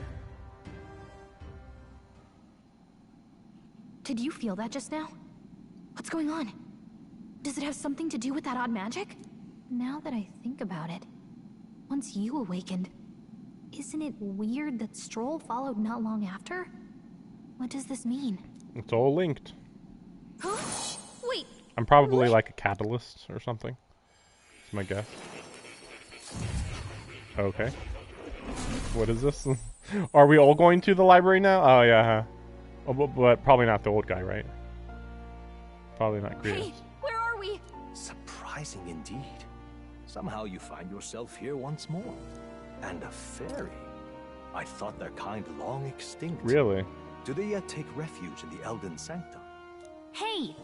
Did you feel that just now? What's going on? Does it have something to do with that odd magic? Now that I think about it, once you awakened, isn't it weird that Stroll followed not long after? What does this mean? It's all linked. Huh? Wait. I'm probably like a catalyst or something. That's my guess. Okay. What is this? Are we all going to the library now? Oh yeah. Oh, but probably not the old guy, right? Probably not creative. Hey, where are we? Surprising indeed. Somehow you find yourself here once more. And a fairy. I thought their kind long extinct. Really? Do they yet take refuge in the Elden Sanctum? Hey!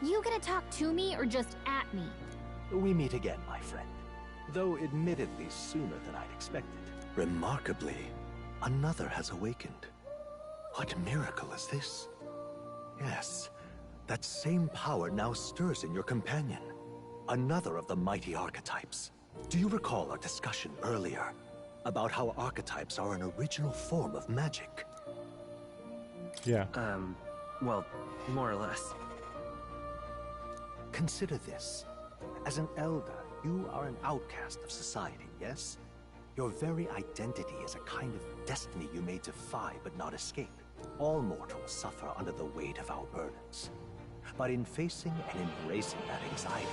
You gonna talk to me or just at me? We meet again, my friend. Though admittedly sooner than I'd expected. Remarkably, another has awakened. What miracle is this? Yes, that same power now stirs in your companion. Another of the mighty archetypes. Do you recall our discussion earlier about how archetypes are an original form of magic? Yeah. Well, more or less. Consider this. As an elder, you are an outcast of society, yes? Your very identity is a kind of destiny you may defy but not escape. All mortals suffer under the weight of our burdens. But in facing and embracing that anxiety,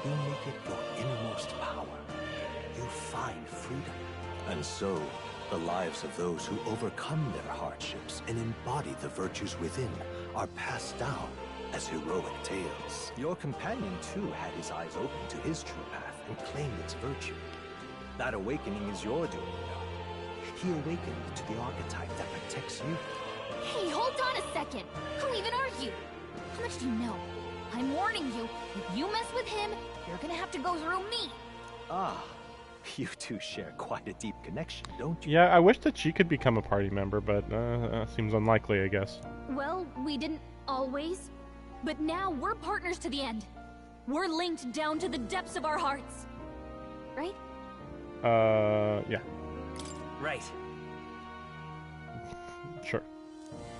you make it your innermost power. You find freedom. And so, the lives of those who overcome their hardships and embody the virtues within are passed down as heroic tales. Your companion, too, had his eyes open to his true path and claimed its virtue. That awakening is your doing now. He awakened to the archetype that protects you. Hey, hold on a second! Who even are you? How much do you know? I'm warning you, if you mess with him, you're gonna have to go through me! Ah, you two share quite a deep connection, don't you? Yeah, I wish that she could become a party member, but seems unlikely, I guess. Well, we didn't always. But now we're partners to the end. We're linked down to the depths of our hearts. Right? Yeah. Right. Sure.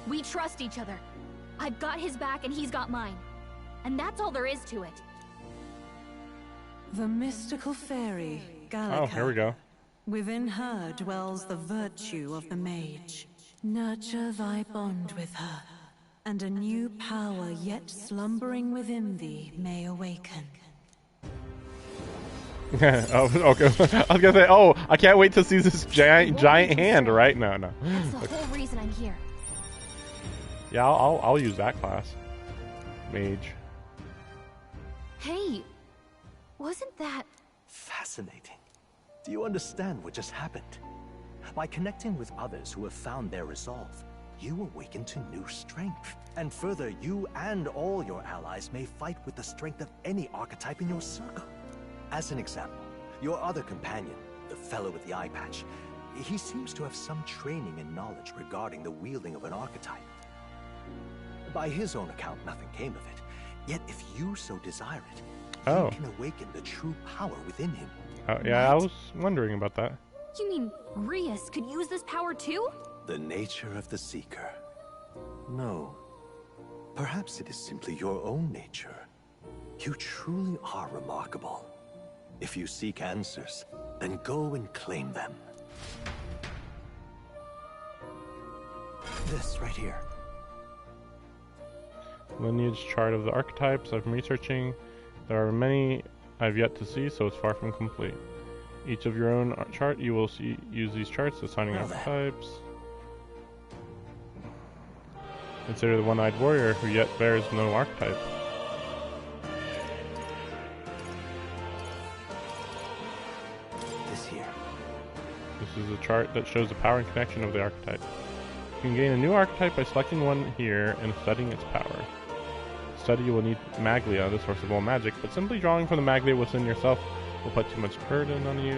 We trust each other. I've got his back and he's got mine. And that's all there is to it. The mystical fairy, Gallica. Oh, here we go. Within her dwells the virtue of the mage. Nurture thy bond with her, and a new power yet slumbering within thee may awaken. Oh, okay. I was gonna say, oh, I can't wait to see this giant hand, right? No. That's the whole reason I'm here. Yeah, I'll use that class. Mage. Hey, wasn't that... Fascinating. Do you understand what just happened? By connecting with others who have found their resolve, you awaken to new strength. And further, you and all your allies may fight with the strength of any archetype in your circle. As an example, your other companion, the fellow with the eye patch, he seems to have some training and knowledge regarding the wielding of an archetype. By his own account, nothing came of it. Yet if you so desire it, you can awaken the true power within him. Yeah, I was wondering about that. You mean Rias could use this power too? The nature of the Seeker. No. Perhaps it is simply your own nature. You truly are remarkable. If you seek answers, then go and claim them. This right here. Lineage chart of the archetypes I've been researching. There are many I've yet to see, so it's far from complete. Each of your own chart, you will use these charts assigning archetypes. Consider the one-eyed warrior who yet bears no archetype. This here. This is a chart that shows the power and connection of the archetype. You can gain a new archetype by selecting one here and studying its power. To study, you will need Maglia, the source of all magic, but simply drawing from the Maglia within yourself will put too much burden on you.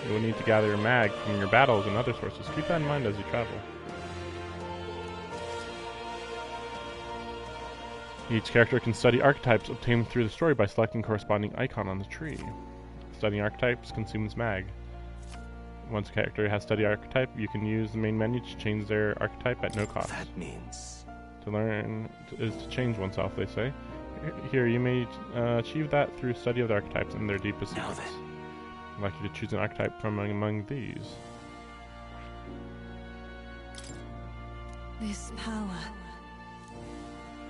You will need to gather your mag from your battles and other sources. Keep that in mind as you travel. Each character can study archetypes obtained through the story by selecting corresponding icon on the tree. Studying archetypes consumes mag. Once a character has studied archetype, you can use the main menu to change their archetype at no cost. That means... To learn is to change oneself, they say. Here, you may achieve that through study of the archetypes and their deepest secrets. I'd like you to choose an archetype from among these. This power.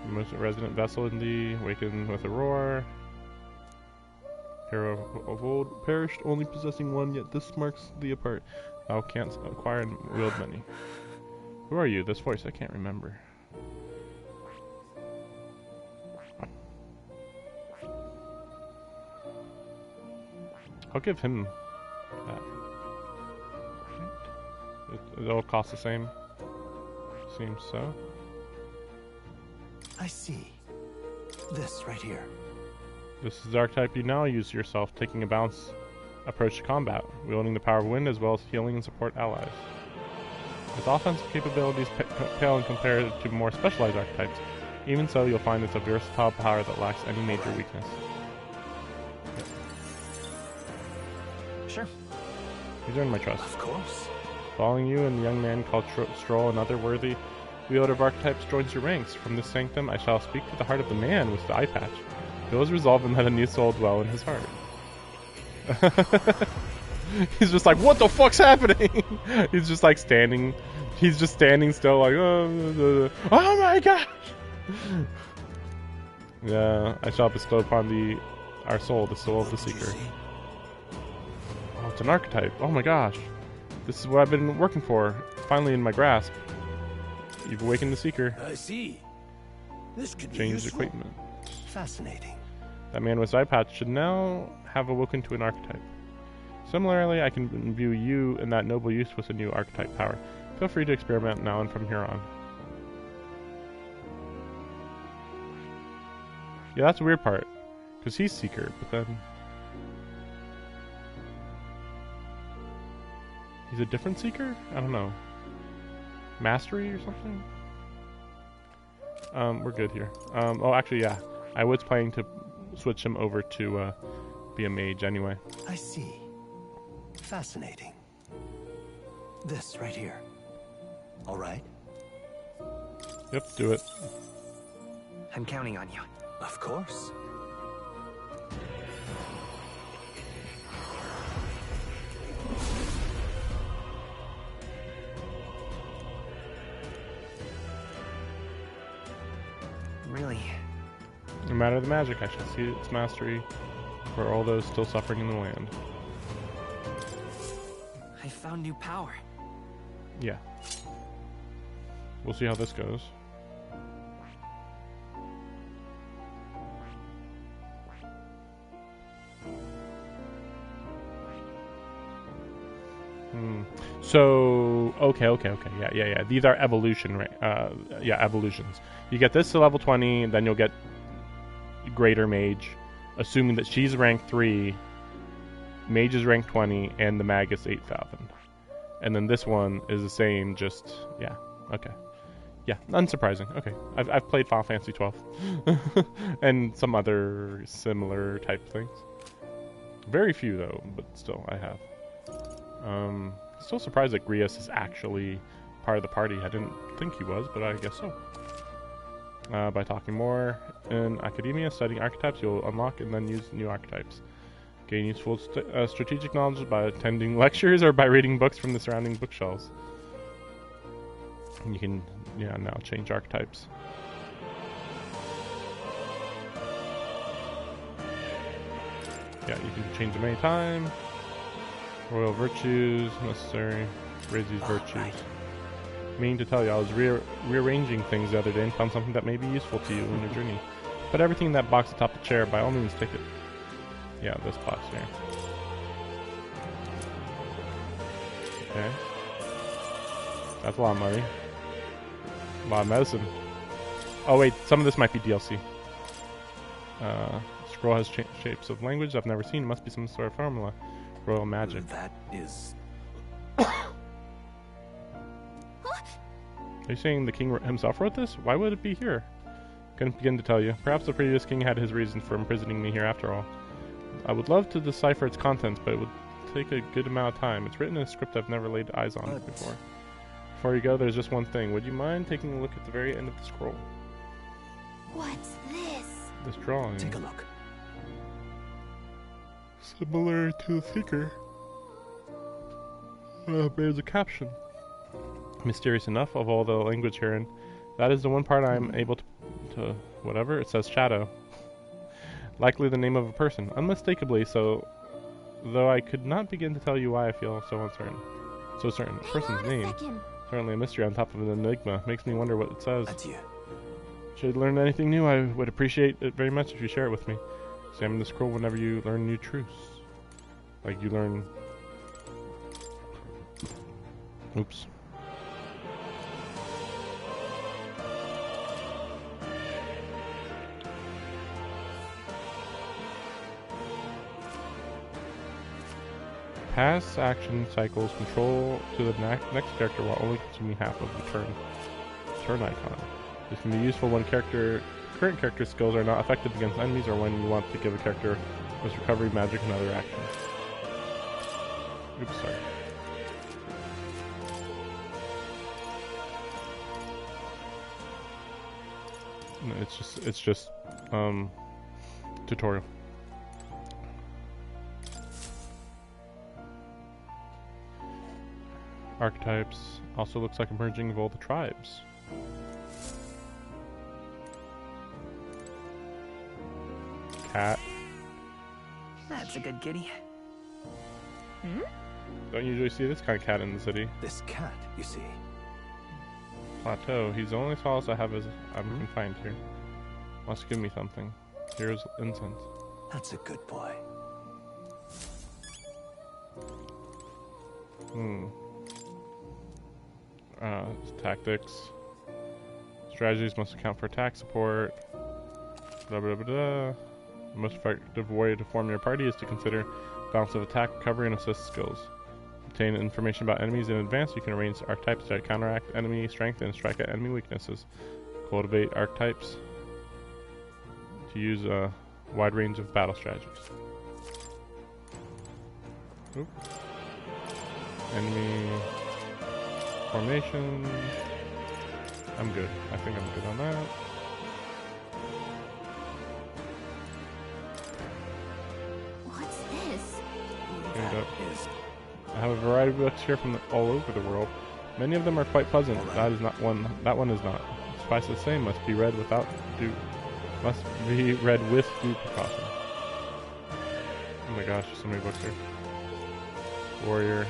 The most resident vessel in thee, awakened with a roar. Hero of old perished, only possessing one, yet this marks thee apart. Thou canst acquire and wield many. Who are you? This voice, I can't remember. I'll give him that. It all costs the same. Seems so. I see. This right here. This is the archetype you now use yourself, taking a balanced approach to combat, wielding the power of wind as well as healing and support allies. Its offensive capabilities pale in compared to more specialized archetypes. Even so, you'll find it's a versatile power that lacks any major weakness. Sure. He's earned my trust. Of course. Following you and the young man called Stroll, another worthy wielder of archetypes, joins your ranks. From this sanctum, I shall speak to the heart of the man with the eye patch. Feel his resolve and let a new soul dwell in his heart. He's just like, what the fuck's happening? He's just like standing. He's just standing still, like, oh my gosh. Yeah, I shall bestow upon our soul, the soul of the seeker. Oh, it's an archetype. Oh my gosh. This is what I've been working for. Finally in my grasp. You've awakened the seeker. I see. This could be Changed useful. equipment. Fascinating. That man with eye patch should now have awoken to an archetype. Similarly, I can imbue you in that noble use with a new archetype power. Feel free to experiment now and from here on. Yeah, that's the weird part. Because he's Seeker, but then... he's a different Seeker? I don't know. Mastery or something? We're good here. Oh, actually, yeah. I was planning to switch him over to be a mage anyway. I see. Fascinating. This right here. All right? Yep, do it. I'm counting on you. Of course. Really? No matter the magic, I shall see its mastery for all those still suffering in the land. I found new power. Yeah. We'll see how this goes. So, okay. Yeah. These are evolution, evolutions. You get this to level 20, and then you'll get Greater Mage, assuming that she's rank 3, Mage is rank 20, and the Mag is 8,000. And then this one is the same, just, yeah, okay. Yeah, unsurprising. Okay, I've played Final Fantasy 12. and some other similar type things. Very few, though, but still, I have. Still surprised that Grius is actually part of the party. I didn't think he was, but I guess so. By talking more in academia, studying archetypes, you'll unlock and then use new archetypes. Gain useful strategic knowledge by attending lectures or by reading books from the surrounding bookshelves. And you can, now change archetypes. Yeah, you can change them anytime. Royal virtues, necessary. Raise these virtues. Meaning to tell you, I was rearranging things the other day and found something that may be useful to you in your journey. Put everything in that box atop the chair. By all means, take it. Yeah, this box here. Okay. That's a lot of money. A lot of medicine. Oh wait, some of this might be DLC. Scroll has shapes of language I've never seen. It must be some sort of formula. Royal magic. That is... Are you saying the king himself wrote this? Why would it be here? Couldn't begin to tell you. Perhaps the previous king had his reasons for imprisoning me here after all. I would love to decipher its contents, but it would take a good amount of time. It's written in a script I've never laid eyes on before. Before you go, there's just one thing. Would you mind taking a look at the very end of the scroll? What's this? This drawing. Take a look. Similar to the Seeker. There's a caption. Mysterious enough, of all the language herein, that is the one part I am able to whatever. It says shadow. Likely the name of a person, unmistakably so, though I could not begin to tell you why I feel so uncertain. So certain. A person's name. Certainly a mystery on top of an enigma. Makes me wonder what it says. Adieu. Should I learn anything new, I would appreciate it very much if you share it with me. Examine the scroll whenever you learn new truths. Like you learn. Oops. Pass action cycles control to the next character while only consuming half of the turn icon. This can be useful when current character skills are not effective against enemies or when you want to give a character with recovery, magic, and other actions. Oops, sorry. No, it's just tutorial. Archetypes also looks like a merging of all the tribes. Cat. That's a good kitty. Hmm? Don't usually see this kind of cat in the city. This cat, you see. Plateau. He's the only solace I have as I'm confined here. Must give me something. Here's incense. That's a good boy. Tactics. Strategies must account for attack support. Blah blah blah blah. The most effective way to form your party is to consider balance of attack, recovery, and assist skills. Obtain information about enemies in advance. You can arrange archetypes to counteract enemy strength and strike at enemy weaknesses. Cultivate archetypes to use a wide range of battle strategies. Oop. Enemy formation. I'm good. I think I'm good on that. What's this? I have a variety of books here from all over the world. Many of them are quite pleasant. That is not one. That one is not. Suffice to say, must be read with due precaution. Oh my gosh, so many books here. Warrior,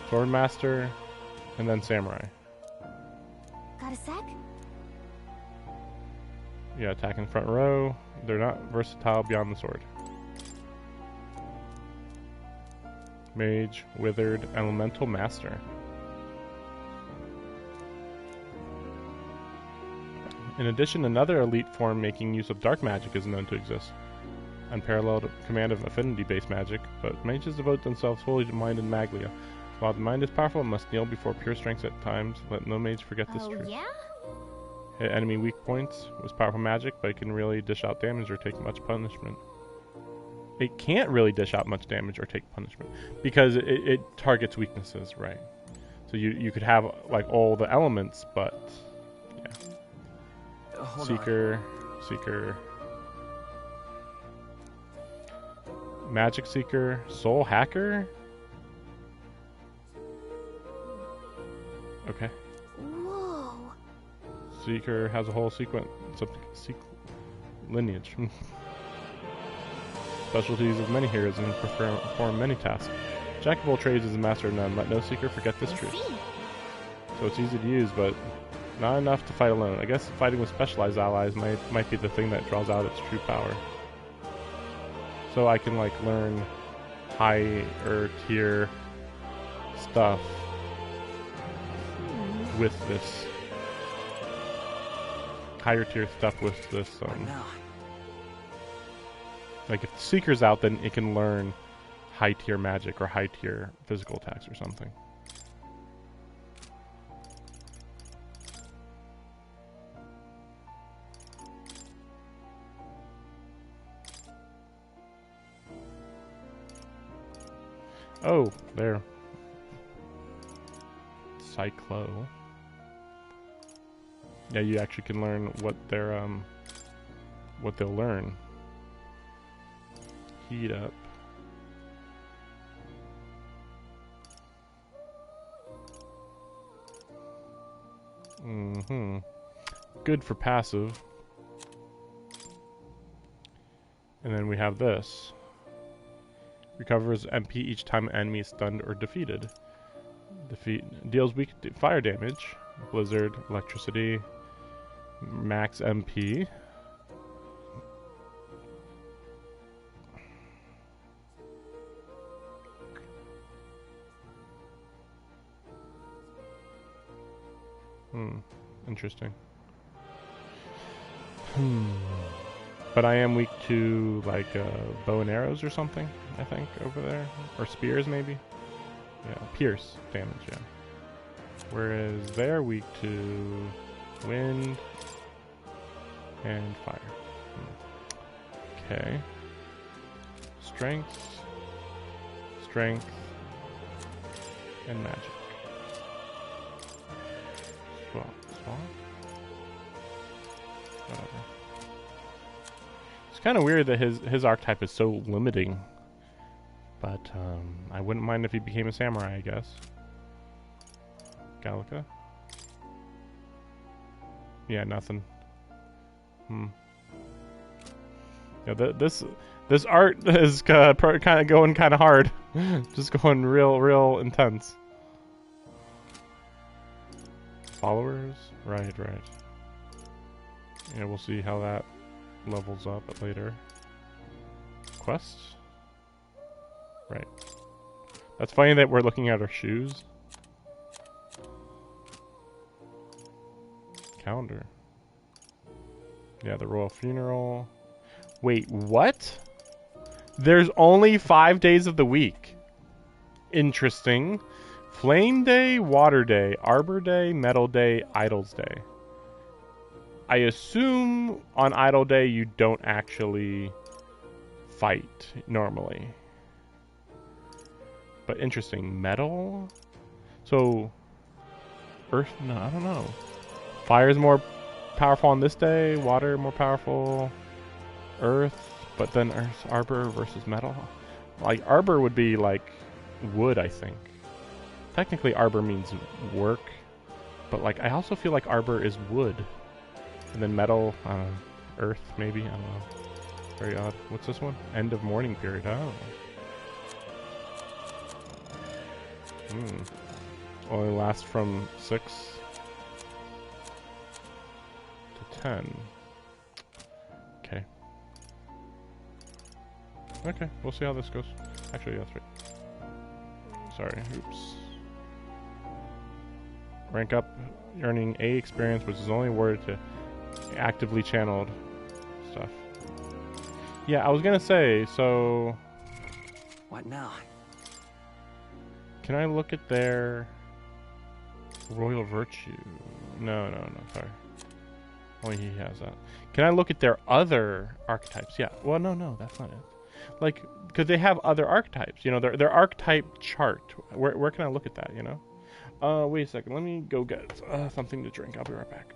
Swordmaster, and then Samurai. Got a sec? Yeah, attack in front row. They're not versatile beyond the sword. Mage, Withered, Elemental Master. In addition, another elite form making use of dark magic is known to exist. Unparalleled command of affinity-based magic, but mages devote themselves fully to mind and maglia. While the mind is powerful, it must kneel before pure strength at times. Let no mage forget this truth. Yeah? Hit enemy weak points with powerful magic, but it can really dish out damage or take much punishment. It can't really dish out much damage or take punishment because it targets weaknesses, right? So you could have like all the elements, but yeah. Seeker, Magic Seeker, Soul Hacker. Okay. Whoa. Seeker has a whole sequence of lineage. Specialties of many heroes and perform many tasks. Jack of all trades is a master of none. Let no seeker forget this truth. So it's easy to use, but not enough to fight alone. I guess fighting with specialized allies might be the thing that draws out its true power. So I can like learn higher tier stuff with this. Higher tier stuff with this. Like if the Seeker's out, then it can learn high tier magic or high tier physical attacks or something. Oh, there. Cyclo. Yeah, you actually can learn what they're what they'll learn. Heat up. Good for passive. And then we have this. Recovers MP each time an enemy is stunned or defeated. Deals weak fire damage. Blizzard, electricity, max MP. Interesting. But I am weak to, like, bow and arrows or something, I think, over there. Or spears, maybe? Yeah, pierce damage, yeah. Whereas they're weak to wind and fire. Okay. Strength, and magic. Swap. Whatever. It's kind of weird that his archetype is so limiting. But I wouldn't mind if he became a samurai, I guess. Gallica? Yeah, nothing. Yeah, this art is kind of going kind of hard. Just going real intense. Followers? Right. Yeah, we'll see how that levels up later. Quests? Right. That's funny that we're looking at our shoes. Calendar. Yeah, the royal funeral. Wait, what? There's only 5 days of the week. Interesting. Flame Day, Water Day, Arbor Day, Metal Day, Idols Day. I assume on Idle Day you don't actually fight normally. But interesting. Metal? So, Earth? No, I don't know. Fire's more powerful on this day, water more powerful, Earth, but then Earth's Arbor versus Metal? Like, Arbor would be like wood, I think. Technically, Arbor means work, but like, I also feel like Arbor is wood. And then Metal, Earth, maybe, I don't know. Very odd. What's this one? End of mourning period, oh. Only lasts from 6 to 10. Okay. Okay, we'll see how this goes. Actually, that's right. Sorry, oops. Rank up, earning A experience, which is only awarded to actively channeled stuff. Yeah, I was gonna say, so... What now? Can I look at their royal virtue? No, sorry. Only he has that. Can I look at their other archetypes? Yeah. Well, no, that's not it. Like, because they have other archetypes. You know, their archetype chart. Where can I look at that? You know. Wait a second. Let me go get something to drink. I'll be right back.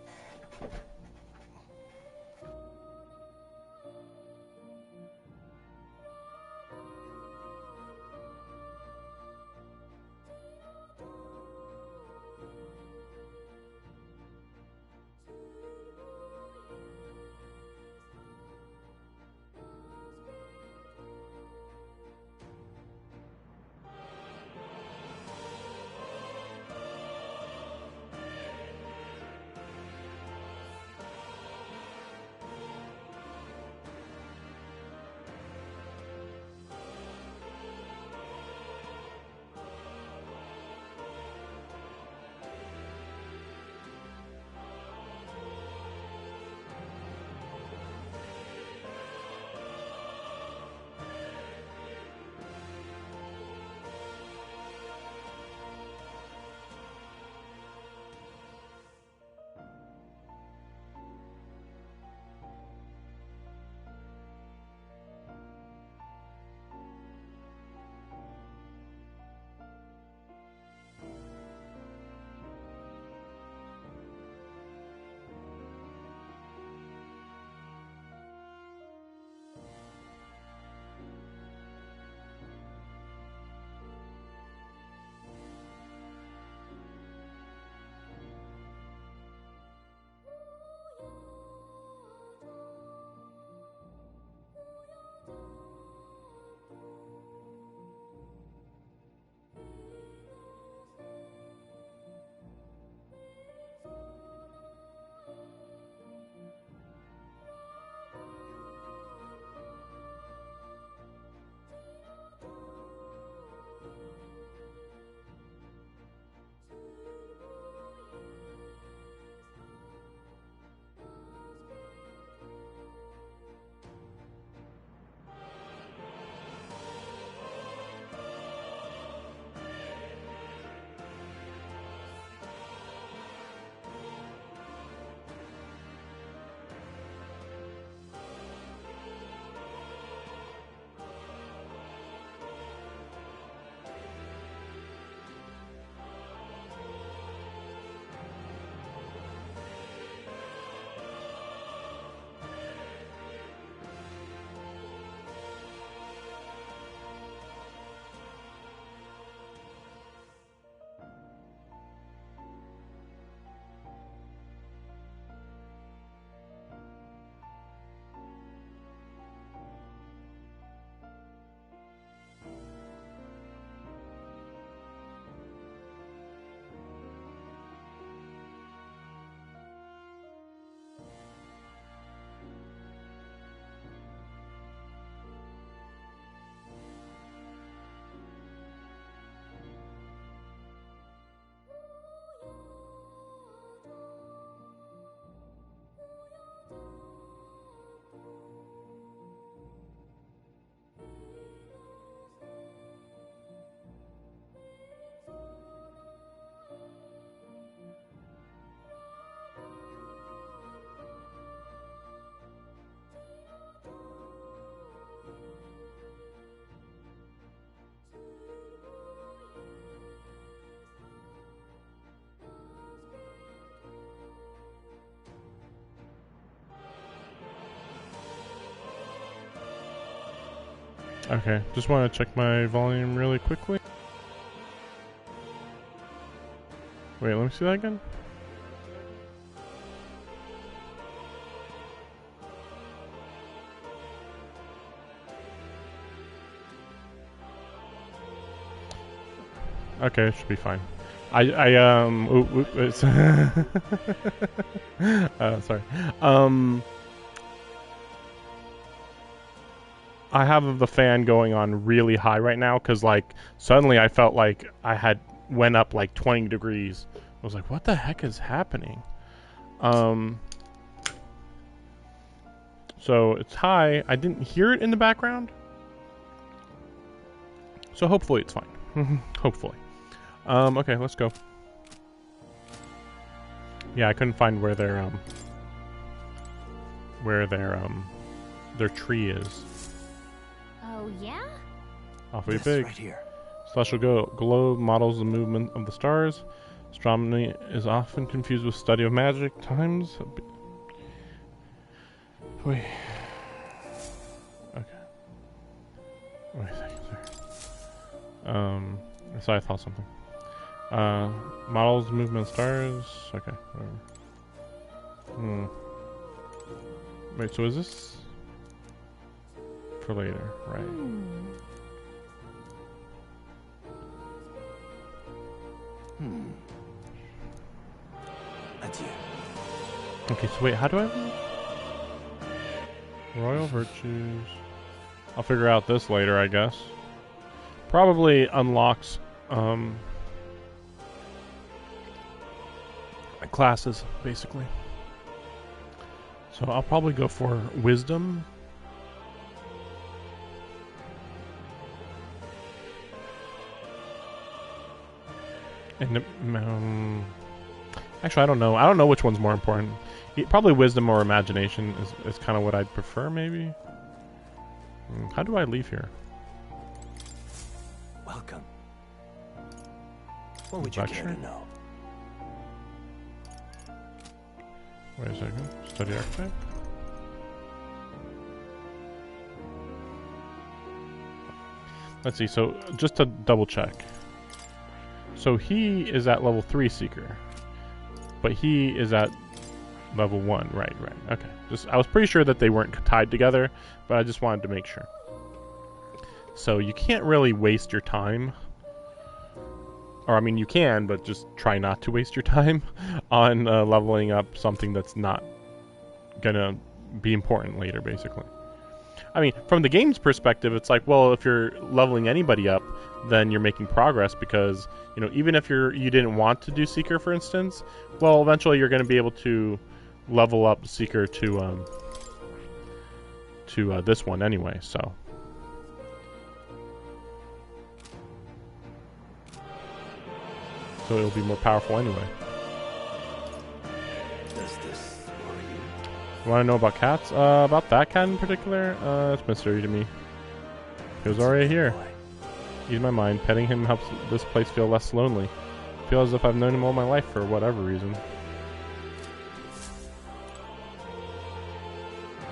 Okay, just want to check my volume really quickly. Wait, let me see that again. Okay, it should be fine. It's sorry. I have the fan going on really high right now because, like, suddenly I felt like I had went up like 20 degrees. I was like, what the heck is happening? So it's high. I didn't hear it in the background. So hopefully it's fine. Hopefully. Okay, let's go. Yeah, I couldn't find where their tree is. Oh yeah? Awfully big. Right here. Celestial globe models the movement of the stars. Astronomy is often confused with study of magic. Times. Wait. Okay. Wait a second. Sorry. Sorry, I thought something. Models movement of stars. Okay. Whatever. Wait. So is this for later? Right. Adieu. Okay, so wait, how do I... Royal virtues... I'll figure out this later, I guess. Probably unlocks, classes, basically. So I'll probably go for wisdom. And actually, I don't know. I don't know which one's more important. Probably wisdom or imagination is kind of what I'd prefer, maybe. How do I leave here? Welcome. What would you care to know? Wait a second. Study archetype. Let's see. So just to double check. So he is at level 3 Seeker, but he is at level 1. Right. Okay. I was pretty sure that they weren't tied together, but I just wanted to make sure. So you can't really waste your time, or I mean you can, but just try not to waste your time on leveling up something that's not gonna be important later, basically. I mean, from the game's perspective, it's like, well, if you're leveling anybody up, then you're making progress because, you know, even if you didn't want to do Seeker, for instance, well, eventually you're going to be able to level up Seeker to this one anyway, so. So it'll be more powerful anyway. Does this worry you? You want to know about cats? About that cat in particular? It's mystery to me. He was already here. Ease my mind. Petting him helps this place feel less lonely. I feel as if I've known him all my life for whatever reason.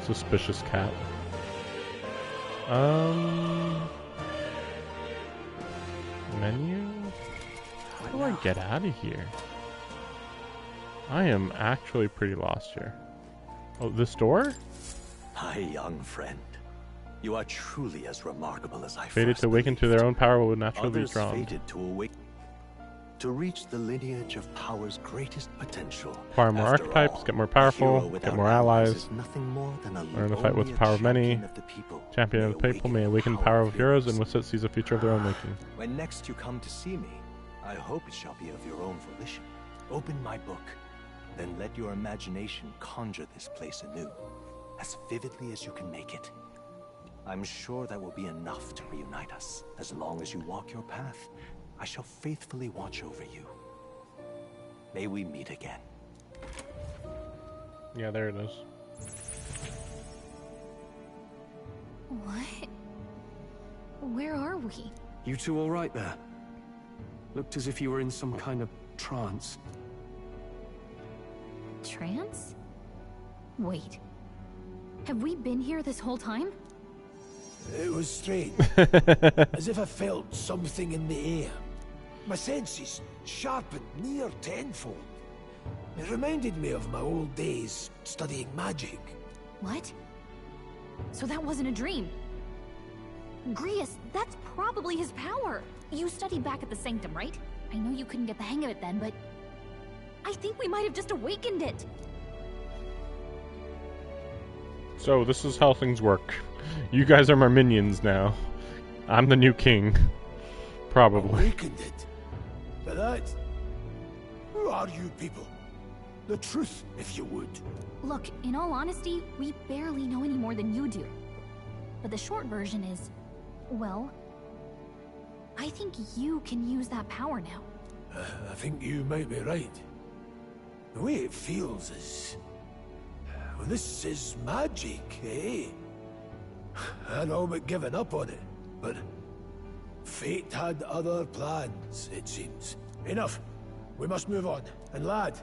Suspicious cat. Menu? How do I get out of here? I am actually pretty lost here. Oh, this door? My young friend, you are truly as remarkable as I Fated first to awaken to their own power will naturally be Others drawn. fated to awake, to reach the lineage of power's greatest potential. Acquire more After archetypes, all, get more a powerful, hero get without more allies allies. is nothing more than a Learn to fight with the power of many. Champion of the people may awaken the power of heroes, and with it seize a future of their own making. When next you come to see me, I hope it shall be of your own volition. Open my book, then let your imagination conjure this place anew, as vividly as you can make it. I'm sure that will be enough to reunite us. As long as you walk your path, I shall faithfully watch over you. May we meet again. Yeah, there it is. What? Where are we? You two all right there? Looked as if you were in some kind of trance. Trance? Wait. Have we been here this whole time? It was strange. As if I felt something in the air. My senses sharpened near tenfold. It reminded me of my old days studying magic. What? So that wasn't a dream. Grius, that's probably his power. You studied back at the Sanctum, right? I know you couldn't get the hang of it then, but I think we might have just awakened it. So this is how things work. You guys are my minions now. I'm the new king. Probably. Awakened it? But that... Who are you people? The truth, if you would. Look, in all honesty, we barely know any more than you do. But the short version is, well, I think you can use that power now. I think you might be right. The way it feels is... Well, this is magic, eh? I'd all but given up on it, but... Fate had other plans, it seems. Enough. We must move on. And lad,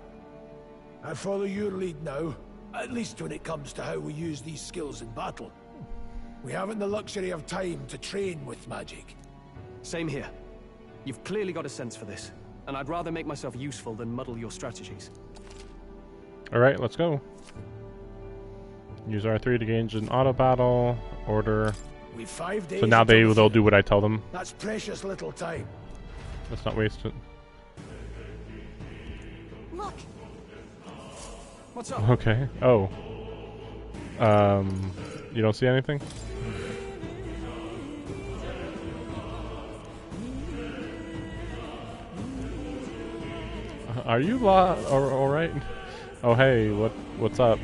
I follow your lead now, at least when it comes to how we use these skills in battle. We haven't the luxury of time to train with magic. Same here. You've clearly got a sense for this, and I'd rather make myself useful than muddle your strategies. Alright, let's go. Use R3 to engage an auto battle. Order. We've 5 days. So now they'll do what I tell them. That's precious little time. Let's not waste it. Look. What's up? Okay. Oh. You don't see anything? Are you all right? Oh hey, what's up?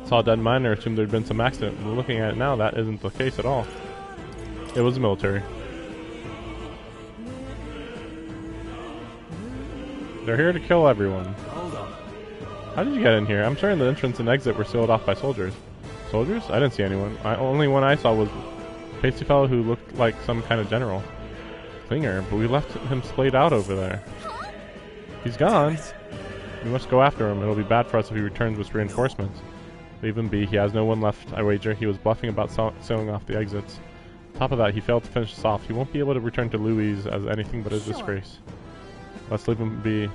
Saw a dead miner, assumed there'd been some accident. But looking at it now, that isn't the case at all. It was the military. They're here to kill everyone. Hold on. How did you get in here? I'm certain the entrance and exit were sealed off by soldiers. Soldiers? I didn't see anyone. Only one I saw was a pasty fellow who looked like some kind of general. Klinger, but we left him splayed out over there. He's gone. We must go after him. It'll be bad for us if he returns with reinforcements. Leave him be. He has no one left, I wager. He was bluffing about sailing off the exits. On top of that, he failed to finish us off. He won't be able to return to Louis as anything but a disgrace. Let's leave him be.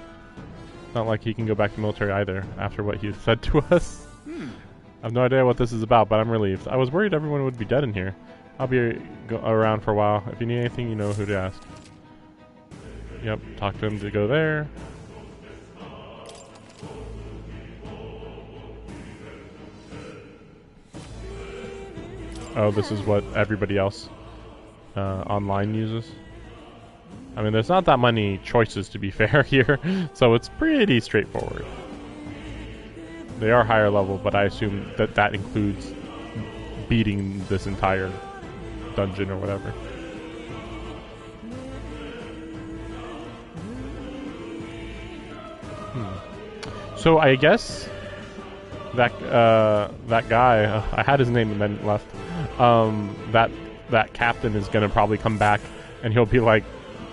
Not like he can go back to the military either, after what he said to us. I have no idea what this is about, but I'm relieved. I was worried everyone would be dead in here. I'll be around for a while. If you need anything, you know who to ask. Yep, talk to him to go there. Oh, this is what everybody else online uses. I mean, there's not that many choices, to be fair, here, so it's pretty straightforward. They are higher level, but I assume that that includes beating this entire dungeon or whatever. So I guess that that guy, I had his name and then left. That captain is gonna probably come back, and he'll be like,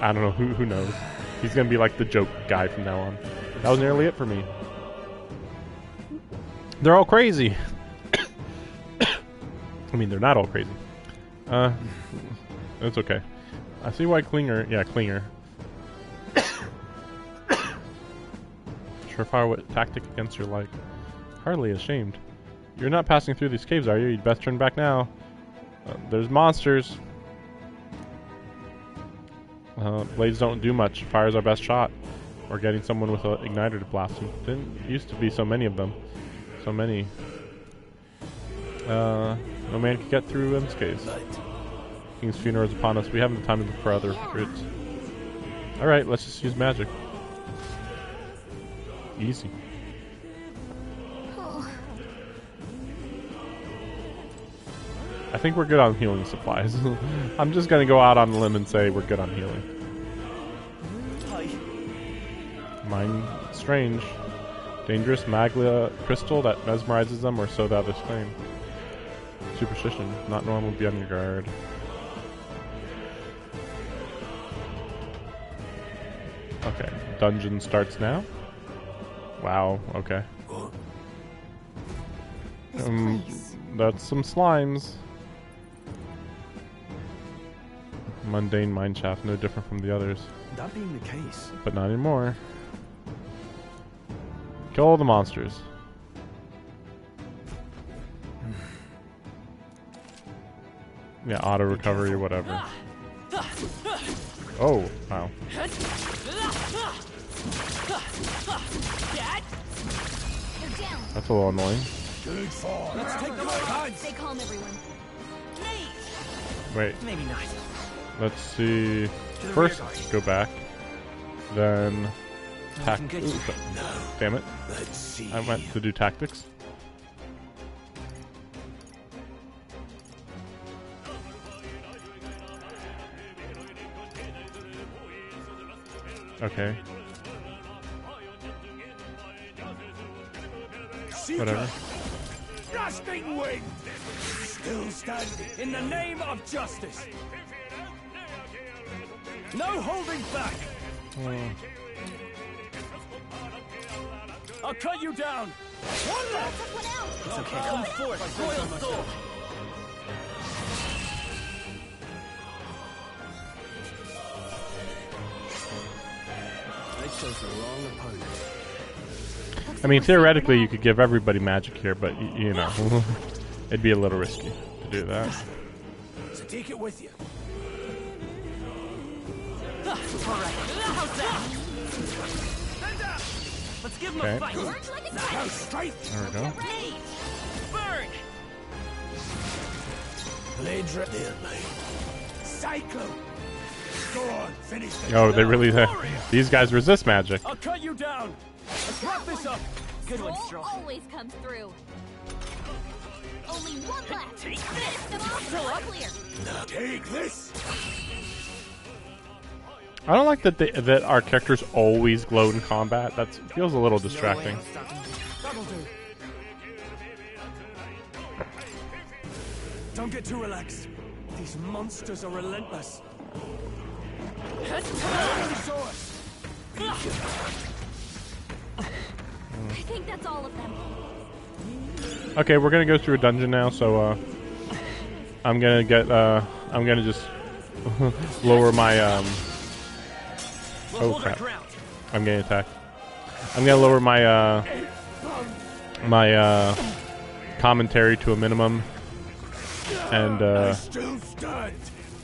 I don't know, who knows. He's gonna be like the joke guy from now on. That was nearly it for me. They're all crazy. I mean, they're not all crazy. It's okay. I see why Klinger, yeah, Klinger. Surefire what tactic against your like. Hardly ashamed. You're not passing through these caves, are you? You'd best turn back now. There's monsters. Blades don't do much. Fire's our best shot. Or getting someone with an igniter to blast them. Didn't used to be so many of them. So many. No man could get through in this case. King's funeral is upon us. We haven't the time to look for other recruits. Alright, let's just use magic. Easy. I think we're good on healing supplies. I'm just gonna go out on a limb and say we're good on healing. Mind strange. Dangerous maglia crystal that mesmerizes them, or so the others claim. Superstition. Not normal, be on your guard. Okay, dungeon starts now. Wow, okay. That's some slimes. Mundane mineshaft, no different from the others. That being the case, but not anymore. Kill all the monsters. Yeah, auto recovery or whatever. Oh, wow. That's a little annoying. Good fall. Let's take them out. Stay calm, everyone. Wait. Maybe not. Let's see. First, go back. Then, damn it! I meant to do tactics. Okay. Whatever. Blasting wind! Still standing. In the name of justice. No holding back. I'll cut you down. One left. It's okay. Come forth, Royal Soul. I chose the wrong opponent. I mean, theoretically, you could give everybody magic here, but you know, it'd be a little risky to do that. So take it with you. All right. How's that? Let's give him Okay. a fight. Now straight. There we go. Burn. Blade there, mate. Cyclone. Go on, finish the Oh, they job. really. These guys resist magic. I'll cut you down. Let's wrap this up. Good one, Stroll. Always comes through. Only one left. Take Finish them off. Fill up. Clear. Now take this. I don't like that that our characters always glow in combat. That feels a little distracting. That'll do. Don't get too relaxed. These monsters are relentless. I think that's all of them. Okay, we're gonna go through a dungeon now, so I'm gonna just lower my oh crap. I'm getting attacked. I'm gonna lower my my commentary to a minimum, and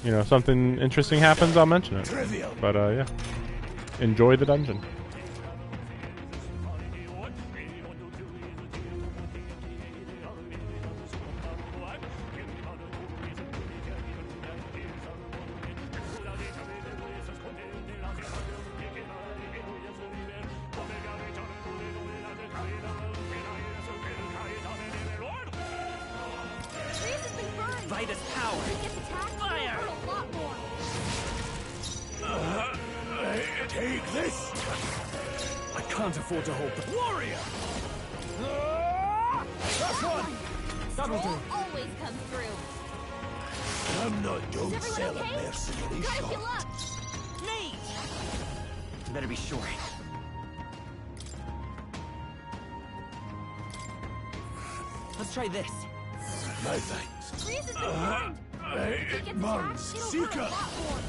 you know, something interesting happens, I'll mention it. But yeah, enjoy the dungeon. Vitus power. Fire. Take this. I can't afford to hold the Warrior. That's one. That'll do. Always comes through. I'm not done Is selling everyone okay? mercenary Guys, get shot. luck. Better be sure. Let's try this. No thanks. Grease has been burned. If it gets Mons, attached, it'll hurt Seeker. a lot more.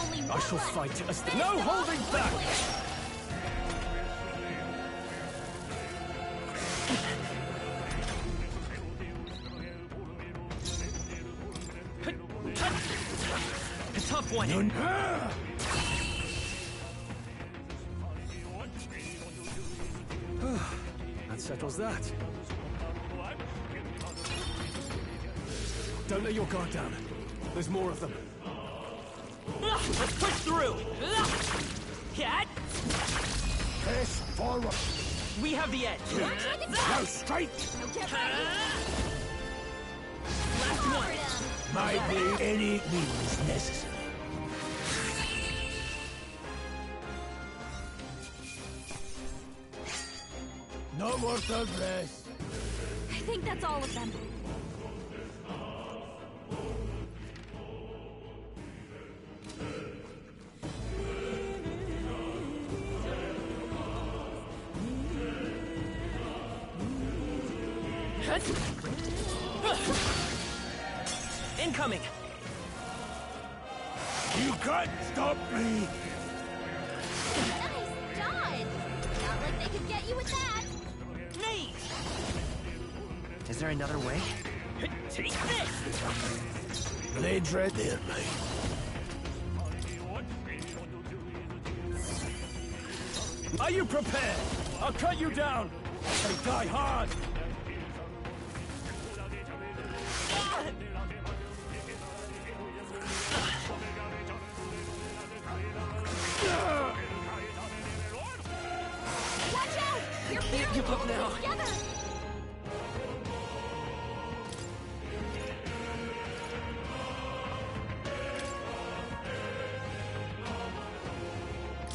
Only I one shall left. fight as the... Finish No them off holding back! quickly. A tough one. That settles that. Don't let your guard down. There's more of them. Let's push through. Cat. Press forward. We have the edge. Now straight. Last one. Might be any means necessary. No more progress. I think that's all of them. Incoming! You can't stop me! Nice dodge! Not like they could get you with that! Me! Is there another way? Take this! Blade Red there, mate. Are you prepared? I'll cut you down! They die hard! Watch out! You're barely Give up holding now. together!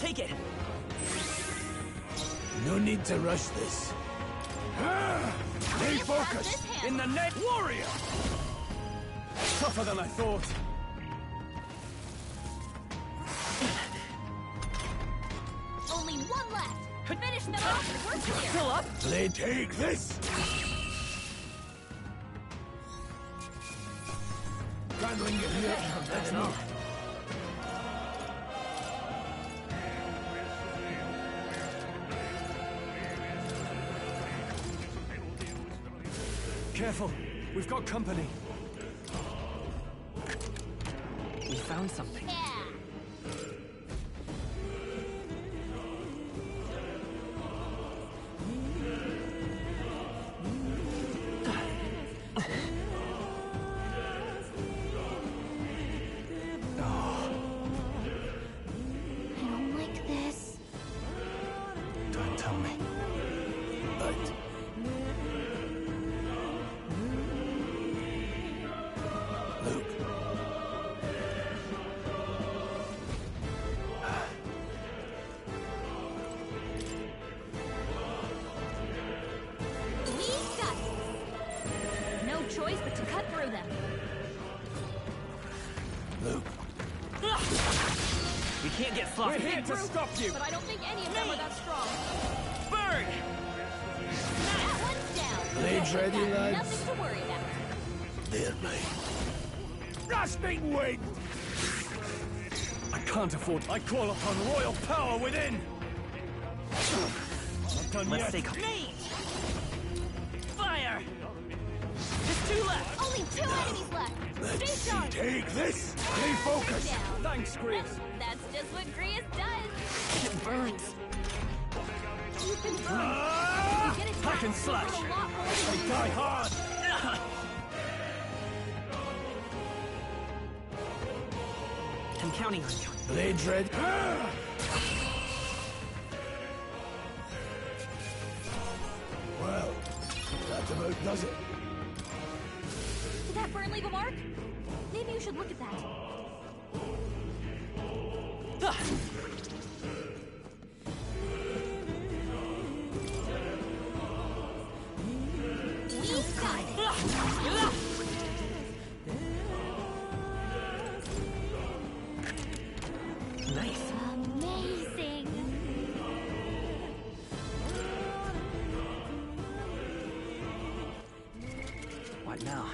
Take it! No need to rush this. Stay focused! In the net warrior! Tougher than I thought. Only one left! Finish them off! We're clear! Fill up! Blade, take this! Gunling it here. Let's move. Careful, we've got company. We found something. Yeah! I don't like this. Don't tell me. But Luke. We've got this. No choice but to cut through them. Luke. We can't get sloppy. We're here to stop you! But I don't think any of them are that strong. Burn! That one's down. Blades ready, Got lads? nothing to worry about. There, mate. Rusting wind! I can't afford. I call upon royal power within! Not done Let's yet. stay calm. Me! Fire! There's two left! Only 2 enemies left. Let's Stay sharp. take this. Stay focused. Down. Thanks, Grievous. That's just what Grievous does. It burns. You've been burned. Ah! You get attacked, Hack and you slash. hurt a lot more They than you die think. hard! I'm counting on you. Blade Red. Well, that about does it. Did that burn leave a mark? Maybe you should look at that. We've got it. Nice. Amazing. What now?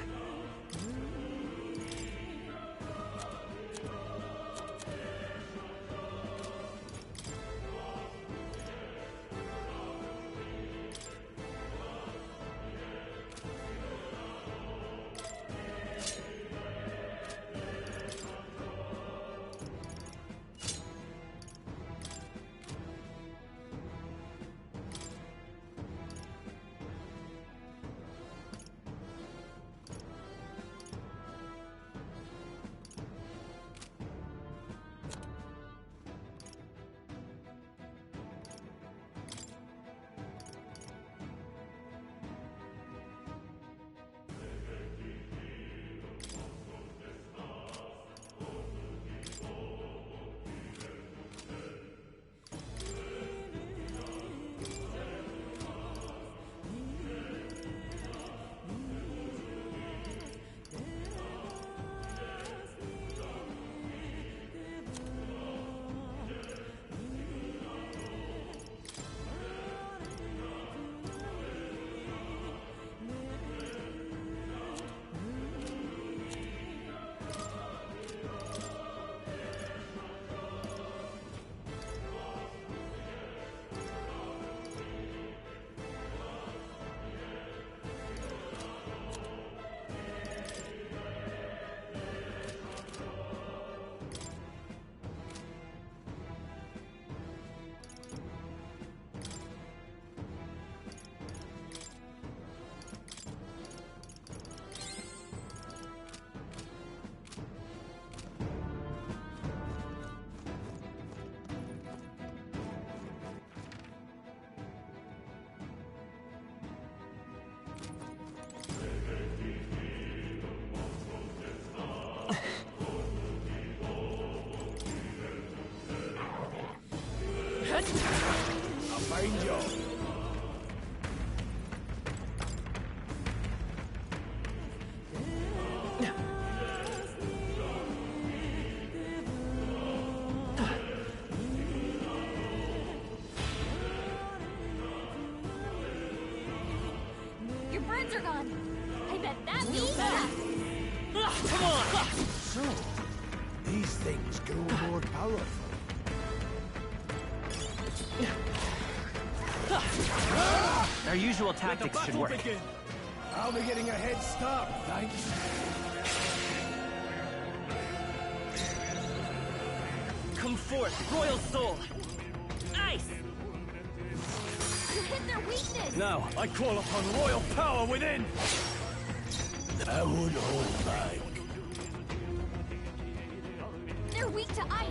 fine job. Your birds are gone. I bet that means that. Come on! So, these things grow more powerful. Our usual tactics should work. Begin. I'll be getting a head start, thanks. Come forth, Royal Soul! Ice! You hit their weakness. Now, I call upon royal power within! I would hold back. They're weak to ice.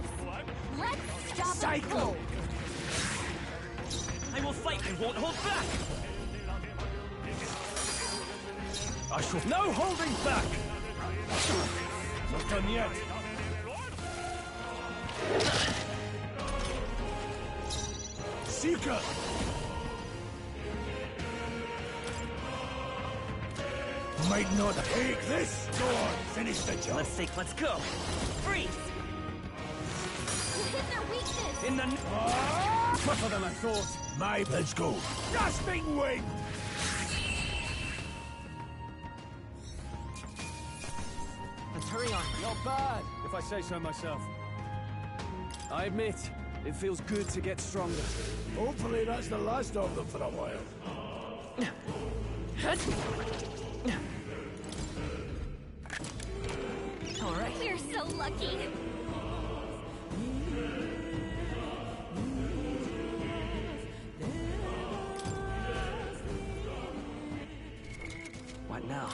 Let's stop them Cycle! cold. I will fight, I won't hold back! I shall... No holding back! Not done yet. Seeker! Might not take this door. Finish the job. Let's go. Freeze! You hit their weakness. In the... Tougher than I thought. Let's go. Grasping wind! Let's hurry on. Not bad, if I say so myself. I admit, it feels good to get stronger. Hopefully that's the last of them for a while. All right. We're so lucky. What now?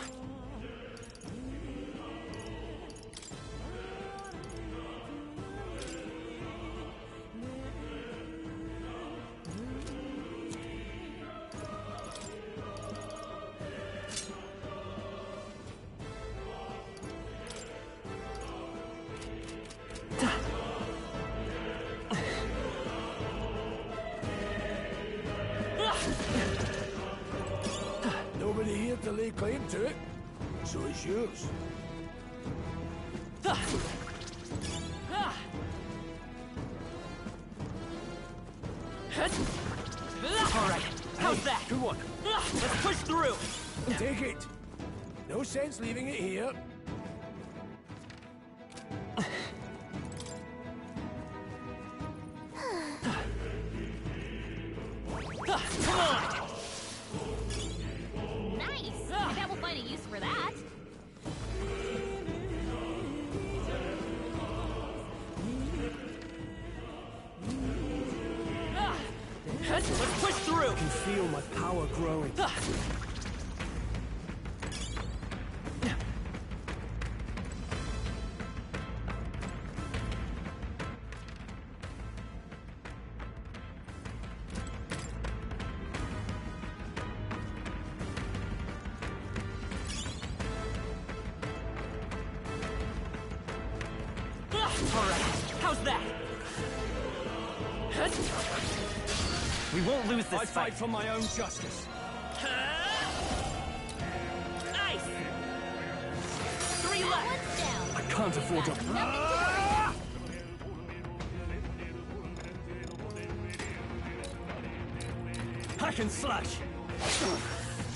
Nobody here to lay claim to it, so it's yours. All right, how's that? Good one. Let's push through! Take it. No sense leaving it here. Come on! Nice. I bet we'll find a use for that. Let's push through! I can feel my power growing. All right, how's that? We won't lose this I fight for my own justice. Ice! 3 left! I can't afford to... Hack and slash!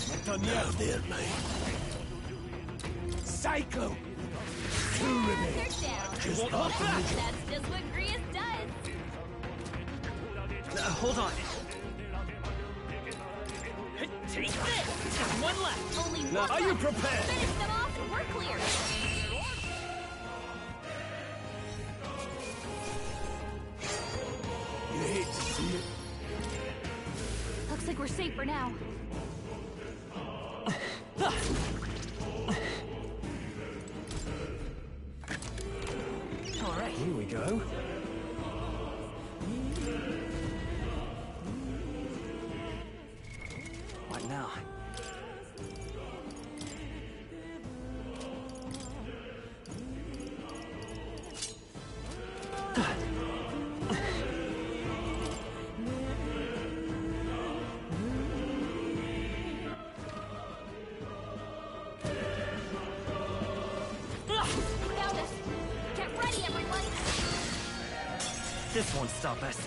Not done yet. There, mate. Cyclo! 2 remain. They're down. Just Won't not hold back. That's just what Grius does. Hold on. Take this! Just 1 left! Only one Now, are you left. prepared? Finish them off and we're clear. You hate to see it. Looks like we're safe for now. All right. Here we go. What now? This won't stop us.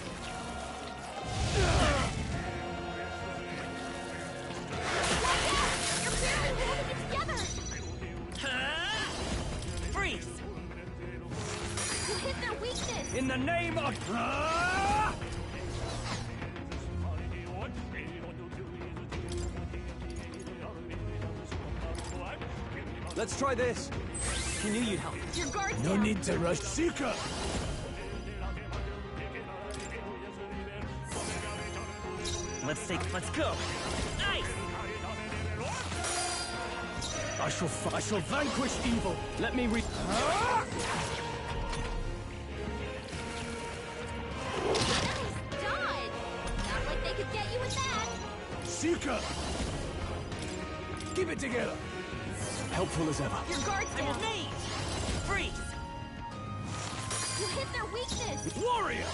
Freeze! You hit their weakness! In the name of... Let's try this. He knew you'd help. Your guard's No down. need to rush. Seeker! Let's go. Nice! I shall vanquish evil. Let me Enemies died! Not like they could get you with that! Seeker! Keep it together! helpful as ever. Your guard's I'm down! amazed! Freeze! You hit their weakness! Warrior!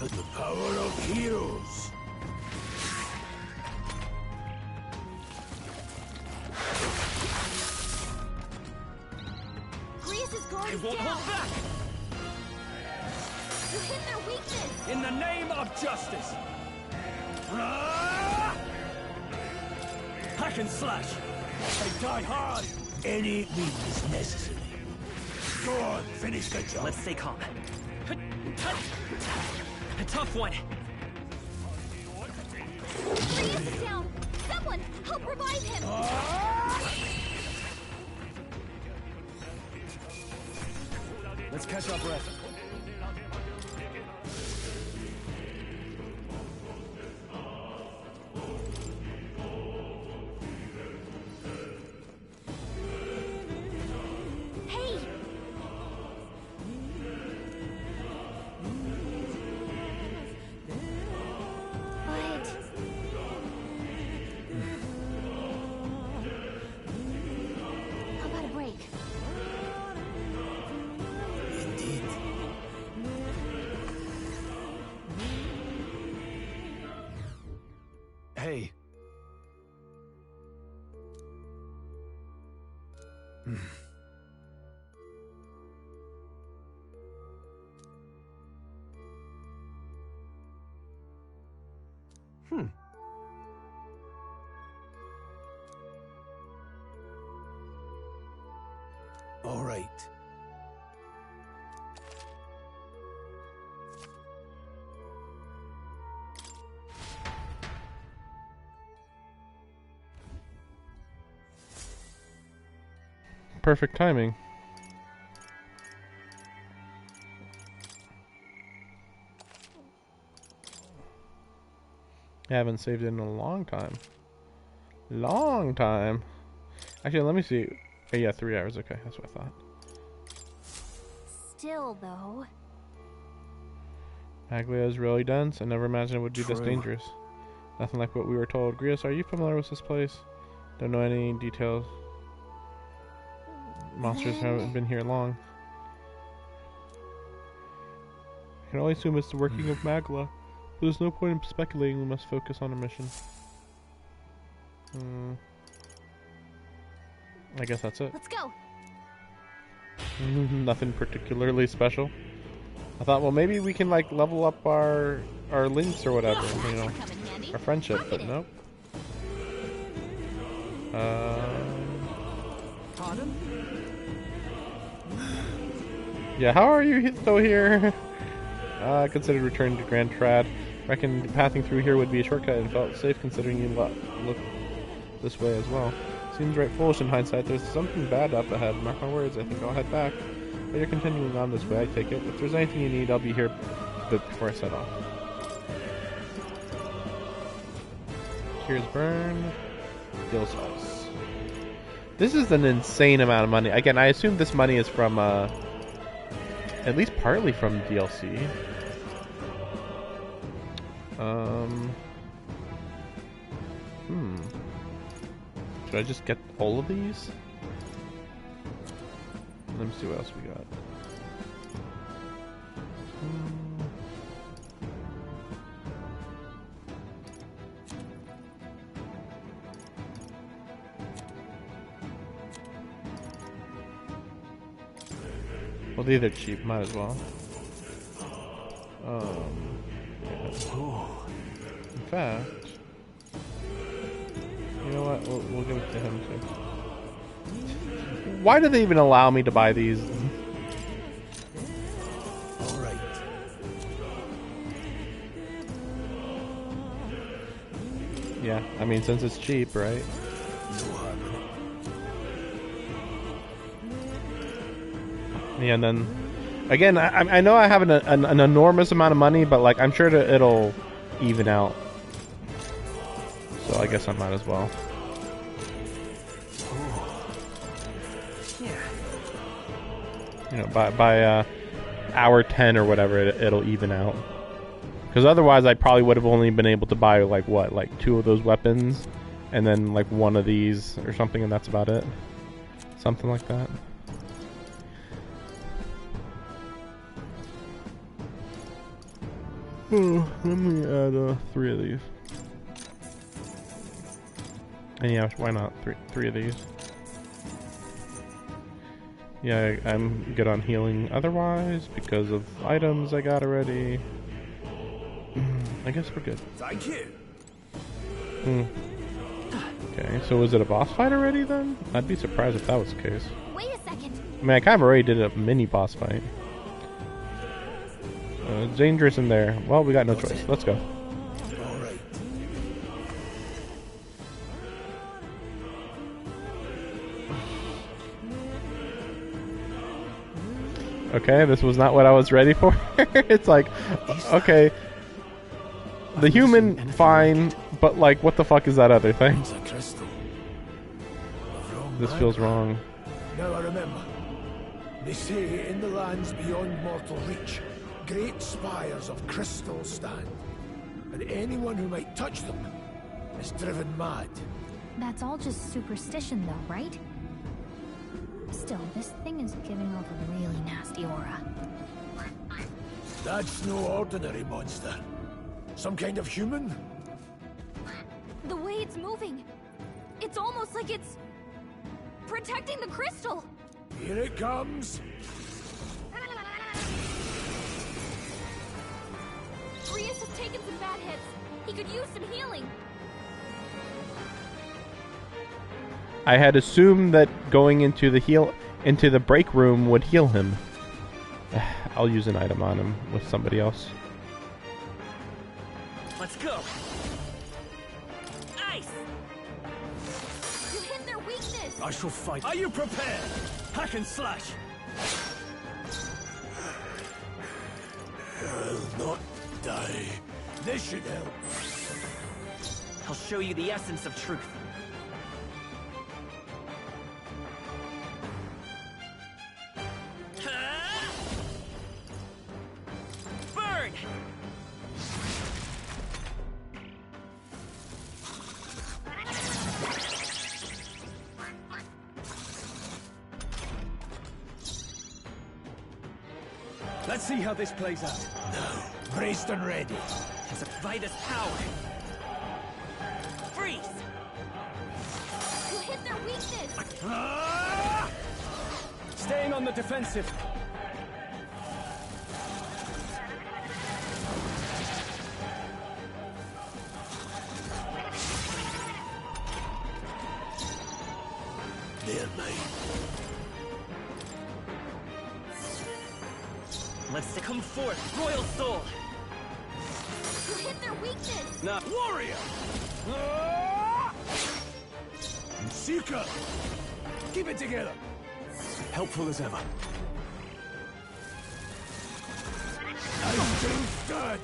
The power of heroes! Grius' guard is won't down! hold back! You hit their weakness! In the name of justice! Hack and slash! They die hard! Any means necessary. Go on, finish the job. Let's stay calm. A tough one. Grius is down! Someone, help revive him! Let's catch our breath. Hey! But... How about a break? Indeed. Hey. All right. Perfect timing. I haven't saved in a long time. Long time. Actually, let me see. Oh, yeah, 3 hours. Okay, that's what I thought. Still, though... Maglia is really dense. I never imagined it would be this True. dangerous. Nothing like what we were told. Grius, are you familiar with this place? Don't know any details. Monsters haven't been here long. I can only assume it's the working of Magla. But there's no point in speculating. We must focus on our mission. I guess that's it. Let's go! Nothing particularly special. I thought, well, maybe we can like level up our links or whatever, you know, our friendship, but nope. Pardon? Yeah, how are you still here? I considered returning to Grand Trad. Reckoned passing through here would be a shortcut and felt safe considering you look this way as well. Seems right foolish in hindsight. There's something bad up ahead. Mark my words, I think I'll head back. But you're continuing on this way, I take it. If there's anything you need, I'll be here before I set off. Here's Burn. Gil's house. This is an insane amount of money. Again, I assume this money is from, at least partly from DLC. Should I just get all of these? Let me see what else we got. Well, these are cheap. Might as well. In fact, you know what? We'll give it to him too. Why do they even allow me to buy these? All right. Yeah, I mean, since it's cheap, right? Yeah, and then again, I know I have an enormous amount of money, but like I'm sure it'll even out. So I guess I might as well. You know, by hour 10 or whatever, it'll even out. Because otherwise, I probably would have only been able to buy like 2 of those weapons, and then like 1 of these or something, and that's about it. Something like that. Oh, let me add 3 of these. And yeah, why not 3 of these? Yeah, I'm good on healing otherwise because of items I got already. I guess we're good. Thank you. Okay, so was it a boss fight already then? I'd be surprised if that was the case. Wait a second. I mean, I kind of already did a mini boss fight. It's dangerous in there. Well, we got no choice. Let's go. Okay, this was not what I was ready for. It's like, okay, the human, fine, but like, what the fuck is that other thing? This feels wrong. Now I remember. They say in the lands beyond mortal reach, great spires of crystal stand, and anyone who might touch them is driven mad. That's all just superstition though, right? Still, this thing is giving off a really nasty aura. That's no ordinary monster. Some kind of human? The way it's moving, it's almost like it's protecting the crystal. Here it comes. Rias has taken some bad hits. He could use some healing. I had assumed that going into the break room would heal him. I'll use an item on him with somebody else. Let's go. Ice. You hit their weakness. I shall fight. Are you prepared? Hack and slash. I'll not die. This should help. I'll show you the essence of truth. Burn! Let's see how this plays out. Now, braced and ready. It's a Vitus power. Freeze. You hit their weakness. Staying on the defensive. They're mine. Let's come forth, Royal Soul. You hit their weakness. Now, warrior. Seeker. Keep it together. Helpful as ever. I'm too dead.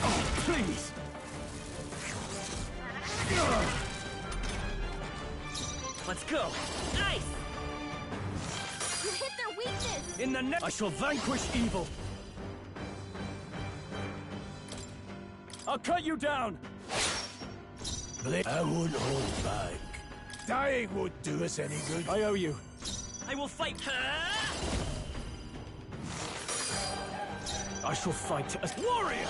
Oh, please. Let's go. Ice. You hit their weakness. In the next, I shall vanquish evil. I'll cut you down. I won't hold back. Dying won't do us any good. I owe you. I will fight. I shall fight as warrior.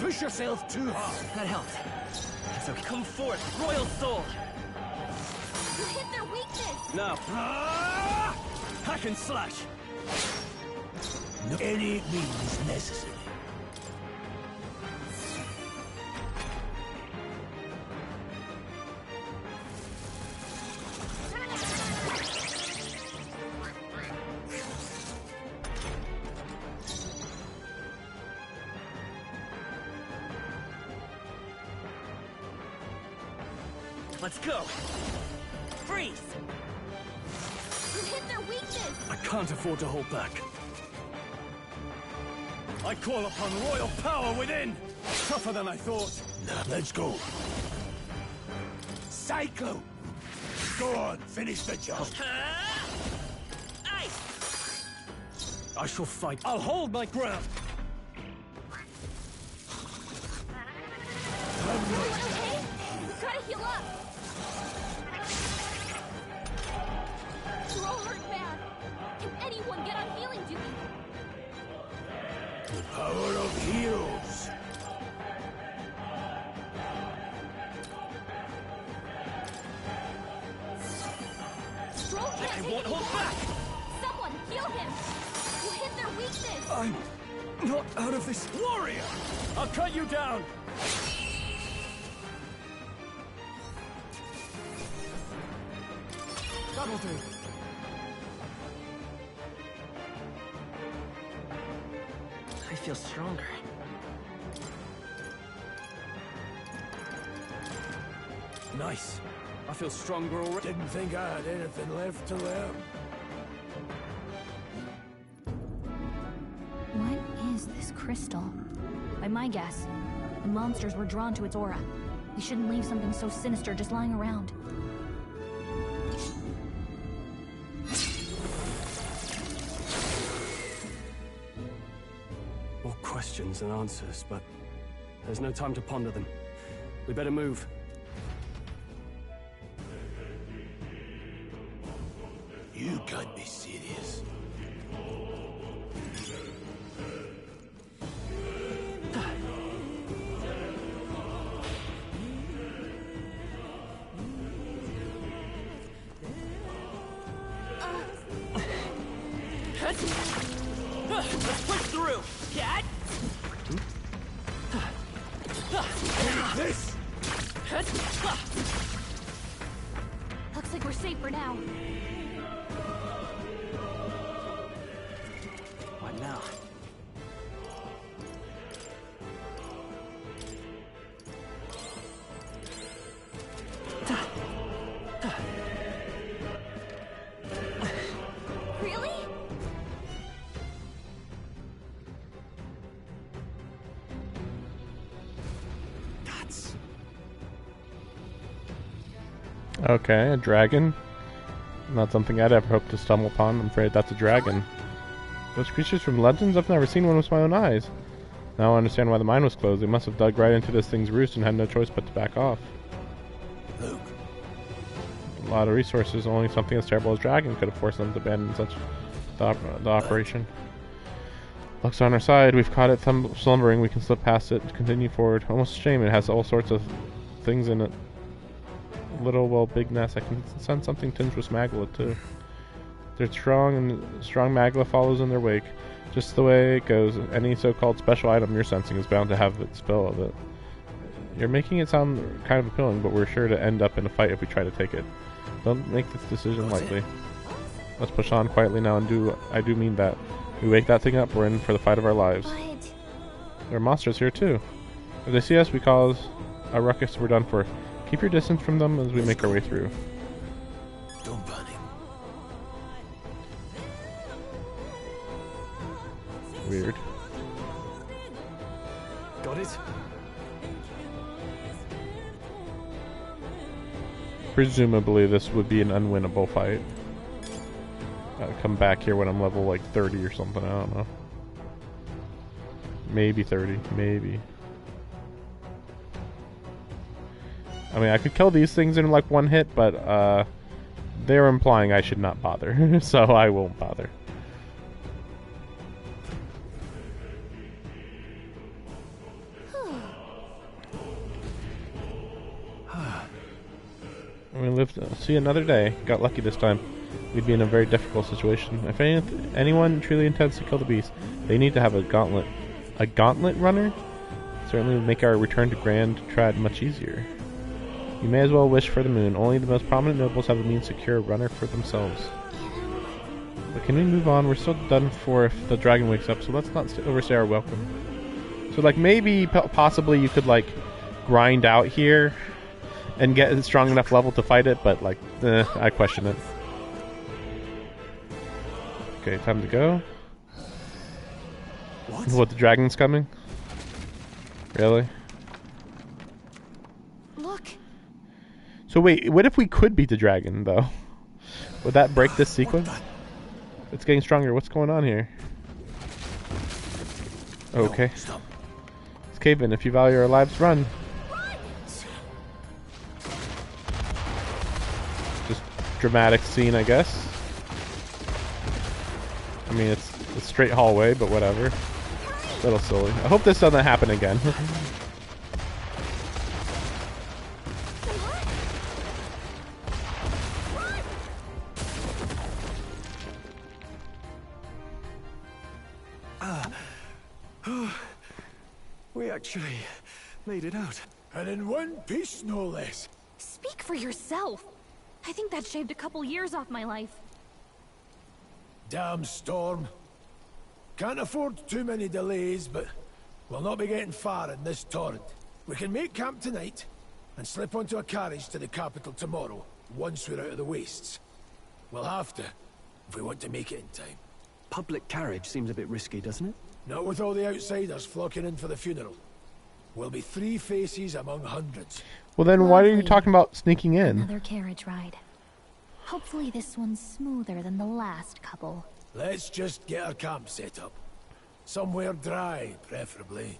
push yourself too hard. That helped. So come forth, Royal Soul! You hit their weakness! Now, hack and slash! No, any means necessary. Let's go! Freeze! You hit their weakness! I can't afford to hold back. I call upon royal power within! Tougher than I thought. Now, let's go. Cyclo! Go on, finish the job. I shall fight. I'll hold my ground! Okay? Gotta heal up! You're all hurt bad. Can anyone get on healing duty? The power of heroes. Stroll can't I take won't any hold more. back! Someone heal him! You hit their weakness! I'm not out of this. Warrior! I'll cut you down! That'll do. I feel stronger. Nice. I feel stronger already. Didn't think I had anything left to learn. What is this crystal? By my guess, the monsters were drawn to its aura. We shouldn't leave something so sinister just lying around. More questions than answers, but there's no time to ponder them. We better move. You can't be serious. Let's push through! Cat! This! Looks like we're safe for now. What now? Really? Guts. Okay, a dragon. Not something I'd ever hope to stumble upon. I'm afraid that's a dragon. Those creatures from legends? I've never seen one with my own eyes. Now I understand why the mine was closed. They must have dug right into this thing's roost and had no choice but to back off. Luke. A lot of resources. Only something as terrible as dragon could have forced them to abandon such the operation. Luck's on our side. We've caught it slumbering. We can slip past it and continue forward. Almost a shame. It has all sorts of things in it. Little, well, big nest. I can sense something tinged with Magla too. They're strong, and strong Magla follows in their wake. Just the way it goes. Any so-called special item you're sensing is bound to have its spill of it. You're making it sound kind of appealing, but we're sure to end up in a fight if we try to take it. Don't make this decision lightly. Let's push on quietly now, and I do mean that. We wake that thing up, we're in for the fight of our lives. But... there are monsters here too. If they see us, we cause a ruckus, we're done for. Keep your distance from them as we make our way through. Don't panic. Weird. Got it? Presumably this would be an unwinnable fight. I'll come back here when I'm level like 30 or something, I don't know. Maybe 30, maybe. I mean, I could kill these things in like one hit, but they're implying I should not bother, so I won't bother. We lived to see another day. Got lucky this time. We'd be in a very difficult situation. If anyone truly intends to kill the beast, they need to have a gauntlet. A gauntlet runner? Certainly would make our return to Grand Trad much easier. You may as well wish for the moon. Only the most prominent nobles have the means to secure a runner for themselves. But can we move on? We're still done for if the dragon wakes up, so let's not overstay our welcome. So, like, maybe, possibly you could, like, grind out here and get a strong enough level to fight it, but, like, I question it. Okay, time to go. What, the dragon's coming? Really? Look. So wait, what if we could beat the dragon, though? Would that break this sequence? It's getting stronger. What's going on here? Okay. No, stop. It's cave in. If you value our lives, run. Just dramatic scene, I guess. I mean, it's a straight hallway, but whatever. A little silly. I hope this doesn't happen again. We actually made it out. And in one piece, no less. Speak for yourself. I think that shaved a couple years off my life. Damn storm. Can't afford too many delays, but we'll not be getting far in this torrent. We can make camp tonight and slip onto a carriage to the capital tomorrow, once we're out of the wastes. We'll have to, if we want to make it in time. Public carriage seems a bit risky, doesn't it? Not with all the outsiders flocking in for the funeral. We'll be 3 faces among hundreds. Well then, why are you talking about sneaking in? Another carriage ride. Hopefully this one's smoother than the last couple. Let's just get our camp set up. Somewhere dry, preferably.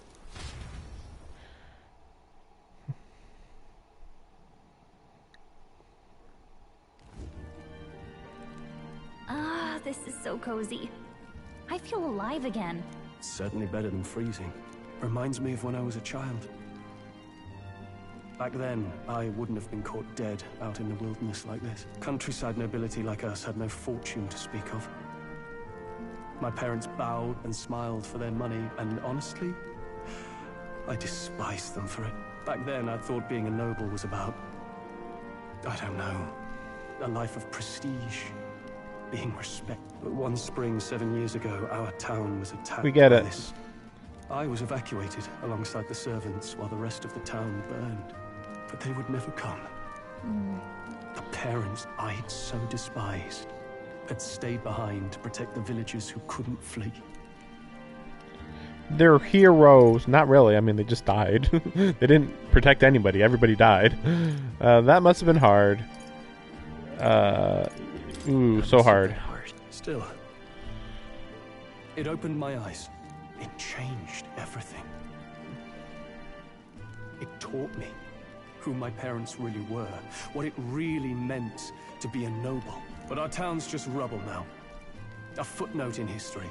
Ah, this is so cozy. I feel alive again. Certainly better than freezing. Reminds me of when I was a child. Back then, I wouldn't have been caught dead out in the wilderness like this. Countryside nobility like us had no fortune to speak of. My parents bowed and smiled for their money, and honestly, I despised them for it. Back then, I thought being a noble was about, I don't know, a life of prestige, being respected. But one spring 7 years ago, our town was attacked. We get it. This. I was evacuated alongside the servants while the rest of the town burned. But they would never come. The parents I'd so despised had stayed behind to protect the villagers who couldn't flee. They're heroes. Not really. I mean, they just died. They didn't protect anybody. Everybody died. That must have been hard. Ooh, so hard. Still, it opened my eyes. It changed everything. It taught me who my parents really were, what it really meant to be a noble. But our town's just rubble now. A footnote in history.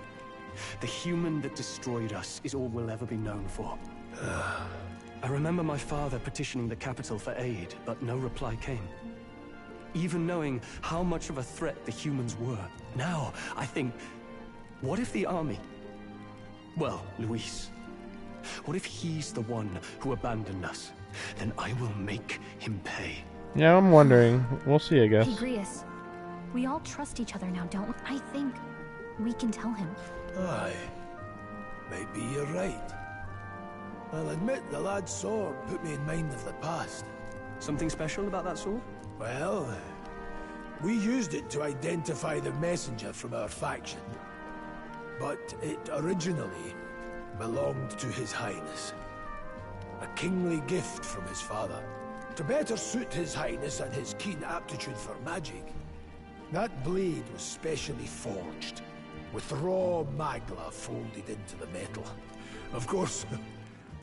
The human that destroyed us is all we'll ever be known for. I remember my father petitioning the capital for aid, but no reply came. Even knowing how much of a threat the humans were. Now, I think, what if the army... Well, Luis. What if he's the one who abandoned us? Then I will make him pay. Yeah, I'm wondering. We'll see, I guess. Hey, Grius. We all trust each other now, don't we? I think we can tell him. Aye. Maybe you're right. I'll admit the lad's sword put me in mind of the past. Something special about that sword? Well, we used it to identify the messenger from our faction. But it originally belonged to His Highness. A kingly gift from his father. To better suit His Highness and his keen aptitude for magic, that blade was specially forged, with raw magla folded into the metal. Of course,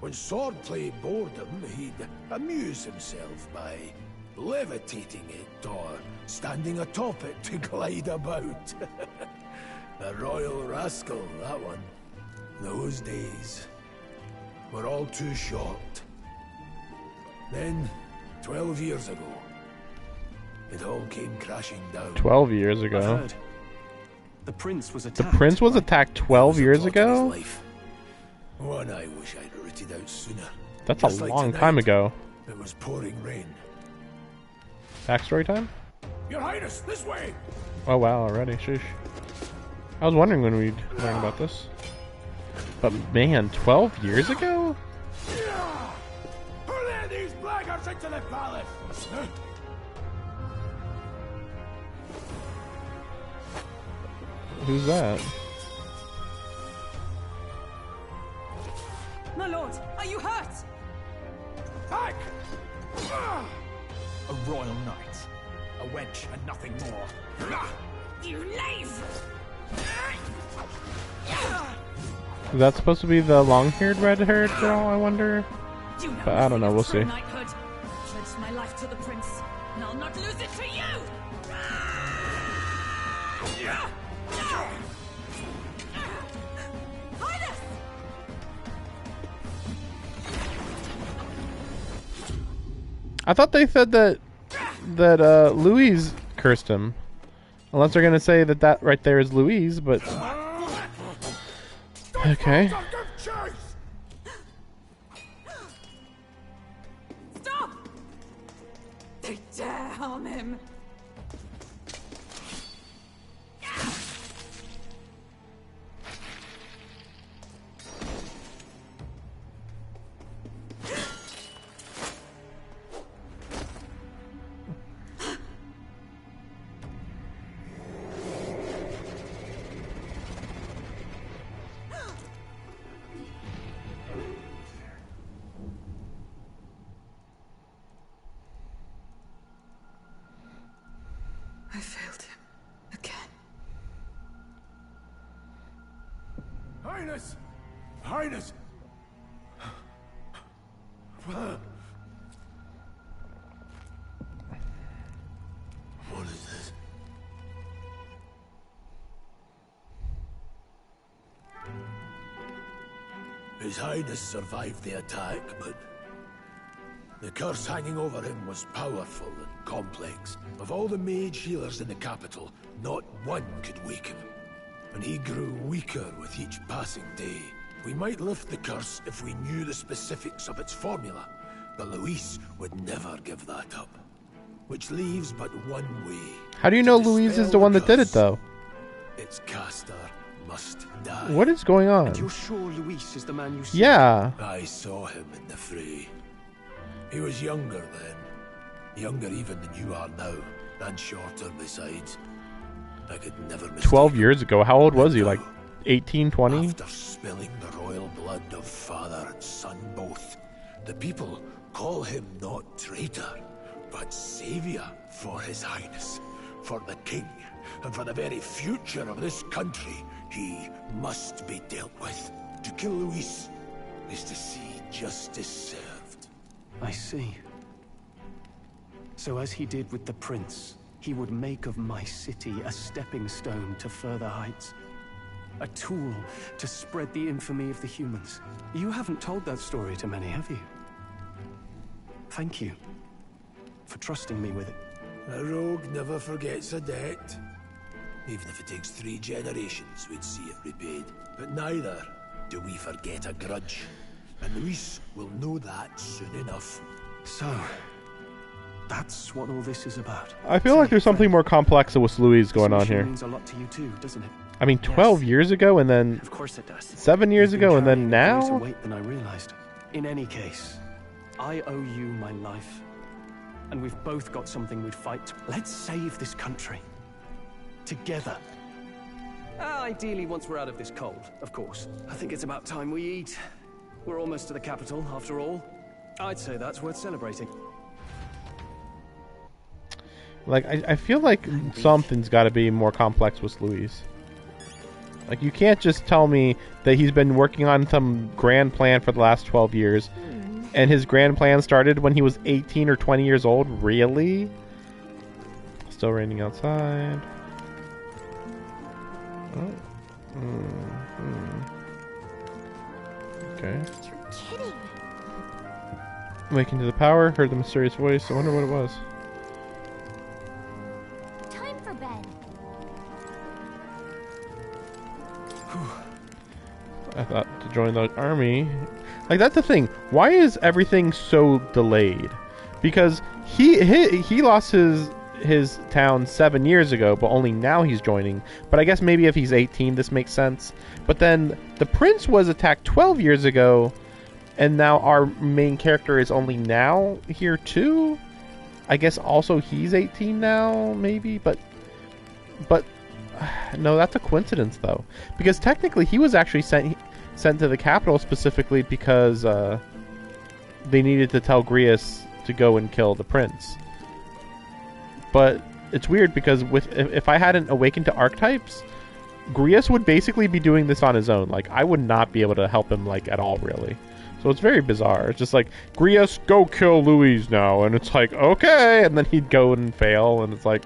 when swordplay bored him, he'd amuse himself by levitating it or standing atop it to glide about. A royal rascal, that one. Those days were all too short. Then, 12 years ago, It all came crashing down. 12 years I ago. heard. The prince was The attacked. prince was attacked 12 years ago? One I wish I'd rooted out sooner. That's a Just like long tonight, time ago. It was pouring rain. Backstory time? Your Highness, this way! Oh wow, already. Sheesh. I was wondering when we'd learn about this. But man, 12 years ago? Who let these blackguards into the palace? Who's that? My lord, are you hurt? Back! A royal knight. A wench and nothing more. You knave! Is that supposed to be the long-haired, red-haired girl, I wonder? You know But I don't know, we'll see. knighthood. I pledged my life to the prince, and I'll not lose it to you! Highness! I thought they said that Louise cursed him. Unless they're gonna say that right there is Louise, but okay. Stop! They dare harm him! I failed him. Again. Highness! Highness! What is this? His Highness survived the attack, but the curse hanging over him was powerful and complex. Of all the mage healers in the capital, not one could wake him. And he grew weaker with each passing day. We might lift the curse if we knew the specifics of its formula, but Luis would never give that up. Which leaves but one way. How do you know Louise is the one that did it, though? Its caster must die. What is going on? And you're sure Luis is the man you see? Yeah. I saw him in the fray. He was younger then. Younger even than you are now. And shorter besides. I could never mistake 12 years ago. How old was he? Like 18, 20? After spilling the royal blood of father and son both, the people call him not traitor, but savior for his highness, for the king, and for the very future of this country. He must be dealt with. To kill Luis is to see justice served. I see. So as he did with the prince, he would make of my city a stepping stone to further heights. A tool to spread the infamy of the humans. You haven't told that story to many, have you? Thank you for trusting me with it. A rogue never forgets a debt. Even if it takes 3 generations, we'd see it repaid. But neither do we forget a grudge. And Luis will know that soon enough. So, that's what all this is about. I feel like there's something more complex with Louise going on here. Means a lot to you too, doesn't it? I mean, 12 years ago, and then Of course it does. 7 years You've been ago, and then carrying a greater now? weight than I realized. In any case, I owe you my life. And we've both got something we'd fight. Let's save this country. Together. Ideally, once we're out of this cold, of course. I think it's about time we eat. We're almost to the capital, after all. I'd say that's worth celebrating. Like, I feel like something's got to be more complex with Louise. Like, you can't just tell me that he's been working on some grand plan for the last 12 years, and his grand plan started when he was 18 or 20 years old? Really? Still raining outside. Oh. Okay. You're kidding. Waking to the power, heard the mysterious voice. I wonder what it was. I thought to join the army. Like, that's the thing. Why is everything so delayed? Because he lost his town 7 years ago, but only now he's joining. But I guess maybe if he's 18, this makes sense. But then the prince was attacked 12 years ago, and now our main character is only now here too. I guess also he's 18 now, maybe, but no, that's a coincidence though, because technically he was actually sent to the capital specifically because they needed to tell Grius to go and kill the prince. But it's weird because if I hadn't awakened to archetypes, Grius would basically be doing this on his own. Like, I would not be able to help him like at all, really. So it's very bizarre. It's just like, Grius, go kill Louise now. And it's like, okay. And then he'd go and fail. And it's like,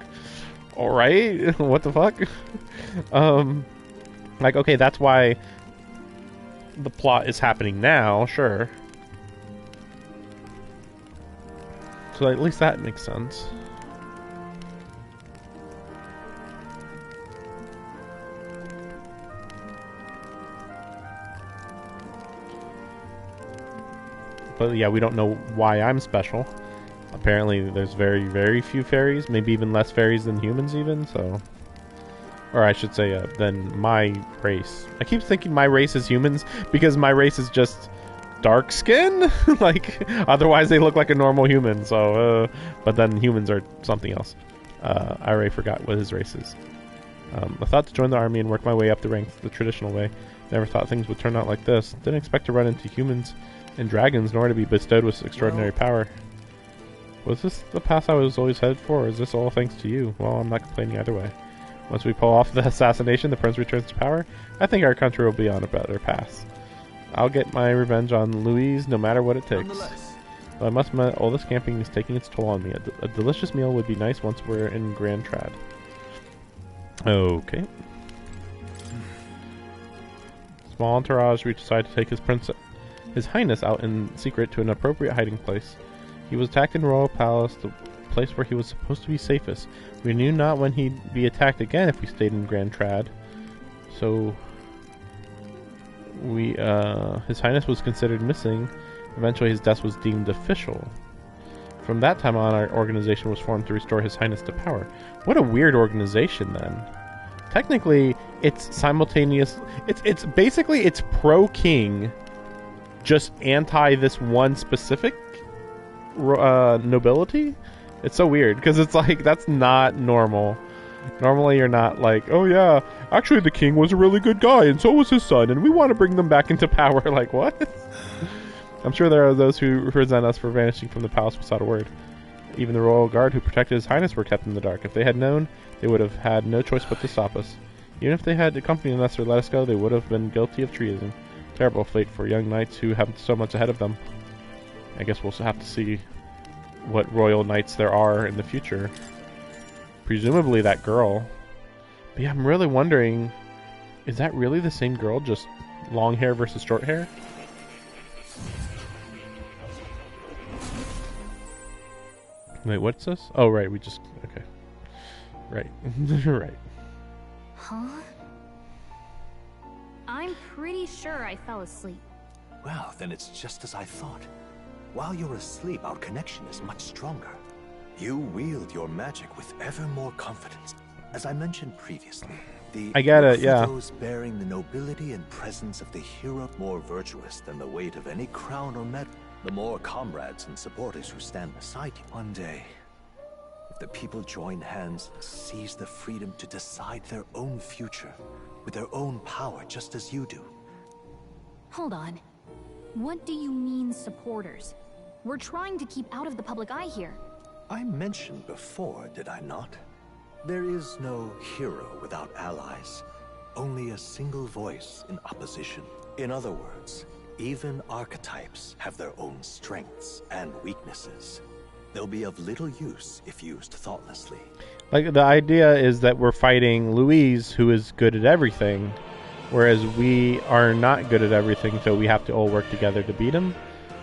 all right. What the fuck? Like, okay, that's why the plot is happening now. Sure. So at least that makes sense. But yeah, we don't know why I'm special. Apparently there's very, very few fairies, maybe even less fairies than humans even, so... Or I should say, than my race. I keep thinking my race is humans, because my race is just dark skin? Like, otherwise they look like a normal human, so, but then humans are something else. I already forgot what his race is. I thought to join the army and work my way up the ranks the traditional way. Never thought things would turn out like this. Didn't expect to run into humans and dragons, nor to be bestowed with extraordinary power. Was this the path I was always headed for, or is this all thanks to you? Well, I'm not complaining either way. Once we pull off the assassination, the prince returns to power, I think our country will be on a better path. I'll get my revenge on Louise no matter what it takes. But I must admit, all this camping is taking its toll on me. A delicious meal would be nice once we're in Grand Trad. Okay. Small entourage, we decide to take His Highness out in secret to an appropriate hiding place. He was attacked in Royal Palace, the place where he was supposed to be safest. We knew not when he'd be attacked again if we stayed in Grand Trad. So His Highness was considered missing. Eventually his death was deemed official. From that time on, our organization was formed to restore His Highness to power. What a weird organization then. Technically, it's simultaneous. It's basically it's pro-king, just anti this one specific nobility. It's so weird because it's like that's not normal. Normally you're not like, oh yeah, actually the king was a really good guy and so was his son and we want to bring them back into power. Like, what? I'm sure there are those who resent us for vanishing from the palace without a word. Even the royal guard who protected His Highness were kept in the dark. If they had known, they would have had no choice but to stop us. Even if they had accompanied us or let us go, they would have been guilty of treason. Terrible fate for young knights who have so much ahead of them. I guess we'll have to see what royal knights there are in the future. Presumably that girl. But yeah, I'm really wondering, is that really the same girl, just long hair versus short hair? Wait, what's this? Oh, right, we just... Okay. Right. Right. Huh? I'm pretty sure I fell asleep. Well, then it's just as I thought. While you're asleep, our connection is much stronger. You wield your magic with ever more confidence. As I mentioned previously, I get it, yeah. Those bearing the nobility and presence of the hero more virtuous than the weight of any crown or medal. The more comrades and supporters who stand beside you. One day, if the people join hands and seize the freedom to decide their own future with their own power, just as you do. Hold on. What do you mean, supporters? We're trying to keep out of the public eye here. I mentioned before, did I not? There is no hero without allies. Only a single voice in opposition. In other words, even archetypes have their own strengths and weaknesses. They'll be of little use if used thoughtlessly. Like, the idea is that we're fighting Louise, who is good at everything, whereas we are not good at everything, so we have to all work together to beat him,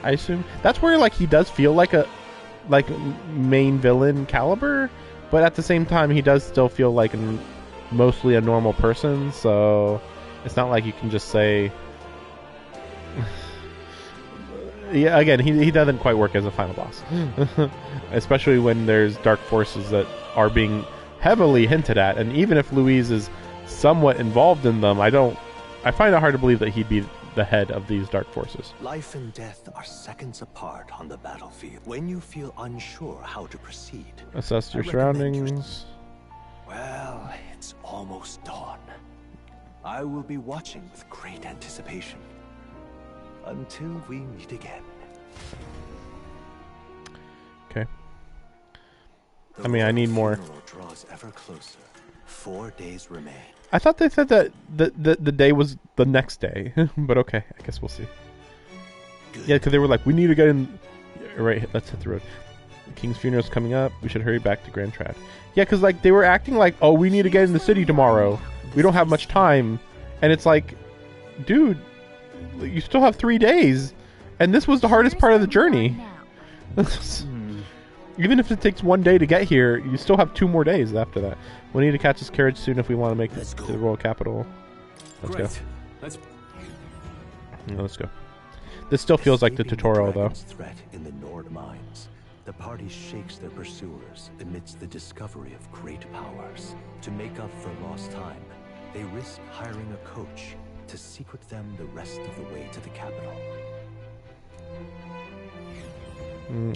I assume. That's where, like, he does feel like a main villain caliber, but at the same time, he does still feel like mostly a normal person, so it's not like you can just say, yeah, again, he doesn't quite work as a final boss, especially when there's dark forces that are being heavily hinted at, and even if Louise is somewhat involved in them, I find it hard to believe that he'd be the head of these dark forces. Life and death are seconds apart on the battlefield. When you feel unsure how to proceed, Assess your surroundings. Well, it's almost dawn. I will be watching with great anticipation. Until we meet again. Okay. I mean, I need more. Draws ever closer. 4 days remain. I thought they said that the day was the next day, but okay, I guess we'll see. Yeah, because they were like, we need to get in. Right, let's hit the road. The king's funeral's coming up. We should hurry back to Grand Trad. Yeah, because like they were acting like, oh, we need to get in the city tomorrow. We don't have much time, and it's like, dude, you still have 3 days, and this was the hardest part of the journey. Even if it takes 1 day to get here, you still have 2 more days after that. We need to catch this carriage soon if we want to make it to the royal capital. Let's go. Let's go. This still feels like the tutorial, though. Threat in the Nord mines. The party shakes their pursuers amidst the discovery of great powers. To make up for lost time, they risk hiring a coach to secret them the rest of the way to the capital.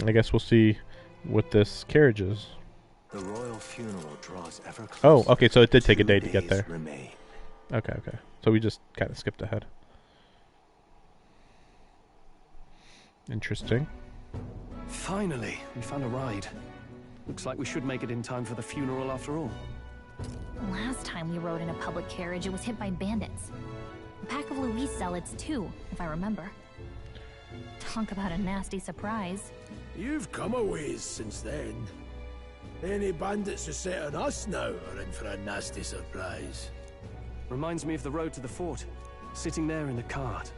I guess we'll see what this carriage is. The royal funeral draws ever closer. Oh, okay, so it did take a day to get there. Remain. Okay. So we just kind of skipped ahead. Interesting. Finally, we found a ride. Looks like we should make it in time for the funeral after all. Last time we rode in a public carriage, it was hit by bandits. A pack of Louise zealots, too, if I remember. Talk about a nasty surprise. You've come a ways since then. Any bandits who set on us now are in for a nasty surprise. Reminds me of the road to the fort. Sitting there in the cart.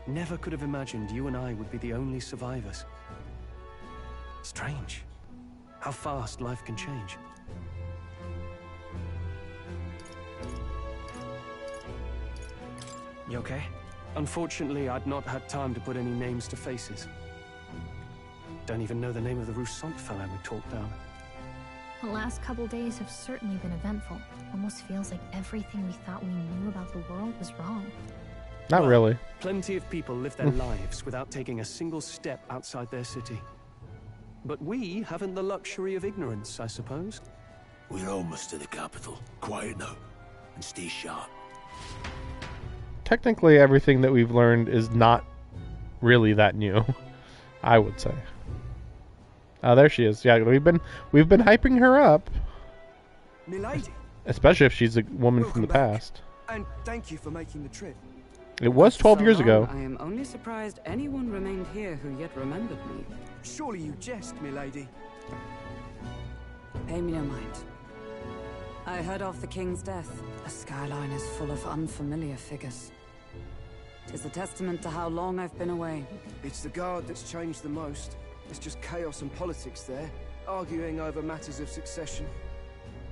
Never could have imagined you and I would be the only survivors. Strange. How fast life can change. You okay? Unfortunately, I'd not had time to put any names to faces. Don't even know the name of the Roussant fellow we talked down. The last couple days have certainly been eventful. Almost feels like everything we thought we knew about the world was wrong. Not really. Plenty of people live their lives without taking a single step outside their city. But we haven't the luxury of ignorance, I suppose. We're almost to the capital. Quiet now, and stay sharp. Technically, everything that we've learned is not really that new, I would say. Oh, there she is. Yeah, we've been hyping her up. Milady. Especially if she's a woman from the past. And thank you for making the trip. It was 12 years ago. I am only surprised anyone remained here who yet remembered me. Surely you jest, milady. Pay me no mind. I heard of the king's death. The skyline is full of unfamiliar figures. 'Tis a testament to how long I've been away. It's the guard that's changed the most. It's just chaos and politics there, arguing over matters of succession.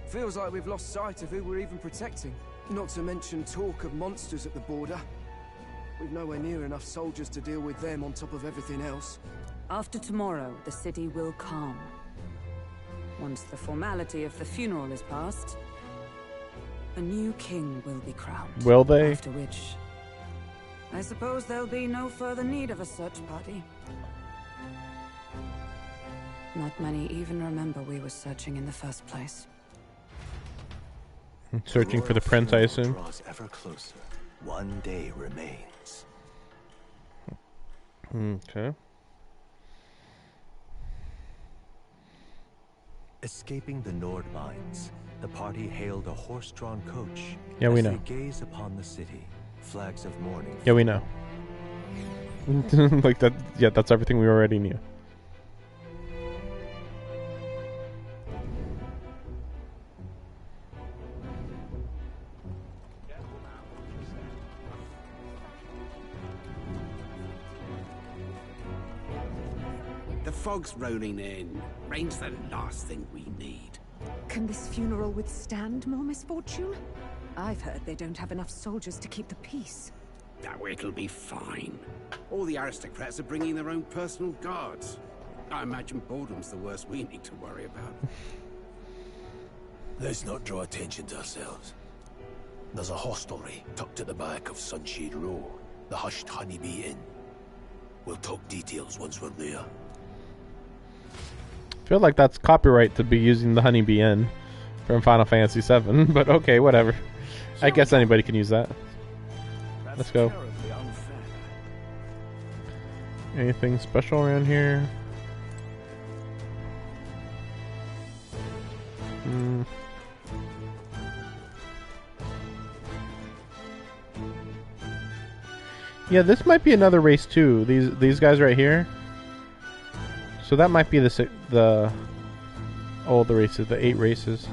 Feels like we've lost sight of who we're even protecting. Not to mention talk of monsters at the border. We've nowhere near enough soldiers to deal with them on top of everything else. After tomorrow, the city will calm. Once the formality of the funeral is past, a new king will be crowned. Will they? After which, I suppose there'll be no further need of a search party. Not many even remember we were searching in the first place. Searching for the prince, I assume. Draws ever closer. 1 day remains. Okay. Escaping the Nord mines, the party hailed a horse-drawn coach. Yeah, we as know. They gaze upon the city, flags of mourning. Yeah, we know. Like that. Yeah, that's everything we already knew. The fog's rolling in. Rain's the last thing we need. Can this funeral withstand more misfortune? I've heard they don't have enough soldiers to keep the peace. Oh, it'll be fine. All the aristocrats are bringing their own personal guards. I imagine boredom's the worst we need to worry about. Let's not draw attention to ourselves. There's a hostelry tucked at the back of Sunshade Row, the Hushed Honeybee Inn. We'll talk details once we're there. I feel like that's copyright to be using the Honeybee Inn from Final Fantasy VII, but okay, whatever. I guess anybody can use that. Let's go. Anything special around here? Yeah, this might be another race too. These guys right here. So that might be the races, the 8 races.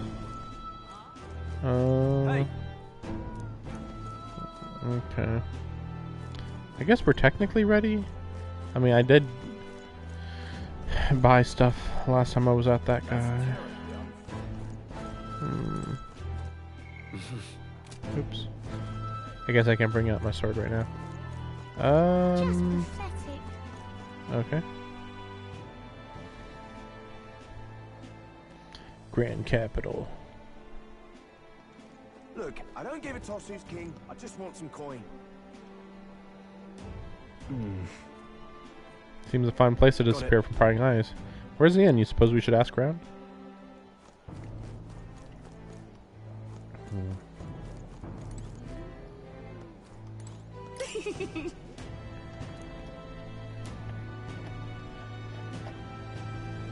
Okay. I guess we're technically ready. I mean, I did buy stuff last time I was at that guy. Oops. I guess I can't bring out my sword right now. Okay. Grand Capital. Look, I don't give a toss who's king. I just want some coin. Seems a fine place to disappear from prying eyes. Where's the inn? You suppose we should ask around?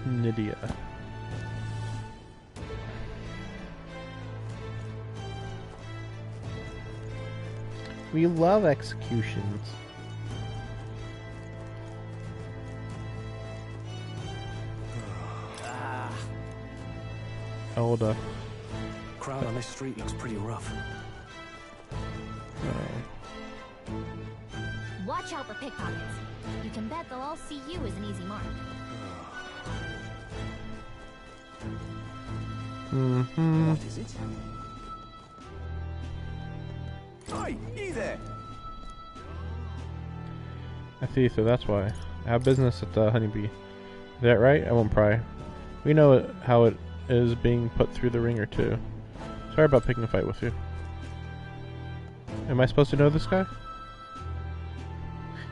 Nydia. We love executions. Elda. Crowd on this street looks pretty rough. Watch out for pickpockets. You can bet they'll all see you as an easy mark. What is it? Hi, you there? I see, so that's why. I have business at the Honeybee. Is that right? I won't pry. We know how it is being put through the ringer too. Sorry about picking a fight with you. Am I supposed to know this guy?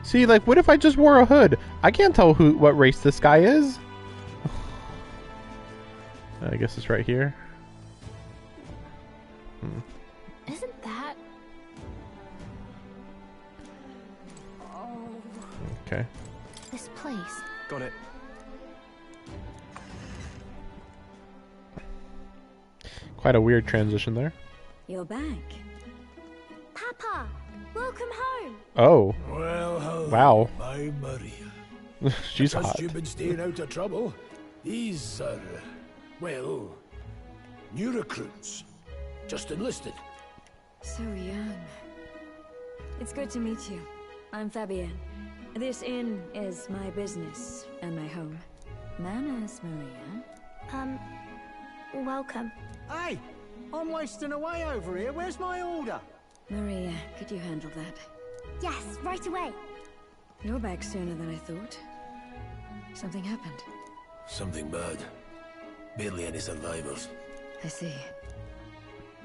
See, like, what if I just wore a hood? I can't tell what race this guy is. I guess it's right here. Isn't that... Oh... Okay. This place. Got it. Quite a weird transition there. You're back. Papa! Welcome home! Oh. Well, hello, wow. my Maria. She's Trust hot. you've been staying out of trouble. These are, well, new recruits. Just enlisted. So young. It's good to meet you. I'm Fabienne. This inn is my business and my home. Manners, Maria. Welcome. Hey! I'm wasting away over here. Where's my order? Maria, could you handle that? Yes, right away. You're back sooner than I thought. Something happened. Something bad. Barely any survivors. I see.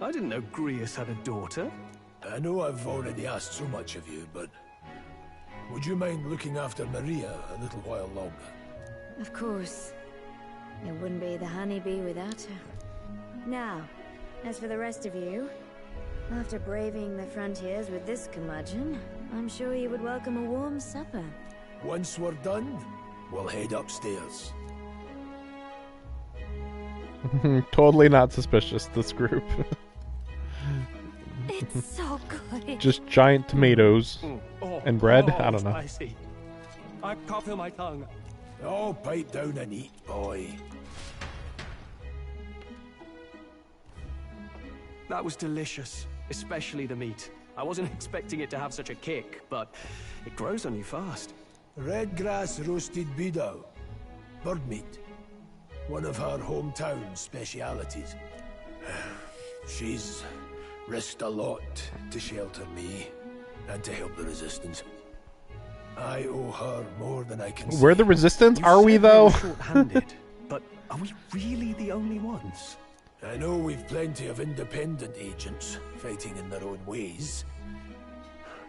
I didn't know Grius had a daughter. I know I've already asked so much of you, but would you mind looking after Maria a little while longer? Of course. It wouldn't be the Honeybee without her. Now, as for the rest of you, after braving the frontiers with this curmudgeon, I'm sure you would welcome a warm supper. Once we're done, we'll head upstairs. Totally not suspicious, this group. It's so good. Just giant tomatoes and bread? I don't know. Spicy. I can't feel my tongue. Oh, pipe down and eat, boy. That was delicious, especially the meat. I wasn't expecting it to have such a kick, but it grows on you fast. Red grass roasted beedou. Bird meat. One of her hometown specialities. She's risked a lot to shelter me. and to help the Resistance. I owe her more than I can say. We're the Resistance, You are we said they though? were short-handed, but are we really the only ones? I know we've plenty of independent agents fighting in their own ways,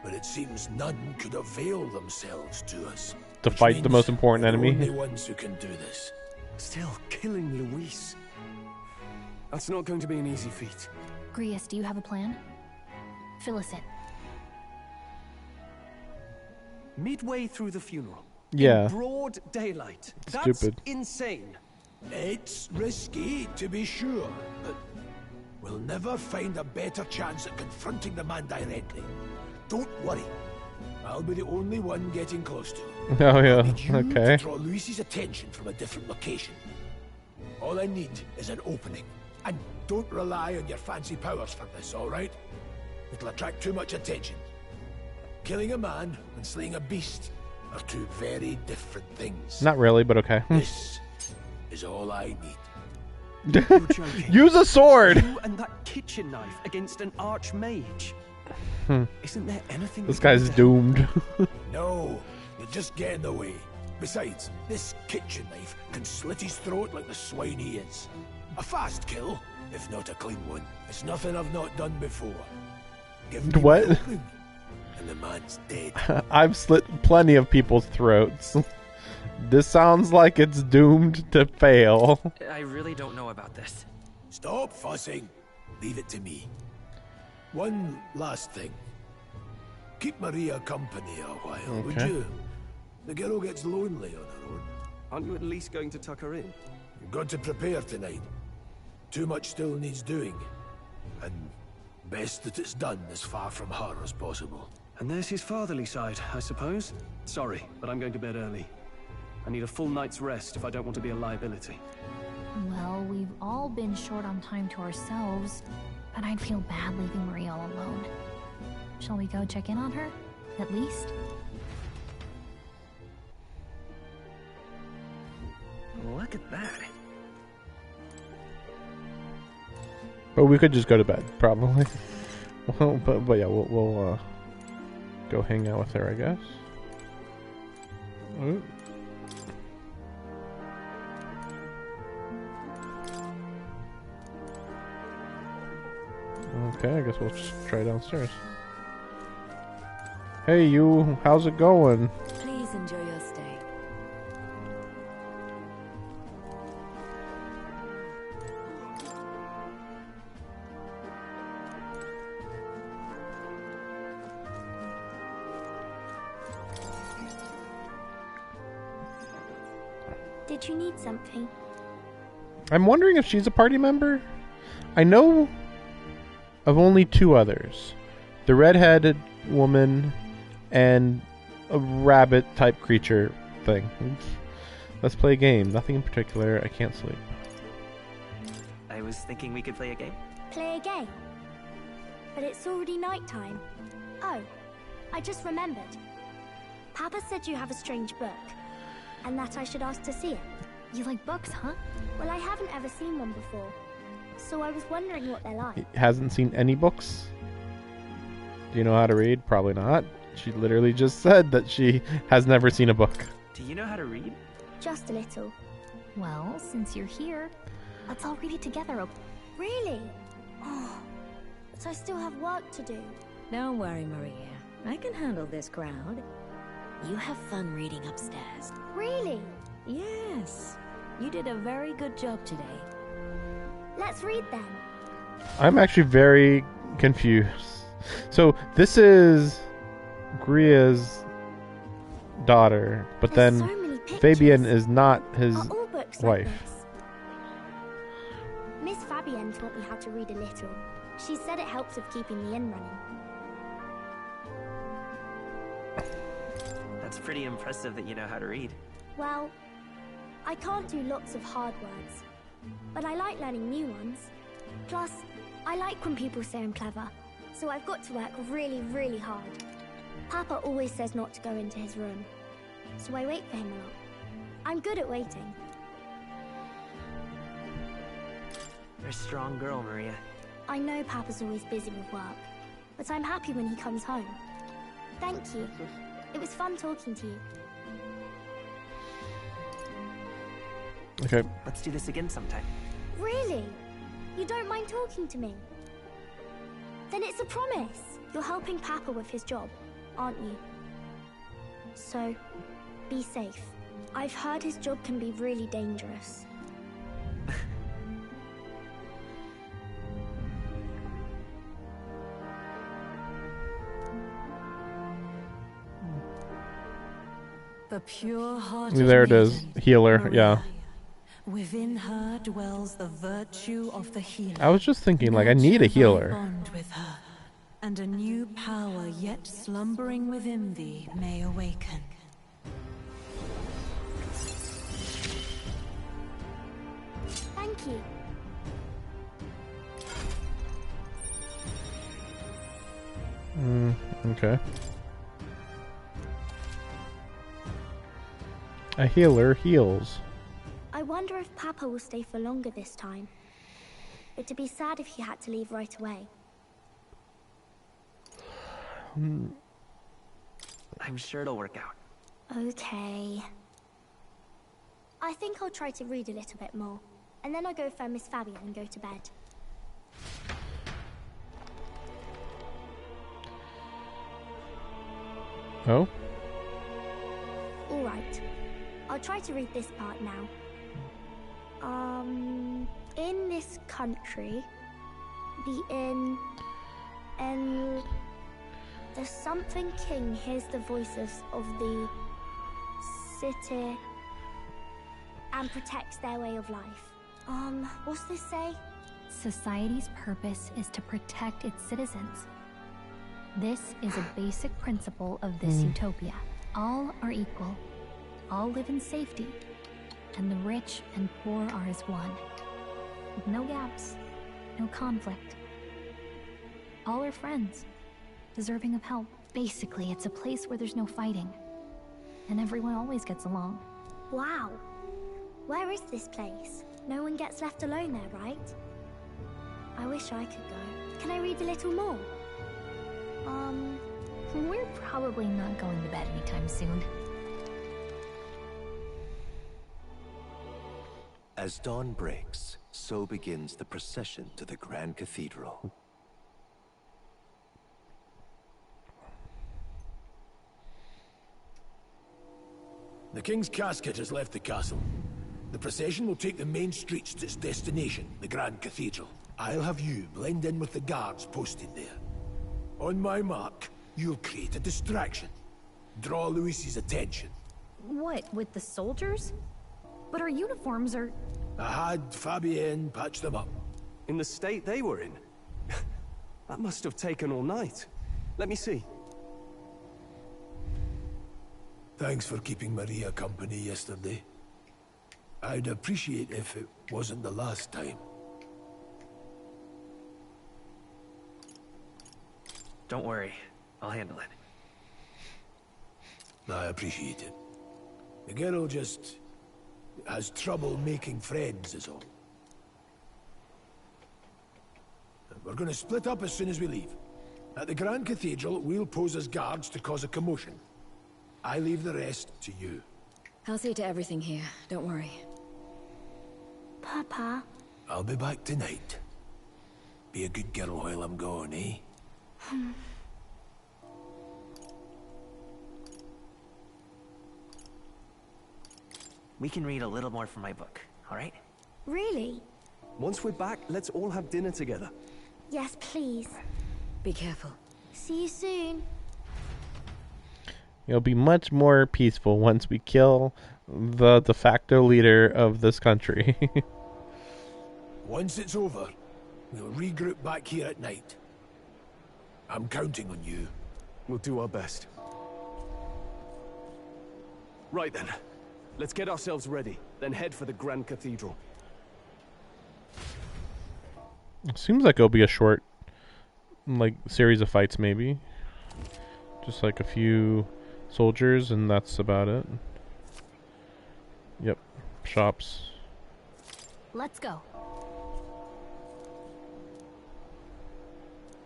but it seems none could avail themselves to us. To which fight the means most important we're enemy. the only ones who can do this. Still, killing Luis. That's not going to be an easy feat. Grius, do you have a plan? Fill us in. Midway through the funeral. Yeah. In broad daylight. That's Stupid. insane. It's risky, to be sure, but we'll never find a better chance at confronting the man directly. Don't worry. I'll be the only one getting close to him. Oh yeah, I need you okay. to draw Luis's attention from a different location. All I need is an opening. And don't rely on your fancy powers for this, alright? It'll attract too much attention. Killing a man and slaying a beast are two very different things. Not really, but okay. This is all I need. You're joking. Use a sword! You and that kitchen knife against an archmage. Isn't there anything This we can guy's do to doomed. No, you're just getting in the way. Besides, this kitchen knife can slit his throat like the swine he is. A fast kill, if not a clean one. It's nothing I've not done before. Give me What? my opening, and the man's dead. I've slit plenty of people's throats. This sounds like it's doomed to fail. I really don't know about this. Stop fussing. Leave it to me. One last thing. Keep Maria company a while, would Okay. you? The girl gets lonely on her own. Aren't you at least going to tuck her in? You've got to prepare tonight. Too much still needs doing. And best that it's done as far from her as possible. And there's his fatherly side, I suppose. Sorry, but I'm going to bed early. I need a full night's rest if I don't want to be a liability. Well, we've all been short on time to ourselves, but I'd feel bad leaving Maria all alone. Shall we go check in on her, at least? Look at that. But we could just go to bed, probably. Well, but yeah, we'll go hang out with her, I guess. Ooh. Okay, I guess we'll just try downstairs. Hey, you, how's it going? Please enjoy your stay. Did you need something? I'm wondering if she's a party member. I know of only two others. The red-headed woman and a rabbit-type creature thing. Let's play a game. Nothing in particular. I can't sleep. I was thinking we could play a game. Play a game? But it's already nighttime. Oh, I just remembered. Papa said you have a strange book, and that I should ask to see it. You like books, huh? Well, I haven't ever seen one before, so I was wondering what they're like. He hasn't seen any books? Do you know how to read? Probably not. She literally just said that she has never seen a book. Do you know how to read? Just a little. Well, since you're here, let's all read it together. Really? Oh, but I still have work to do. Don't worry, Maria. I can handle this crowd. You have fun reading upstairs. Really? Yes. You did a very good job today. Let's read then. I'm actually very confused. So this is Gria's daughter, but There's then so many pictures. Fabian is not his Are all books like wife. this? Miss Fabienne taught me how to read a little. She said it helps with keeping the inn running. That's pretty impressive that you know how to read. Well, I can't do lots of hard words, but I like learning new ones. Plus, I like when people say I'm clever, so I've got to work really, really hard. Papa always says not to go into his room, so I wait for him a lot. I'm good at waiting. You're a strong girl, Maria. I know Papa's always busy with work, but I'm happy when he comes home. Thank you. It was fun talking to you. Okay. Let's do this again sometime. Really? You don't mind talking to me? Then it's a promise. You're helping Papa with his job, aren't you? So, be safe. I've heard his job can be really dangerous. The pure-hearted There it is. maiden, Healer, Maria. yeah. Within her dwells the virtue of the healer. I was just thinking, like, I need a Nurture thy healer. bond with her, and a new power yet slumbering within thee may awaken. Thank you. Okay. A healer heals. I wonder if Papa will stay for longer this time. It'd be sad if he had to leave right away. I'm sure it'll work out. Okay. I think I'll try to read a little bit more, and then I'll go find Miss Fabia and go to bed. Oh? Alright. I'll try to read this part now. In this country, the something king hears the voices of the city and protects their way of life. What's this say? Society's purpose is to protect its citizens. This is a basic principle of this utopia. All are equal. All live in safety. And the rich and poor are as one. With no gaps, no conflict. All are friends, deserving of help. Basically, it's a place where there's no fighting. And everyone always gets along. Wow. Where is this place? No one gets left alone there, right? I wish I could go. Can I read a little more? We're probably not going to bed anytime soon. As dawn breaks, so begins the procession to the Grand Cathedral. The King's casket has left the castle. The procession will take the main streets to its destination, the Grand Cathedral. I'll have you blend in with the guards posted there. On my mark, you'll create a distraction. Draw Luis's attention. What, with the soldiers? But our uniforms are... I had Fabienne patch them up. In the state they were in? That must have taken all night. Let me see. Thanks for keeping Maria company yesterday. I'd appreciate if it wasn't the last time. Don't worry, I'll handle it. I appreciate it. The girl just has trouble making friends, is all. We're going to split up as soon as we leave. At the Grand Cathedral, we'll pose as guards to cause a commotion. I leave the rest to you. I'll see to everything here, don't worry. Papa? I'll be back tonight. Be a good girl while I'm gone, eh? We can read a little more from my book, all right? Really? Once we're back, let's all have dinner together. Yes, please. Be careful. See you soon. It'll be much more peaceful once we kill the de facto leader of this country. Once it's over, we'll regroup back here at night. I'm counting on you. We'll do our best. Right then. Let's get ourselves ready, then head for the Grand Cathedral. Seems like it'll be a short, like, series of fights, maybe. Just like a few soldiers, and that's about it. Yep. Shops. Let's go.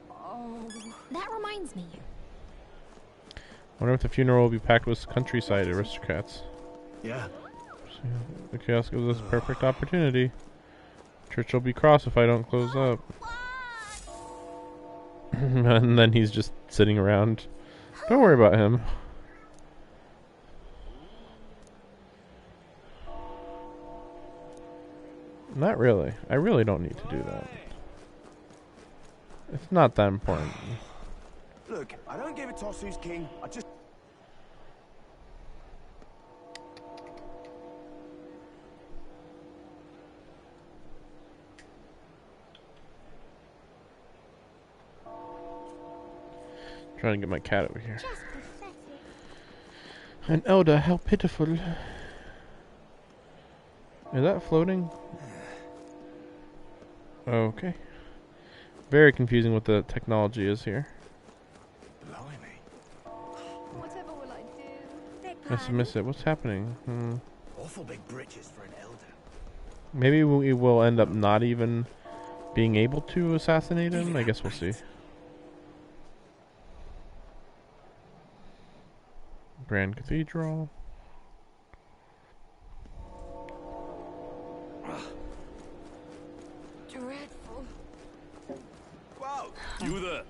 Oh, that reminds me. Wonder if the funeral will be packed with countryside aristocrats. Yeah. So, the chaos gives us a perfect opportunity. Church will be cross if I don't close up. And then he's just sitting around. Don't worry about him. Not really. I really don't need to do that. It's not that important. Look, I don't give a toss who's king. I just... Trying to get my cat over here. An elder, how pitiful. Is that floating? Okay. Very confusing what the technology is here. Whatever will I do? Let's miss it. What's happening? Awful big britches for an elder. Maybe we will end up not even being able to assassinate him. I guess we'll see. Grand Cathedral. Dreadful. Whoa! You there?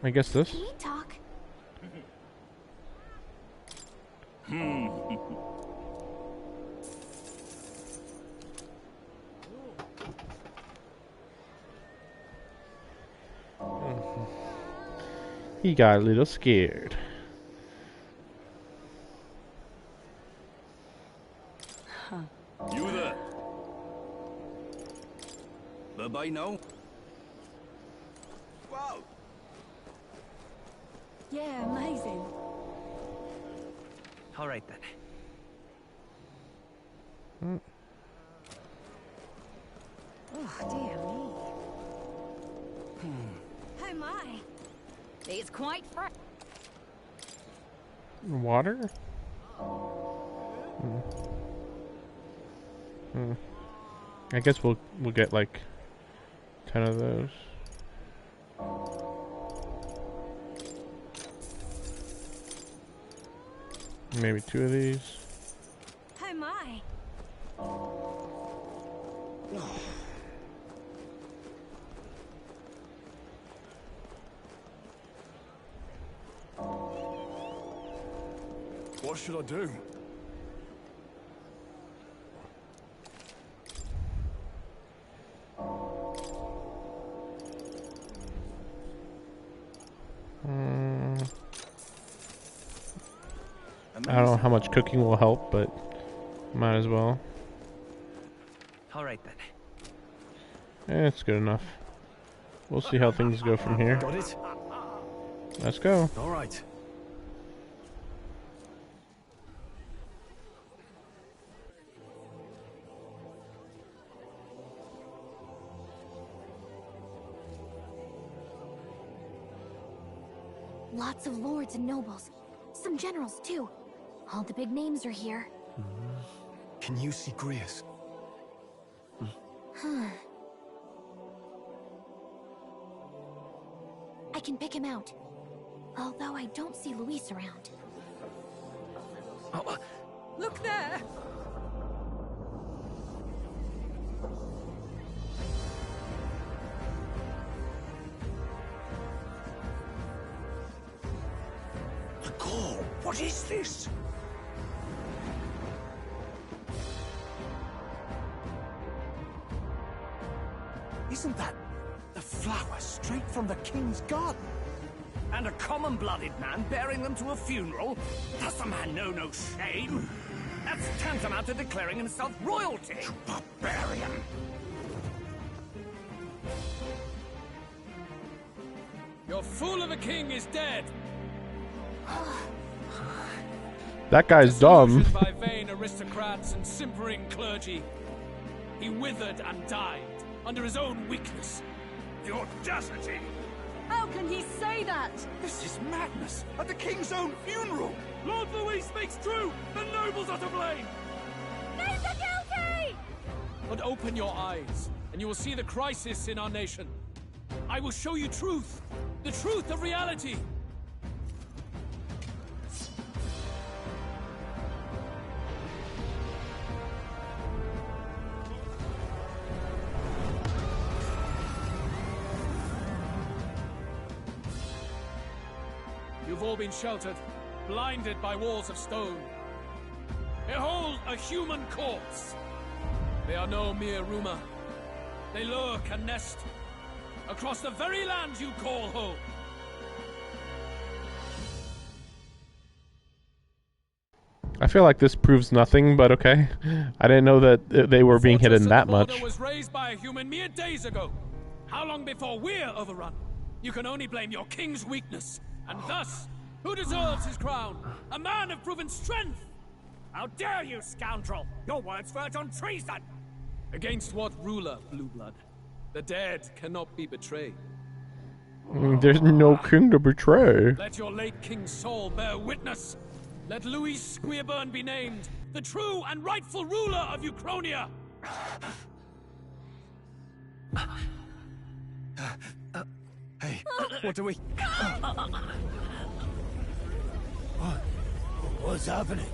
I guess this. Can we talk? He got a little scared. You there? Bye-bye now. Wow! Yeah, amazing. All right then. Oh, dear me. Oh my. It's quite fresh. Water? I guess we'll get like 10 of those. Maybe 2 of these. Oh my. What should I do? I don't know how much cooking will help, but might as well. All right then. It's good enough. We'll see how things go from here. Got it? Let's go. All right. Lots of lords and nobles. Some generals, too. All the big names are here. Can you see Grius? I can pick him out. Although I don't see Luis around. Look there! The call. What is this? Isn't that the flower straight from the king's garden? And a common-blooded man bearing them to a funeral? Does the man know no shame? That's tantamount to declaring himself royalty. You barbarian! Your fool of a king is dead. That guy's dumb. By vain aristocrats and simpering clergy. He withered and died under his own weakness. The audacity! How can he say that? This is madness! At the king's own funeral! Lord Louis speaks true! The nobles are to blame! Names are guilty! But open your eyes, and you will see the crisis in our nation. I will show you truth. The truth of reality. You've all been sheltered, blinded by walls of stone. Behold a human corpse! They are no mere rumor. They lurk and nest across the very land you call home. I feel like this proves nothing, but okay. I didn't know that they were being hidden that much. The was raised by a human mere days ago. How long before we're overrun? You can only blame your king's weakness. And thus, who deserves his crown? A man of proven strength! How dare you, scoundrel! Your words verge on treason! Against what ruler, Blueblood? The dead cannot be betrayed. There's no king to betray. Let your late king's soul bear witness. Let Louis Squeerburn be named the true and rightful ruler of Ukronia. Hey, what do we... What's happening?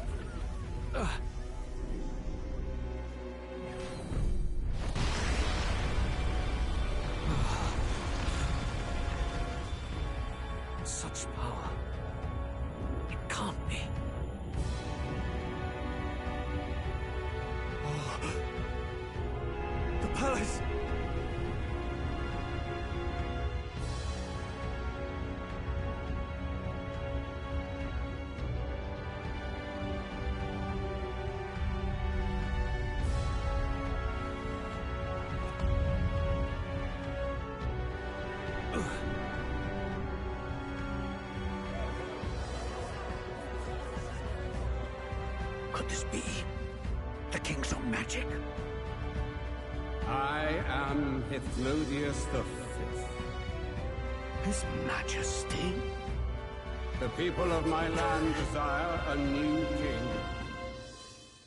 Such power. It can't be. The palace! Could this be the king's own magic? I am Hythlodius V. His Majesty? The people of my land desire a new king,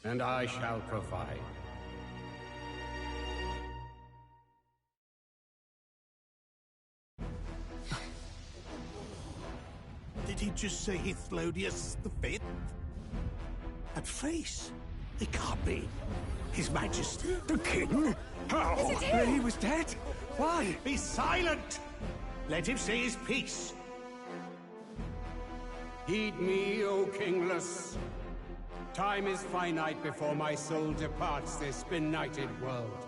and I shall provide. Did he just say Hythlodius V? That face? It can't be. His Majesty, the King? How? Is it him? He was dead? Why? Be silent! Let him say his piece. Heed me, O kingless. Time is finite before my soul departs this benighted world.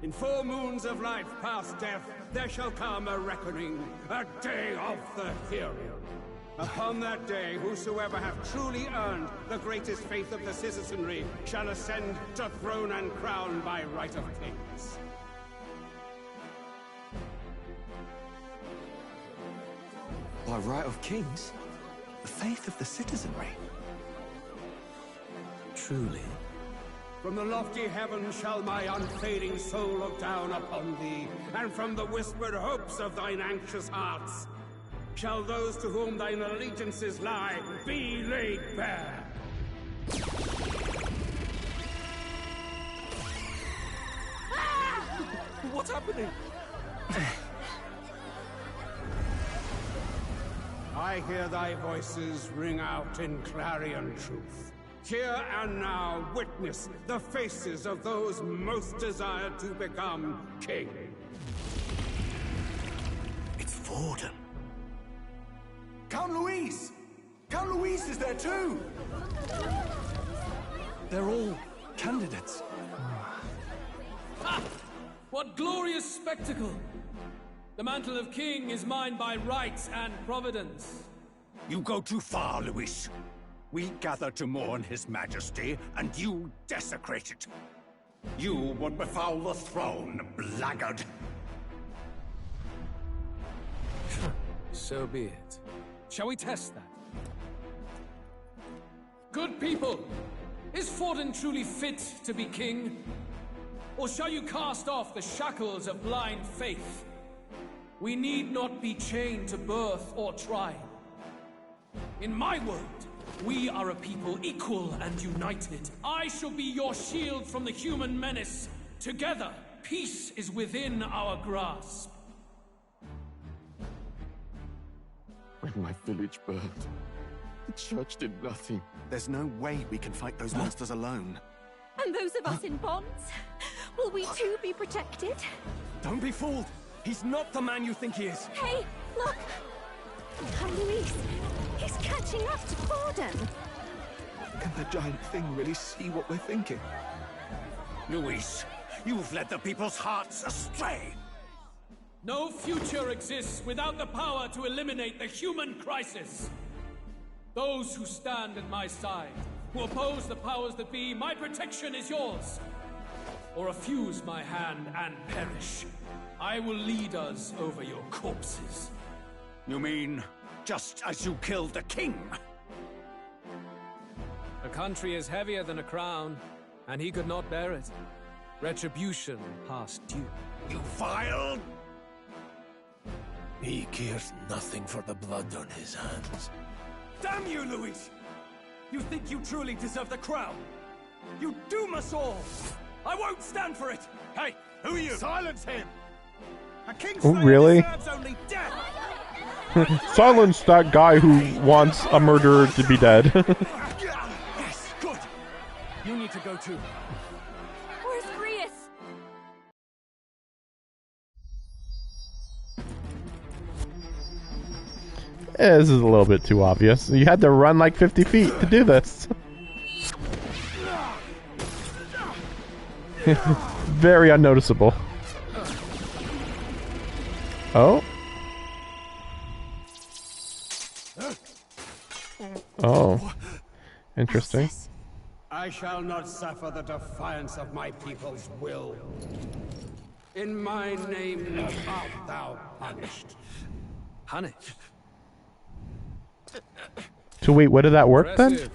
In 4 moons of life past death, there shall come a reckoning, a day of the hero. Upon that day, whosoever hath truly earned the greatest faith of the citizenry shall ascend to throne and crown by right of kings. By right of kings? The faith of the citizenry? Truly? From the lofty heavens shall my unfading soul look down upon thee, and from the whispered hopes of thine anxious hearts shall those to whom thine allegiances lie be laid bare. What's happening? I hear thy voices ring out in clarion truth. Here and now witness the faces of those most desired to become king. It's Vorden. Count Louise! Count Louise is there too! They're all candidates. Ha! What glorious spectacle! The mantle of king is mine by right and providence. You go too far, Louis. We gather to mourn his majesty, and you desecrate it. You would befoul the throne, blackguard. So be it. Shall we test that? Good people, is Vorden truly fit to be king? Or shall you cast off the shackles of blind faith? We need not be chained to birth or tribe. In my world, we are a people equal and united. I shall be your shield from the human menace. Together, peace is within our grasp. When my village burned, the church did nothing. There's no way we can fight those monsters alone. And those of us in bonds? Will we too be protected? Don't be fooled! He's not the man you think he is! Hey, look! Count Luis! He's catching up to Borden! Can the giant thing really see what we're thinking? Luis, you've led the people's hearts astray! No future exists without the power to eliminate the human crisis. Those who stand at my side, who oppose the powers that be, my protection is yours. Or refuse my hand and perish. I will lead us over your corpses. You mean, just as you killed the king? A country is heavier than a crown, and he could not bear it. Retribution past due. You vile... He cares nothing for the blood on his hands. Damn you, Luis! You think you truly deserve the crown? You doom us all! I won't stand for it! Hey, who are you? Silence him! A king's Oh, really? only death. Silence that guy who wants a murderer to be dead. Yes, good! You need to go too. Where's Grius? This is a little bit too obvious. You had to run like 50 feet to do this. Very unnoticeable. Oh. Oh. Interesting. I shall not suffer the defiance of my people's will. In my name art thou punished. Punished? So wait, what did that work then? Impressive.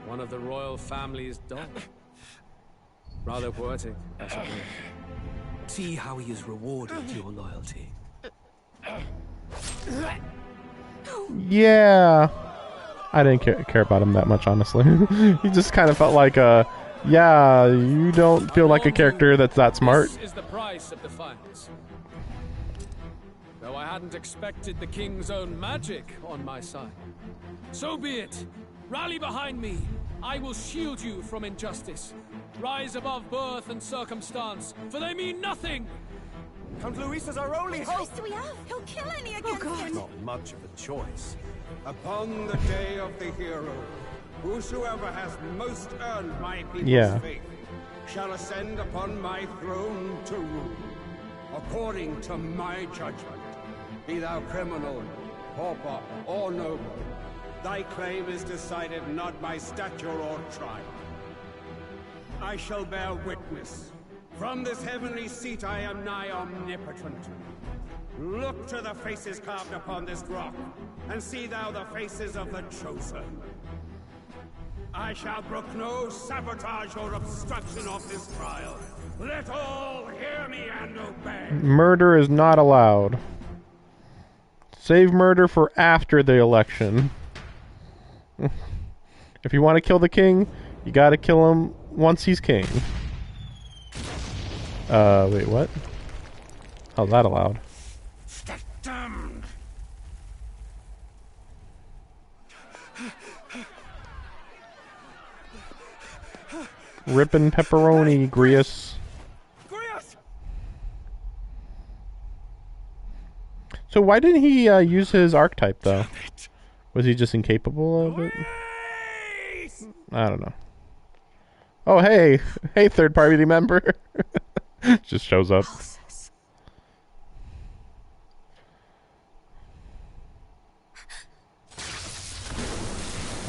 One of the royal family's dog. Rather poetic, I suppose. See how he has rewarded your loyalty. Yeah. I didn't care about him that much, honestly. He just kind of felt like, yeah, you don't feel like a character that's that smart. This is the price of defiance. Though I hadn't expected the king's own magic on my side. So be it. Rally behind me. I will shield you from injustice. Rise above birth and circumstance, for they mean nothing. Count Luis is our only What hope! choice do we have? He'll kill any against him! Not much of a choice. Upon the day of the hero, whosoever has most earned my people's faith shall ascend upon my throne to rule, according to my judgment. Be thou criminal, pauper, or noble, thy claim is decided not by stature or tribe. I shall bear witness. From this heavenly seat I am nigh omnipotent. Look to the faces carved upon this rock, and see thou the faces of the chosen. I shall brook no sabotage or obstruction of this trial. Let all hear me and obey. Murder is not allowed. Save murder for after the election. If you want to kill the king, you gotta kill him once he's king. Wait, what? How's that allowed? Damned. Rippin' pepperoni, Grius. So why didn't he use his archetype though? Was he just incapable of it? I don't know. Oh hey, hey third party member. Just shows up.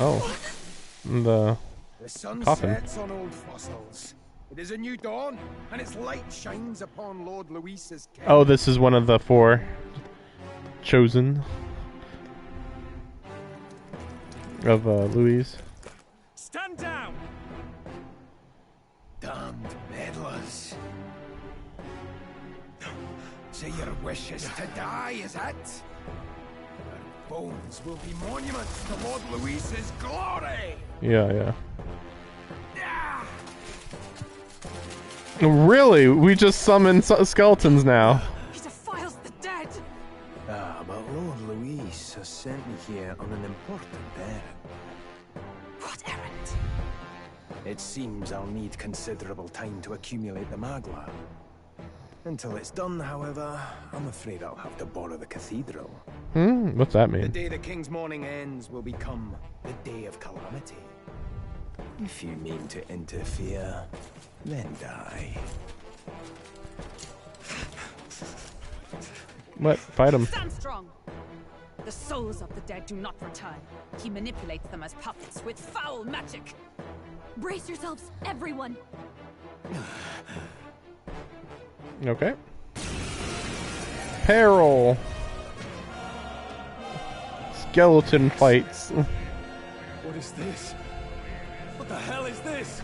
Oh, the sun coffin. sets on old fossils. It is a new dawn, and its light shines upon Lord Luis's king. Oh, this is one of the 4 chosen of Louis. Stand down! Damned meddlers. So your wish is to die, is it? Your bones will be monuments to Lord Luis's glory! Yeah. Really? We just summon skeletons now. He defiles the dead! Ah, but Lord Luis has sent me here on an important errand. What errand? It seems I'll need considerable time to accumulate the Magla. Until it's done, however, I'm afraid I'll have to borrow the cathedral. What's that The mean? day the king's morning ends will become the day of calamity. If you mean to interfere, then die. What? Fight him. Stand strong! The souls of the dead do not return. He manipulates them as puppets with foul magic. Brace yourselves, everyone! Okay. Peril. Skeleton fights. What is this? What the hell is this?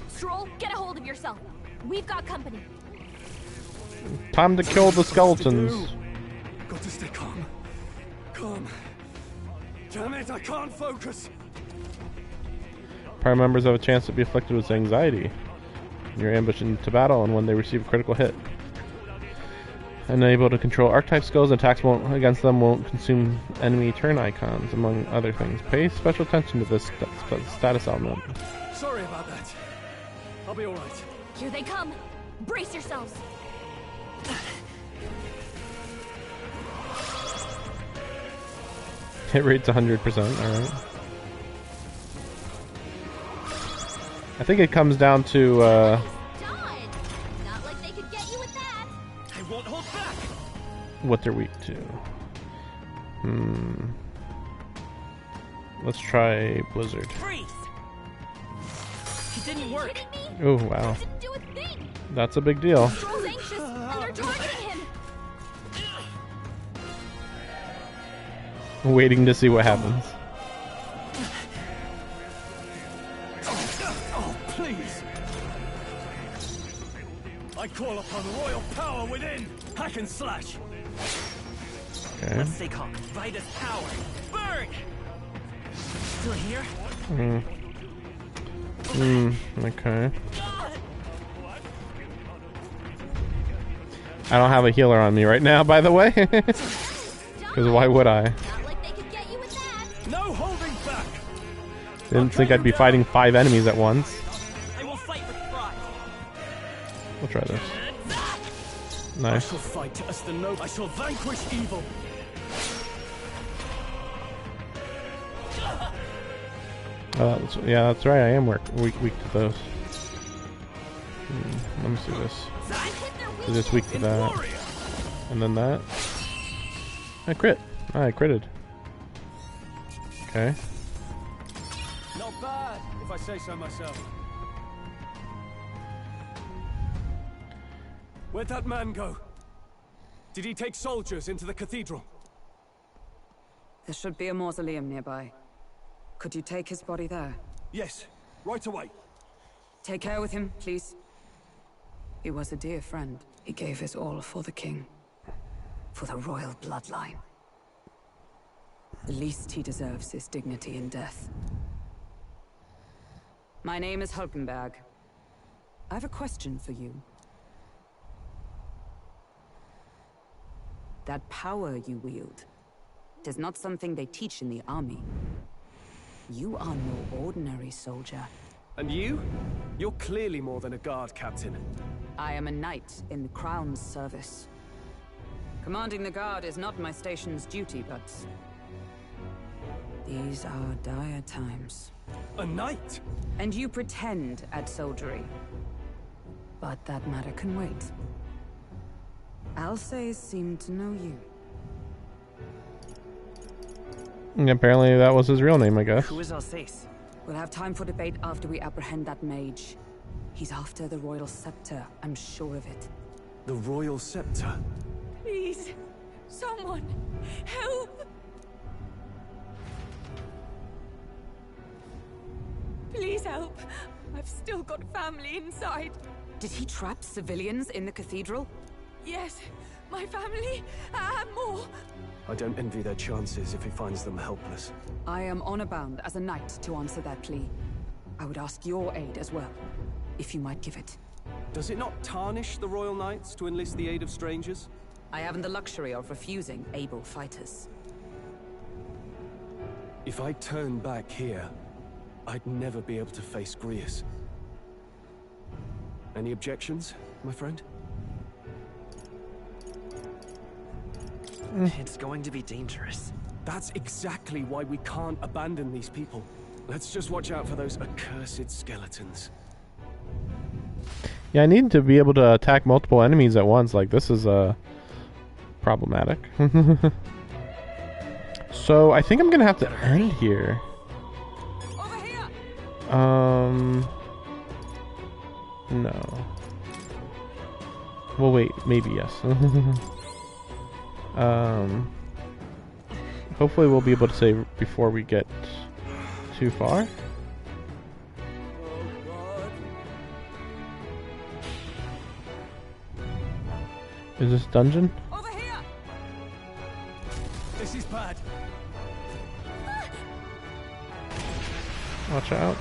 Stroll, get a hold of yourself. We've got company. Time to kill the skeletons. Got to stay calm. Calm. Damn it, I can't focus. Party members have a chance to be afflicted with anxiety. You're ambushed into battle and when they receive a critical hit. Unable to control archetype skills, attacks against them won't consume enemy turn icons, among other things. Pay special attention to this status element. Sorry about that. I'll be alright. Here they come. Brace yourselves. Hit rate's 100%, alright. I think it comes down to, Not like they could get you with that. I won't hold back. what they're weak to. Let's try Blizzard. Freeze! It didn't work. Oh, wow. Didn't do a thing. That's a big deal. Stroll's anxious, and they're targeting him. Waiting to see what happens. Oh, please! I call upon royal power within! Hack and slash! Okay. Let's stay calm. Vitus power. Burn! Still here? Okay. I don't have a healer on me right now, by the way. Because why would I? No holding back. Didn't think I'd be fighting 5 enemies at once. I will fight with pride. We'll try this. I Nice. shall fight as the noble. I shall vanquish evil. Yeah, that's right. I am weak to those. Let me see this. So just weak to that, and then that. I crit. I critted. Okay. Not bad, if I say so myself. Where'd that man go? Did he take soldiers into the cathedral? There should be a mausoleum nearby. Could you take his body there? Yes, right away. Take care with him, please. He was a dear friend. He gave his all for the king. For the royal bloodline. The least he deserves is dignity in death. My name is Hulkenberg. I have a question for you. That power you wield, it is not something they teach in the army. You are no ordinary soldier. And you? You're clearly more than a guard captain. I am a knight in the Crown's service. Commanding the guard is not my station's duty, but... these are dire times. A knight? And you pretend at soldiery. But that matter can wait. Alsace seemed to know you. And apparently that was his real name, I guess. Who is Alsace? We'll have time for debate after we apprehend that mage. He's after the royal scepter, I'm sure of it. The royal scepter? Please, someone, help! Please help. I've still got family inside. Did he trap civilians in the cathedral? Yes. My family and more. I don't envy their chances if he finds them helpless. I am honor bound as a knight to answer that plea. I would ask your aid as well, if you might give it. Does it not tarnish the Royal Knights to enlist the aid of strangers? I haven't the luxury of refusing able fighters. If I turn back here, I'd never be able to face Grius. Any objections, my friend? It's going to be dangerous. That's exactly why we can't abandon these people. Let's just watch out for those accursed skeletons. Yeah, I need to be able to attack multiple enemies at once. Like, this is problematic. So, I think I'm gonna have to end here. No. Well, wait, maybe yes. Hopefully we'll be able to save before we get too far. Is this dungeon? Over here. This is bad. Watch out.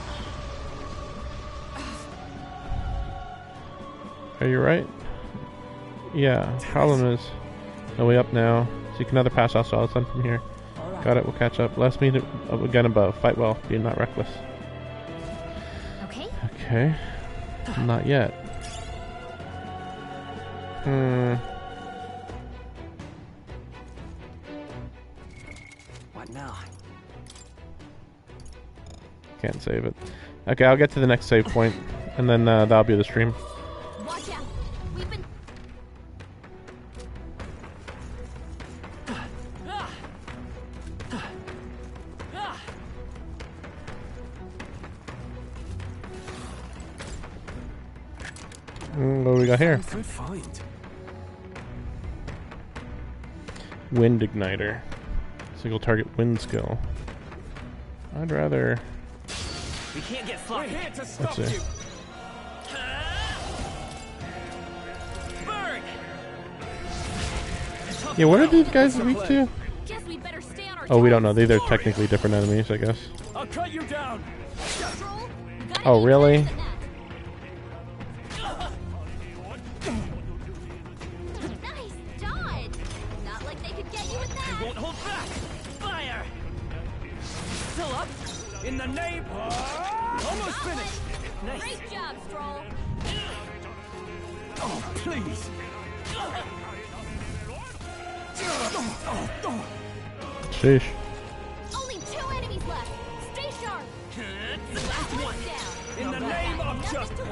Are you right? Yeah, problem is no way up now. Seek another pass hostile ascend from here. Got it, we'll catch up. Let's meet again above. Fight well, be not reckless. Okay. Okay. Not yet. What now? Can't save it. Okay, I'll get to the next save point, and then that'll be the stream. Watch out. We've been What do we got here? Good find. Wind Igniter. Single target wind skill. I'd rather... We can't get sloppy. We're here to stop you. Burn. Yeah, what are these guys weak to? Guess we better stay on our Oh, we don't know. These are technically different enemies, I guess. I'll cut you down. Oh, really? Nice dodge. Not like they could get you with that. Won't hold back. Fire. Still up. In the name. Almost finished. Nice. Great job, Stroll. Oh, please. Sheesh. Only 2 enemies left. Stay sharp. Last one down. In the name of justice.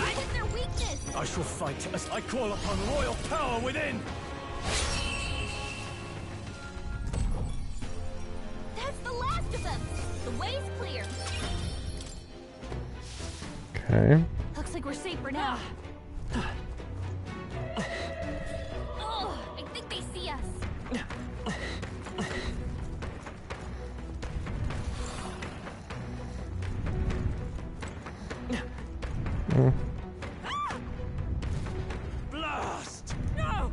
With their weakness. I shall fight as I call upon royal power within. That's the last of them. The way's clear. Okay. Looks like we're safe for now. Oh, I think they see us. Blast! No!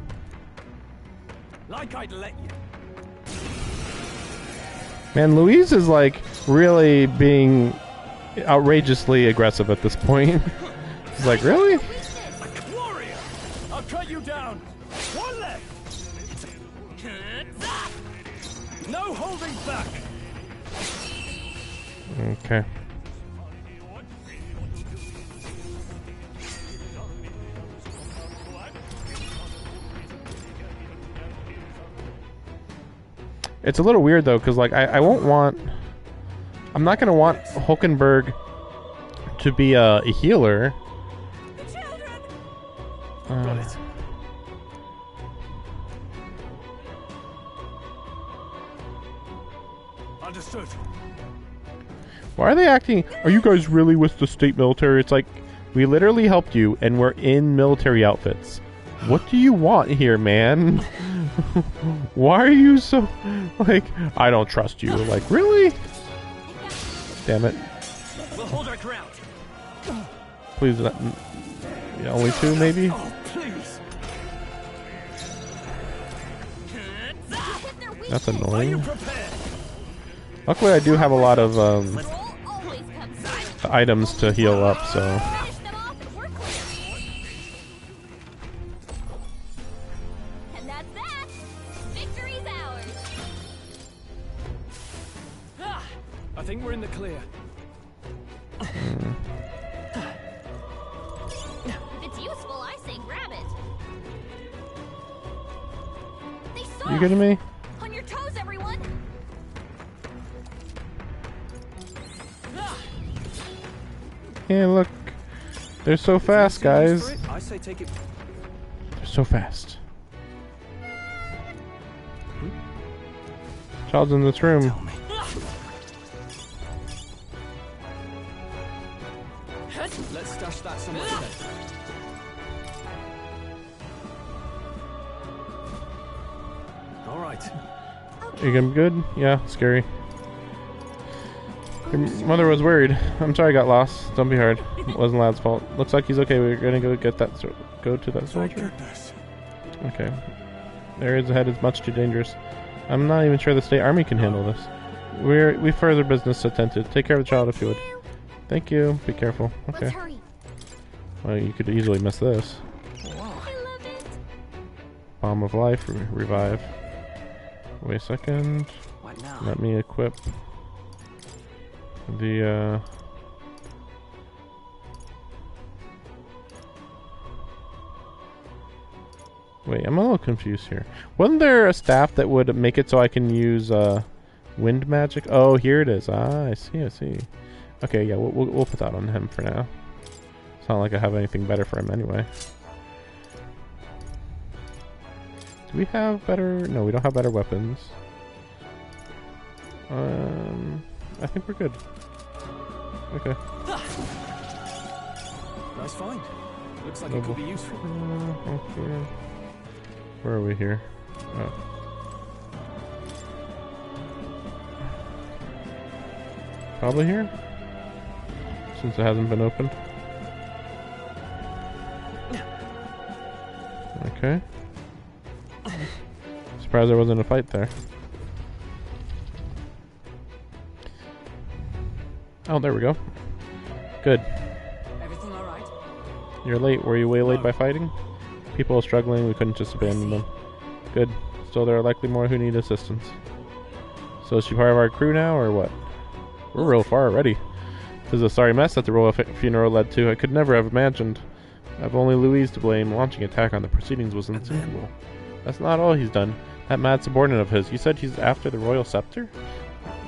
Like I'd let you. Man, Louise is like really being outrageously aggressive at this point. He's like, really? Warrior! I'll cut you down. One left. No holding back. Okay. It's a little weird though, because like I won't want. I'm not gonna want Hulkenberg to be a healer. Got it. Understood. Why are they acting? Are you guys really with the state military? It's like we literally helped you, and we're in military outfits. What do you want here, man? Why are you so like? I don't trust you. Like, really? Damn it! We'll hold our ground. Please, Yeah, only 2 maybe? That's annoying. Luckily I do have a lot of items to heal up, so... And that's that. Victory's ours. I think we're in the clear. If it's useful, I say grab it. They saw You kidding me? On your toes, everyone. Yeah, look. They're so fast, guys. I say take it. They're so fast. Child's in this room. Let's stash that somewhere today. All right. You gonna be good? Yeah, scary. Your mother was worried. I'm sorry I got lost. Don't be hard. It wasn't Lad's fault. Looks like he's okay. We're gonna go get that. Go to that soldier. Okay. The areas ahead is much too dangerous. I'm not even sure the state army can handle this. We further business to attend to. Take care of the child if you would. Thank you. Be careful. Okay. Well, you could easily miss this. Bomb of life. Revive. Wait a second. What now? Let me equip the Wait, I'm a little confused here. Wasn't there a staff that would make it so I can use wind magic? Oh, here it is. Ah, I see. Okay, yeah, we'll put that on him for now. It's not like I have anything better for him anyway. Do we have better? No, we don't have better weapons. I think we're good. Okay. Nice find. Looks like it could be useful. Okay. Where are we here? Oh. Probably here? Since it hasn't been opened. Okay. Surprised there wasn't a fight there. Oh, there we go. Good. Everything all right? You're late. Were you waylaid by fighting? People are struggling. We couldn't just abandon them. Good. Still, there are likely more who need assistance. So is she part of our crew now, or what? We're real far already. This is a sorry mess that the royal funeral led to. I could never have imagined. I've only Louise to blame. Launching attack on the proceedings was unthinkable. That's not all he's done. That mad subordinate of his. You said he's after the royal scepter?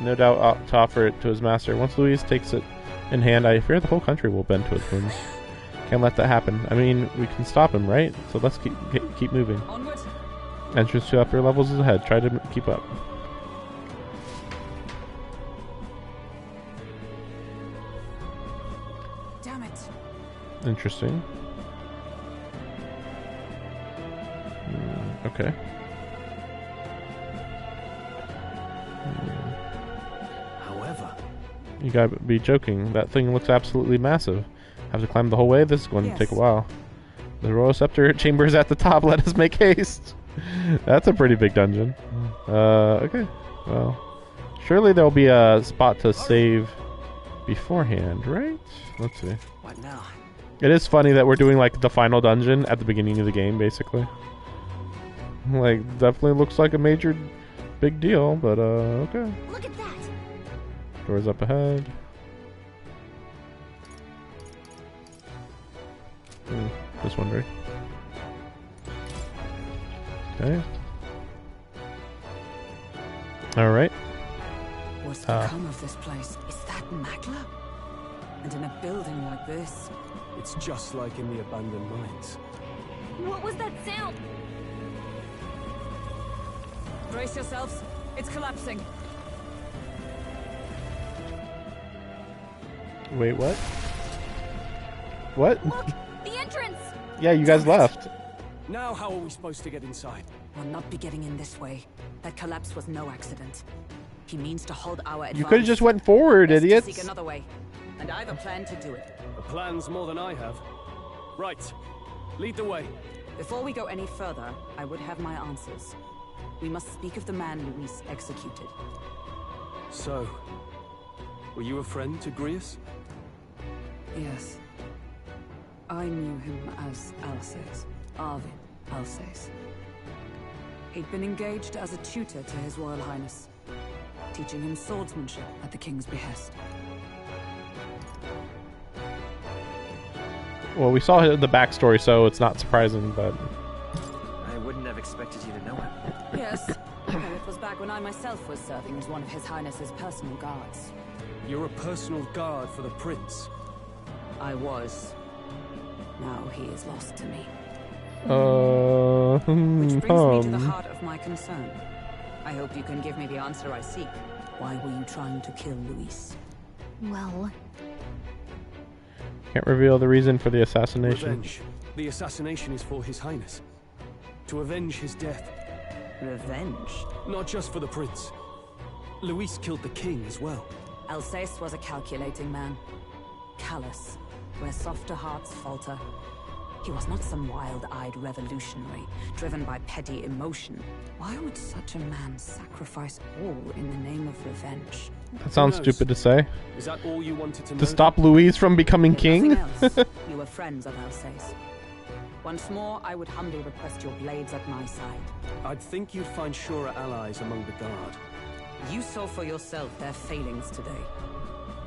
No doubt ought to offer it to his master. Once Louise takes it in hand, I fear the whole country will bend to his whims. Can't let that happen. I mean, we can stop him, right? So let's keep moving. Onward. Entrance to upper levels is ahead. Try to keep up. Damn it. Interesting. Okay. However, You gotta be joking. That thing looks absolutely massive. Have to climb the whole way? This is going to take a while. The Royal Scepter chamber is at the top. Let us make haste. That's a pretty big dungeon. Okay. Well, surely there'll be a spot to save beforehand, right? Let's see. What now? It is funny that we're doing like the final dungeon at the beginning of the game, basically. Like, definitely looks like a major big deal, but okay. Look at that. Doors up ahead. Just wondering. Okay. Alright. What's become of this place? Is that Magla? And in a building like this? It's just like in the abandoned mines. What was that sound? Brace yourselves. It's collapsing. Wait, what? What? Look! The entrance! Yeah, you guys left. Now how are we supposed to get inside? We'll not be getting in this way. That collapse was no accident. He means to hold our advantage. You could have just went forward, Best to idiots. seek another way. And I have a plan to do it. The plan's more than I have. Right. Lead the way. Before we go any further, I would have my answers. We must speak of the man Luis executed. So, were you a friend to Grius? Yes. I knew him as Alsace. Arvid Alsace. He'd been engaged as a tutor to His Royal Highness, teaching him swordsmanship at the king's behest. Well, we saw the backstory, so it's not surprising, but... I wouldn't have expected you to know him. Yes. Well, it was back when I myself was serving as one of His Highness's personal guards. You're a personal guard for the prince. I was. Now he is lost to me. Which brings me to the heart of my concern. I hope you can give me the answer I seek. Why were you trying to kill Luis? Well... Can't reveal the reason for the assassination. Revenge. The assassination is for His Highness. To avenge his death. Revenge? Not just for the prince. Luis killed the king as well. Alsace was a calculating man. Callous, where softer hearts falter. He was not some wild-eyed revolutionary, driven by petty emotion. Why would such a man sacrifice all in the name of revenge? That sounds stupid to say. Is that all you wanted to know? To stop Luis from becoming king? Nothing else. You were friends of Alsace. Once more, I would humbly request your blades at my side. I'd think you'd find surer allies among the guard. You saw for yourself their failings today.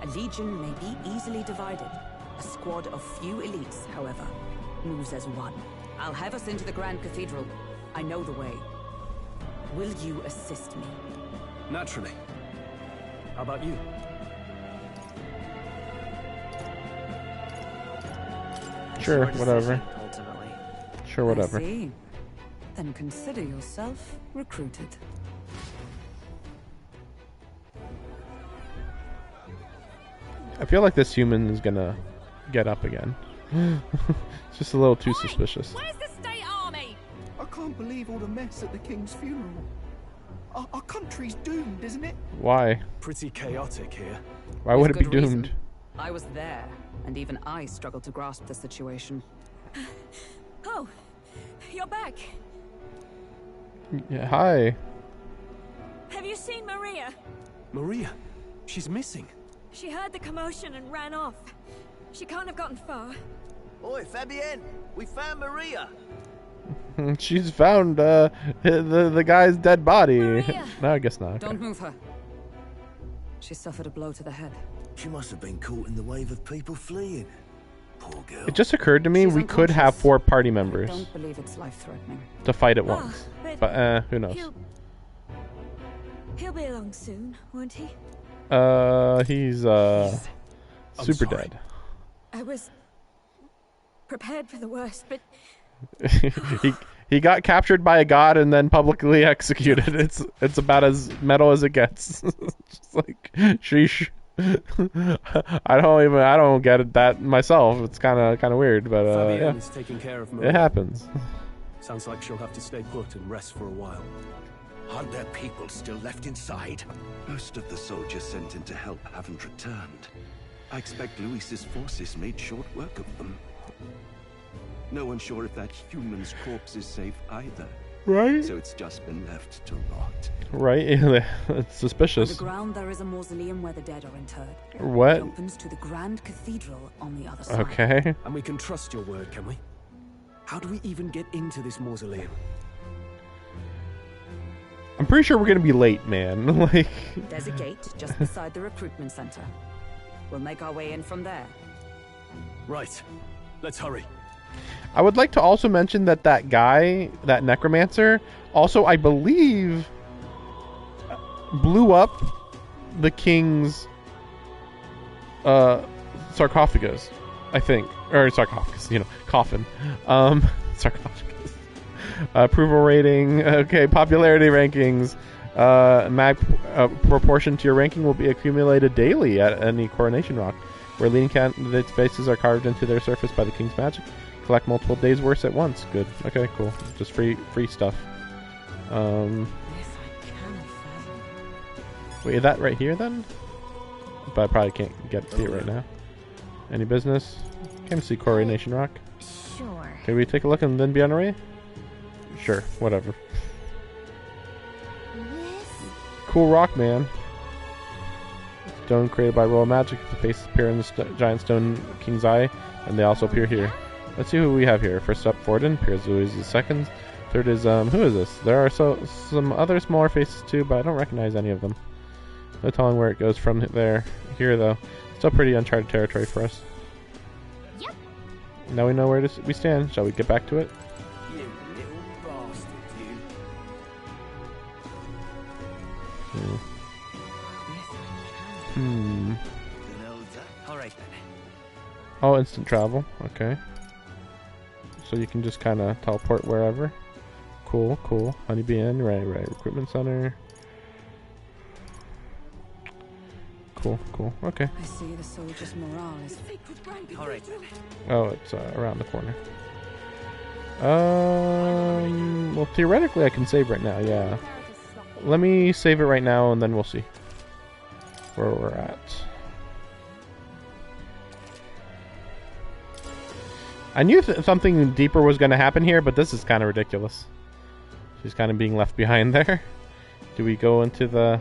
A legion may be easily divided. A squad of few elites, however, moves as one. I'll have us into the Grand Cathedral. I know the way. Will you assist me? Naturally. How about you? Sure, whatever. Sure, whatever. I see. Then consider yourself recruited. I feel like this human is gonna get up again. It's just a little too suspicious. Where's the state army? I can't believe all the mess at the king's funeral. Our country's doomed, isn't it? Why? Pretty chaotic here. Why would it be With good doomed? reason. I was there, and even I struggled to grasp the situation. Oh, you're back. Yeah, hi. Have you seen Maria? Maria? She's missing. She heard the commotion and ran off. She can't have gotten far. Oi, Fabienne! We found Maria! She's found the guy's dead body. No, I guess not. Okay. Don't move her. She suffered a blow to the head. She must have been caught in the wave of people fleeing. Poor girl. It just occurred to me we could have 4 party members I don't believe it's life-threatening. to fight at once. But who knows? He'll be along soon, won't he? He's super dead. I was prepared for the worst, but he got captured by a god and then publicly executed. It's about as metal as it gets. Just like sheesh. I don't get it that myself. It's kind of weird, but Fabienne yeah, is taking care of it Maria. happens. Sounds like she'll have to stay put and rest for a while. Aren't there people still left inside? Most of the soldiers sent in to help haven't returned. I expect Luis's forces made short work of them. No one's sure if that human's corpse is safe either. Right. So it's just been left to rot. Right? It's On suspicious. the ground, there is a mausoleum where the dead are interred. What? It opens to the Grand Cathedral on the other side. Okay. And we can trust your word, can we? How do we even get into this mausoleum? I'm pretty sure we're gonna be late, man. Like. There's a gate just beside the recruitment center. We'll make our way in from there. Right. Let's hurry. I would like to also mention that guy, that necromancer, also I believe blew up the king's sarcophagus, I think, or sarcophagus, coffin. Sarcophagus. Approval rating. Okay, popularity rankings. Proportion to your ranking will be accumulated daily at any coronation rock, where leading candidates' faces are carved into their surface by the king's magic. Collect multiple days' worth at once. Good. Okay, cool. Just free stuff. Wait, is that right here then? But I probably can't see it right now. Any business? Came to see Coronation Rock. Can we take a look and then be on our way? Sure, whatever. Cool rock, man. Stone created by royal magic. The faces appear in the giant stone king's eye, and they also appear here. Let's see who we have here. First up, Forden, appears Louis II. Third is, who is this? There are some other smaller faces too, but I don't recognize any of them. No telling where it goes from there. Here, though. Still pretty uncharted territory for us. Yep. Now we know where we stand. Shall we get back to it? You little bastard, you. Alright then. Oh, instant travel. Okay. So you can just kind of teleport wherever. Cool, cool. Honeybee Inn, right. Recruitment center. Cool. Okay. I see the soldiers' morale is... Alright then. Oh, it's around the corner. Well, theoretically I can save right now, yeah. Let me save it right now and then we'll see where we're at. I knew something deeper was going to happen here, but this is kind of ridiculous. She's kind of being left behind there. Do we go into the...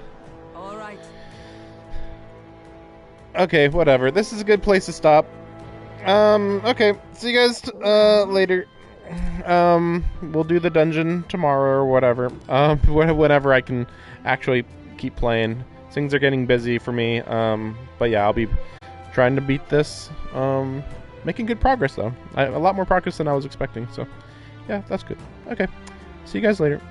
Okay, whatever. This is a good place to stop. Okay. See you guys later. We'll do the dungeon tomorrow or whatever. Whenever I can actually keep playing. Things are getting busy for me. But yeah, I'll be trying to beat this. Making good progress though. A lot more progress than I was expecting. So yeah, that's good. Okay. See you guys later.